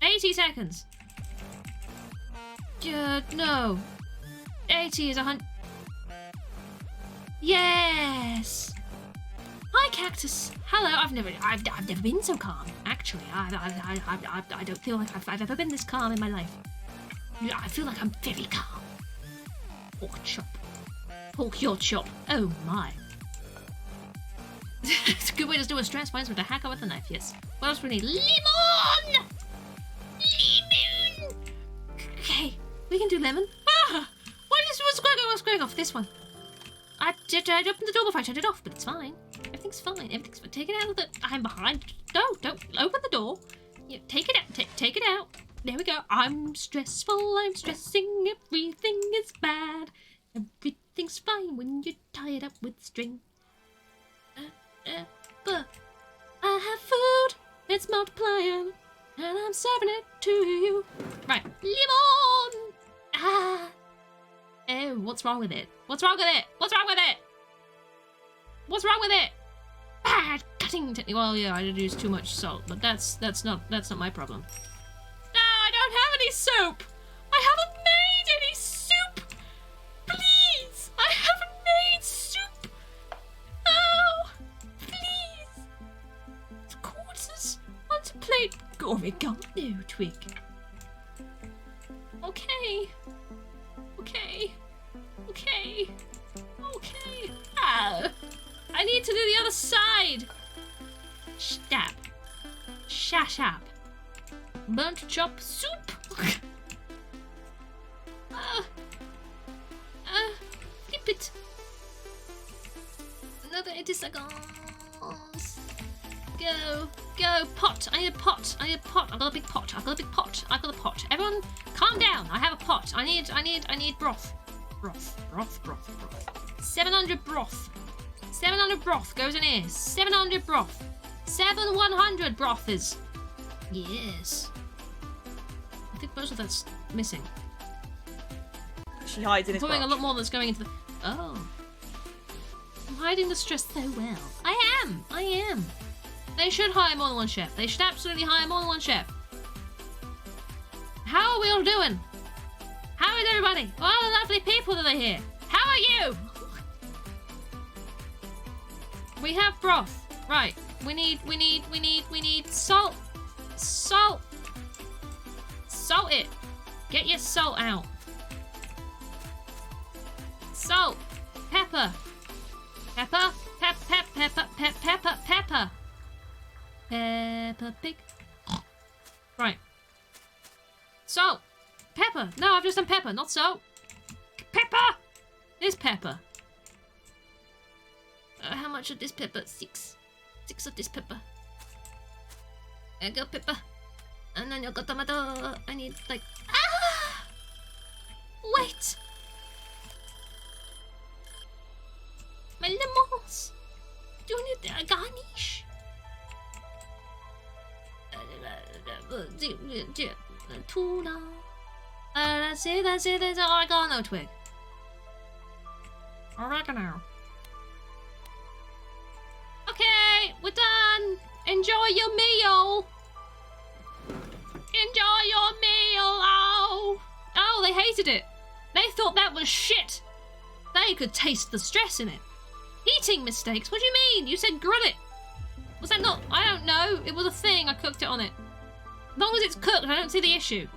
80 seconds. No. 80 is 100. Yes. Hi, Cactus. Hello. I've never been so calm. Actually, I don't feel like I've ever been this calm in my life. I feel like I'm very calm. Pork chop. Pork your chop. Oh my. It's a good way to do a stress points with a hacker with a knife. Yes. What else do we need? Lemon. Lemon. Okay, we can do lemon. What's going off? This one. I opened the door before I turned it off, but it's fine. Everything's Everything's fine. Everything's fine. Take it out of the... I'm behind. No, don't open the door. Yeah, take it out. Take it out. There we go. I'm stressful. I'm stressing. Everything is bad. Everything's fine when you're tied up with string. But I have food. It's multiplying. And I'm serving it to you. Right. Lemon! Ah. Oh, what's wrong with it? What's wrong with it? What's wrong with it? What's wrong with it? Bad cutting technique. Well, yeah, I did use too much salt, but that's not my problem. No, I don't have any soup. I haven't made any soup. Please, I haven't made soup. Oh, please. Quarters onto plate. Oregano twig. Okay. Okay. Okay. Okay. Ah. I need to do the other side. Stab. Shashab. Burnt chop soup. Flip it. Another 80 seconds. Go. Go. Pot. I need a pot. I need a pot. I've got a big pot. I've got a big pot. I've got a pot. Everyone, calm down. I have a pot. I need broth. Broth. 700 broth. 700 broth goes in here. 700 broth. 100 broth is. Yes. I think most of that's missing. She hides in his Putting a crotch. lot more that's going into the... Oh. I'm hiding the stress so well. I am. They should hire more than one chef. They should absolutely hire more than one chef. How are we all doing? How is everybody? All the lovely people that are here. How are you? We have broth. Right. We need salt. Salt it. Get your salt out. Salt. Pepper. Pepper pig. Right. Salt. Pepper. No, I've just done pepper, not salt. Pepper! Here's pepper. How much of this pepper? 6. 6 of this pepper. There you go, pepper. And then you got tomato. I need like... Ah! Wait! My lemons! Do you need a garnish? Tuna. That's it, there's an oregano twig. Oregano. Okay, we're done. Enjoy your meal. Enjoy your meal. Oh, they hated it. They thought that was shit. They could taste the stress in it. Eating mistakes? What do you mean? You said grill it. Was that not? I don't know. It was a thing. I cooked it on it. As long as it's cooked, I don't see the issue.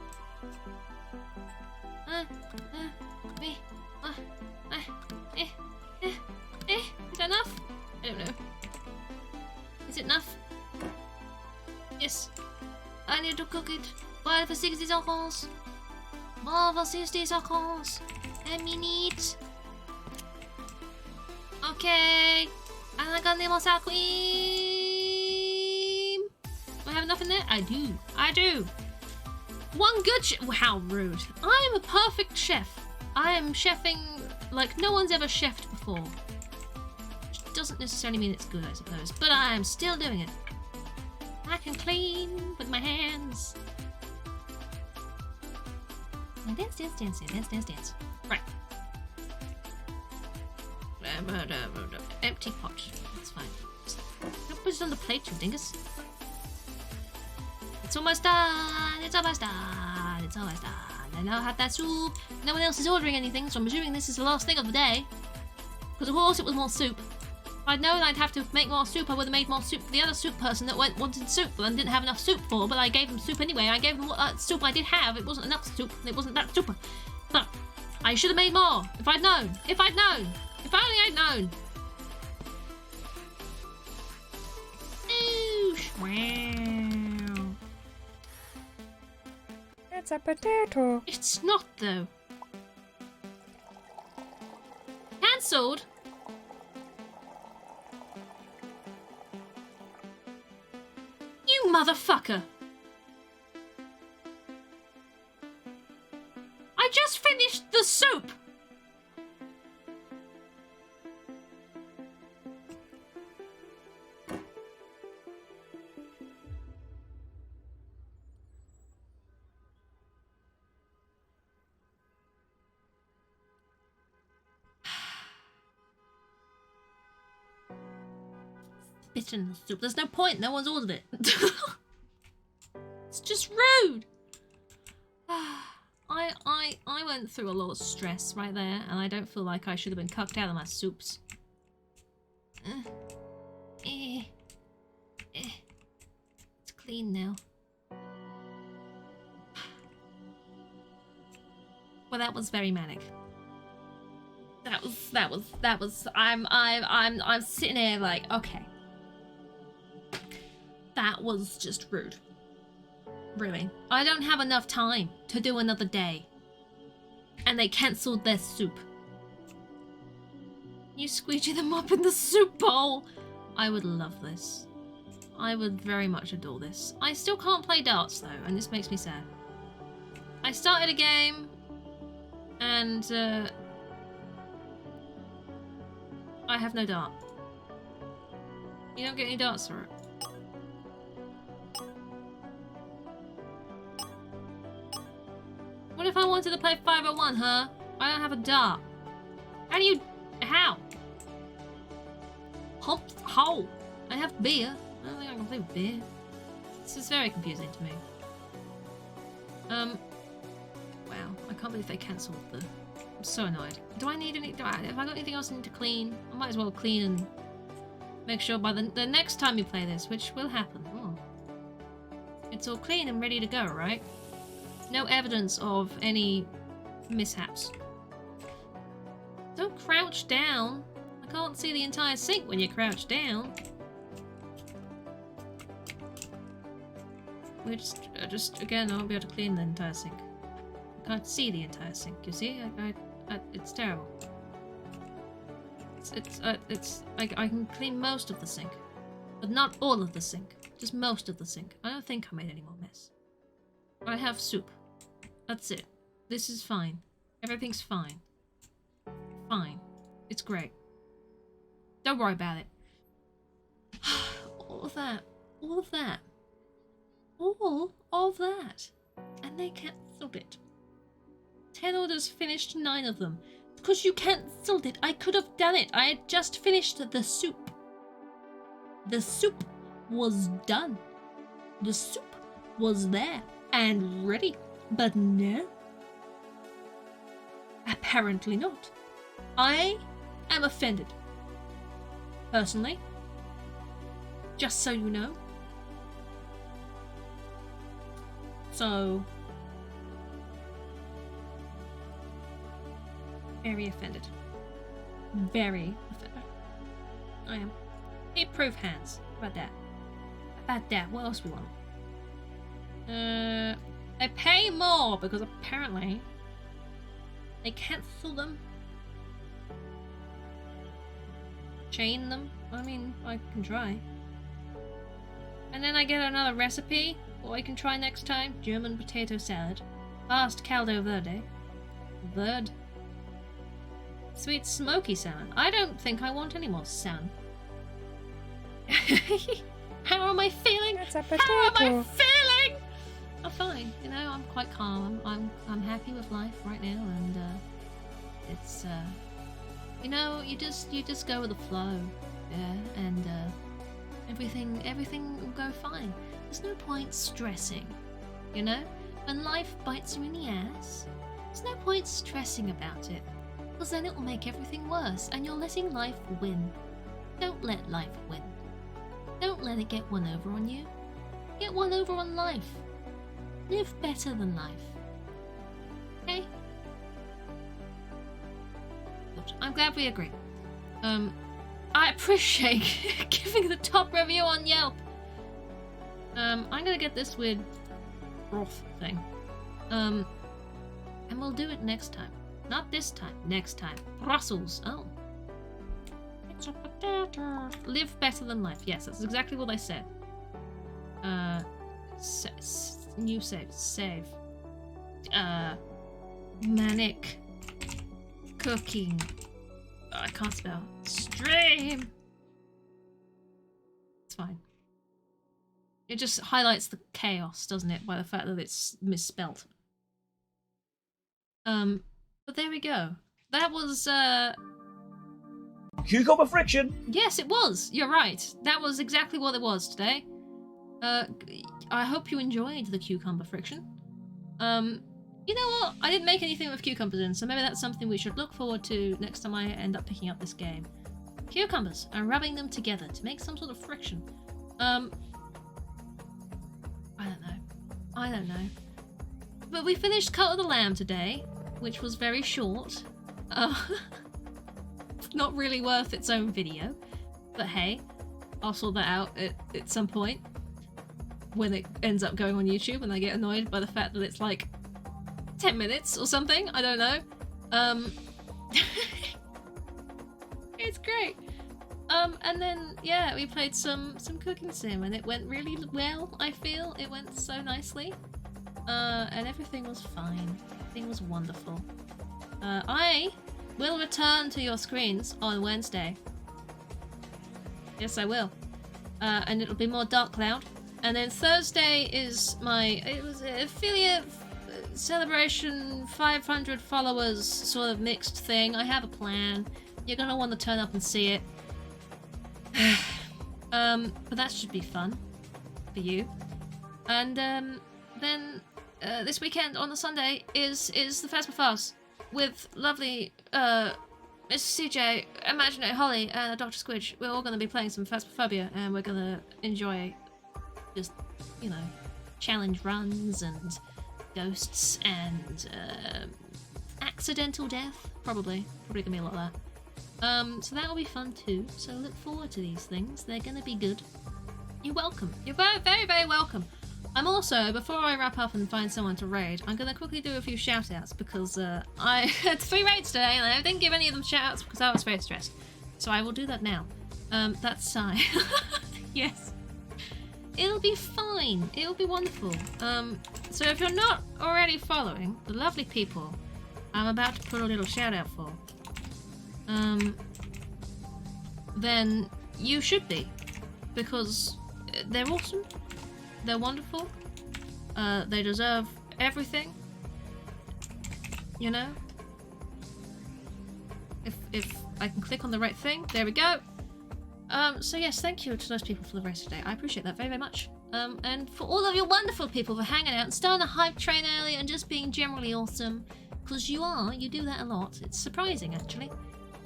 Is that enough? I don't know. Is it enough? Yes. I need to cook it. For 60 seconds. For 60 seconds. A minute. Okay. And I got more sour cream. Do I have enough in there? I do. One good how rude. I am a perfect chef. I am chefing like no one's ever chefed before. Which doesn't necessarily mean it's good, I suppose. But I am still doing it. I can clean with my hands. Dance. Right. Empty pot. That's fine. Don't put it on the plate, you dingus. It's almost done. I now have that soup. No one else is ordering anything, so I'm assuming this is the last thing of the day. Because of course it was more soup. If I'd known I'd have to make more soup, I would have made more soup for the other soup person that wanted soup and didn't have enough soup for, but I gave them soup anyway. I gave them what soup I did have. It wasn't enough soup. It wasn't that super. But I should have made more. If I'd known. If only I'd known. Oosh. Wow. It's a potato. It's not, though. Cancelled? motherfucker! I just finished the soup! Spit in the soup. There's no point. No one's ordered it. It's just rude. I went through a lot of stress right there, and I don't feel like I should have been cucked out of my soups. It's clean now. Well, that was very manic. That was. I'm sitting there like, okay. That was just rude. Really. I don't have enough time to do another day. And they cancelled their soup. You squeegee them up in the soup bowl. I would love this. I would very much adore this. I still can't play darts though, and this makes me sad. I started a game, and I have no dart. You don't get any darts for it. What if I wanted to play 501, huh? I don't have a dart. How do you... How? How? I have beer. I don't think I can play beer. This is very confusing to me. Wow. I can't believe they cancelled the... I'm so annoyed. Do I need any... have I got anything else I need to clean? I might as well clean and make sure by the next time you play this, which will happen. Oh. It's all clean and ready to go, right? No evidence of any mishaps. Don't crouch down. I can't see the entire sink when you crouch down. We just again, I won't be able to clean the entire sink. I can't see the entire sink. You see, it's terrible. I can clean most of the sink, but not all of the sink. Just most of the sink. I don't think I made any more mess. I have soup. That's it. This is fine. Everything's fine. Fine. It's great. Don't worry about it. All of that. All of that. All of that. And they cancelled it. 10 orders finished, 9 of them. Because you cancelled it. I could have done it. I had just finished the soup. The soup was done. The soup was there and ready. But no. Apparently not. I am offended. Personally. Just so you know. So... very offended. Very offended. I am. Need proof hands. How about that? How about that? What else we want? They pay more because apparently they cancel them. Chain them. I mean, I can try. And then I get another recipe, or I can try next time. German potato salad. Fast caldo verde. Verde. Sweet smoky salmon. I don't think I want any more salmon. How am I feeling? It's a potato. How am I feeling? I'm fine, you know, I'm quite calm. I'm happy with life right now, and it's you know, you just go with the flow, yeah, and everything will go fine. There's no point stressing, you know? When life bites you in the ass, there's no point stressing about it, because then it will make everything worse, and you're letting life win. Don't let life win. Don't let it get one over on you. Get one over on life. Live better than life. Okay? Good. I'm glad we agree. I appreciate giving the top review on Yelp. I'm gonna get this weird broth thing. And we'll do it next time. Not this time, next time. Brussels. Oh. It's a potato. Live better than life. Yes, that's exactly what I said. New save. Manic cooking. Oh, I can't spell. Stream. It's fine. It just highlights the chaos, doesn't it, by the fact that it's misspelt. But there we go. That was Cucumber friction. Yes, it was. You're right. That was exactly what it was today. I hope you enjoyed the cucumber friction. You know what? I didn't make anything with cucumbers in, so maybe that's something we should look forward to next time I end up picking up this game. Cucumbers and rubbing them together to make some sort of friction. I don't know. But we finished Cult of the Lamb today, which was very short. Not really worth its own video, but hey, I'll sort that out at some point when it ends up going on YouTube and I get annoyed by the fact that it's like 10 minutes or something. I don't know. It's great. And then yeah, we played some cooking sim and it went really well. I feel it went so nicely, and everything was fine. Everything was wonderful. I will return to your screens on Wednesday. Yes, I will. And it'll be more Dark Cloud. And then Thursday is it was an affiliate celebration, 500 followers sort of mixed thing. I have a plan. You're gonna want to turn up and see it. But that should be fun for you. And then this weekend on the Sunday is the Phasmophars with lovely Miss CJ, Imaginary Holly, and Dr. Squidge. We're all going to be playing some Phasmophobia, and we're going to enjoy just, you know, challenge runs and ghosts and accidental death. Probably going to be a lot of that. So that will be fun too. So look forward to these things. They're going to be good. You're welcome. You're very, very, very welcome. I'm also, before I wrap up and find someone to raid, I'm going to quickly do a few shout-outs because I had 3 raids today and I didn't give any of them shout-outs because I was very stressed. So I will do that now. That's Sai. Yes. It'll be fine. It'll be wonderful. So if you're not already following the lovely people I'm about to put a little shout-out for, then you should be, because they're awesome, they're wonderful, they deserve everything, you know? If I can click on the right thing, there we go. So yes, thank you to those people for the race today. I appreciate that very, very much. And for all of you wonderful people for hanging out and starting a hype train early and just being generally awesome, because you do that a lot. It's surprising, actually.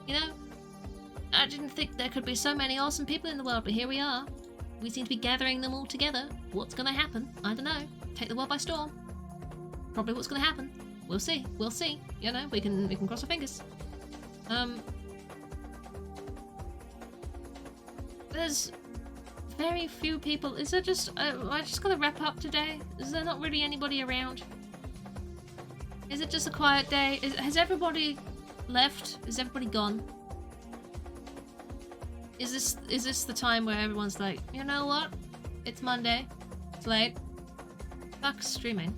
You know, I didn't think there could be so many awesome people in the world, but here we are. We seem to be gathering them all together. What's gonna happen? I don't know. Take the world by storm. Probably what's gonna happen. We'll see. We'll see. You know, we can cross our fingers. There's very few people. Is there just... I just gotta wrap up today? Is there not really anybody around? Is it just a quiet day? Has everybody left? Is everybody gone? Is this the time where everyone's like, you know what? It's Monday. It's late. Fuck streaming.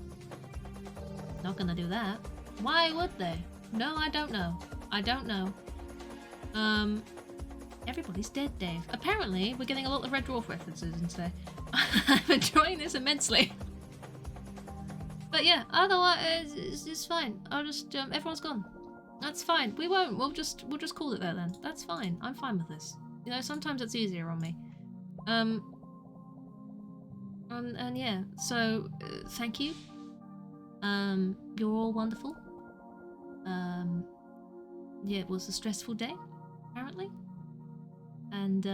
Not gonna do that. Why would they? No, I don't know. I don't know. Everybody's dead, Dave. Apparently, we're getting a lot of Red Dwarf references in today. I'm enjoying this immensely. But yeah, otherwise, it's fine. I'll just, everyone's gone. That's fine. We won't. We'll just call it there then. That's fine. I'm fine with this. You know, sometimes it's easier on me. And yeah, so, thank you. You're all wonderful. Yeah, it was a stressful day, apparently. And,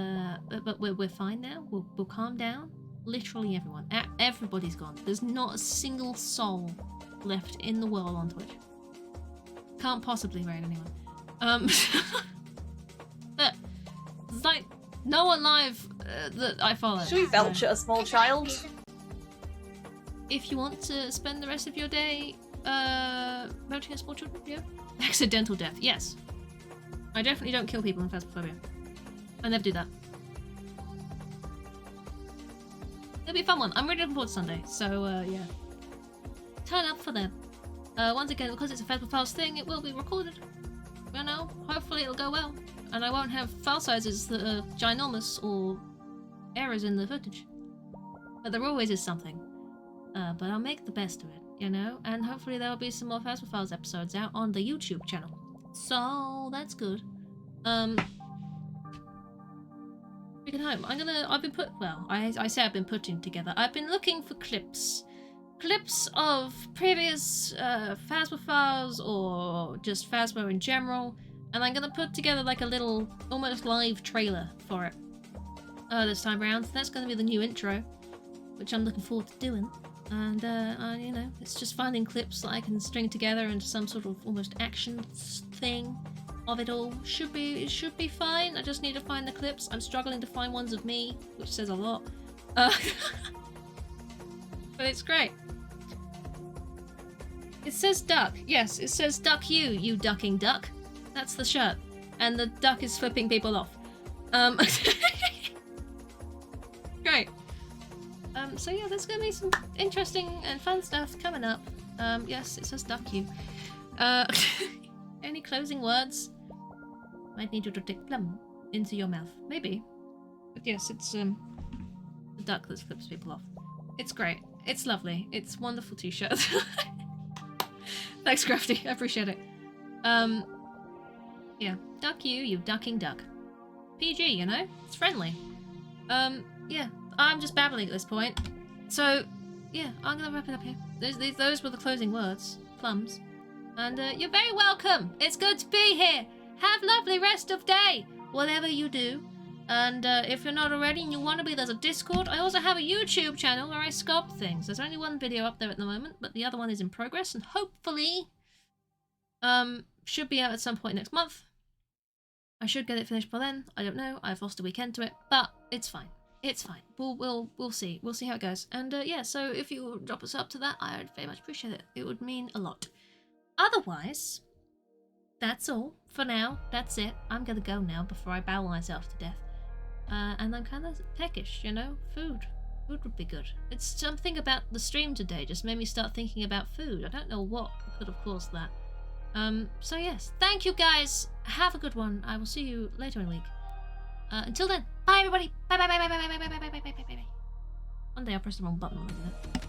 but we're fine now. We'll calm down. Literally everyone. Everybody's gone. There's not a single soul left in the world on Twitch. Can't possibly raid anyone. But it's like no one live that I follow. Should we belch at a small child? If you want to spend the rest of your day belching at small children, yeah. Accidental death, yes. I definitely don't kill people in Phasmophobia. I never do that. It'll be a fun one. I'm really looking forward to Sunday. So yeah, turn up for that. Once again, because it's a Festival Files thing, it will be recorded. You know, hopefully it'll go well, and I won't have file sizes that are ginormous or errors in the footage. But there always is something. But I'll make the best of it, you know, and hopefully there will be some more Festival Files episodes out on the YouTube channel. So that's good. Speaking home, I've been putting together. I've been looking for clips of previous Phasma Files or just Phasma in general, and I'm gonna put together like a little almost live trailer for it this time around. That's gonna be the new intro, which I'm looking forward to doing. And you know, it's just finding clips that I can string together into some sort of almost action thing of it all. It should be fine. I just need to find the clips. I'm struggling to find ones of me, which says a lot. But it's great. It says duck. Yes, it says duck you ducking duck. That's the shirt. And the duck is flipping people off. Great. So yeah, there's gonna be some interesting and fun stuff coming up. Yes, it says duck you. Any closing words? Might need you to take plum into your mouth. Maybe. But yes, it's the duck that flips people off. It's great. It's lovely. It's a wonderful t-shirt. Thanks, Crafty. I appreciate it. Yeah. Duck you ducking duck. PG, you know? It's friendly. Yeah. I'm just babbling at this point. So, yeah, I'm gonna wrap it up here. Those were the closing words. Plums. And you're very welcome. It's good to be here. Have lovely rest of day, whatever you do. And if you're not already and you want to be, there's a Discord. I also have a YouTube channel where I sculpt things. There's only one video up there at the moment, but the other one is in progress, and hopefully should be out at some point next month. I should get it finished by then. I don't know. I've lost a weekend to it, but it's fine. It's fine. We'll see. We'll see how it goes. And yeah, so if you drop us up to that, I'd very much appreciate it. It would mean a lot. Otherwise, that's all for now. That's it. I'm gonna go now before I bow myself to death. And I'm kind of peckish, you know? Food would be good. It's something about the stream today just made me start thinking about food. I don't know what could have caused that. So yes, thank you guys. Have a good one. I will see you later in the week. Until then, bye everybody. Bye bye bye bye bye bye bye bye bye bye bye bye bye. One day I'll press the wrong button, isn't it?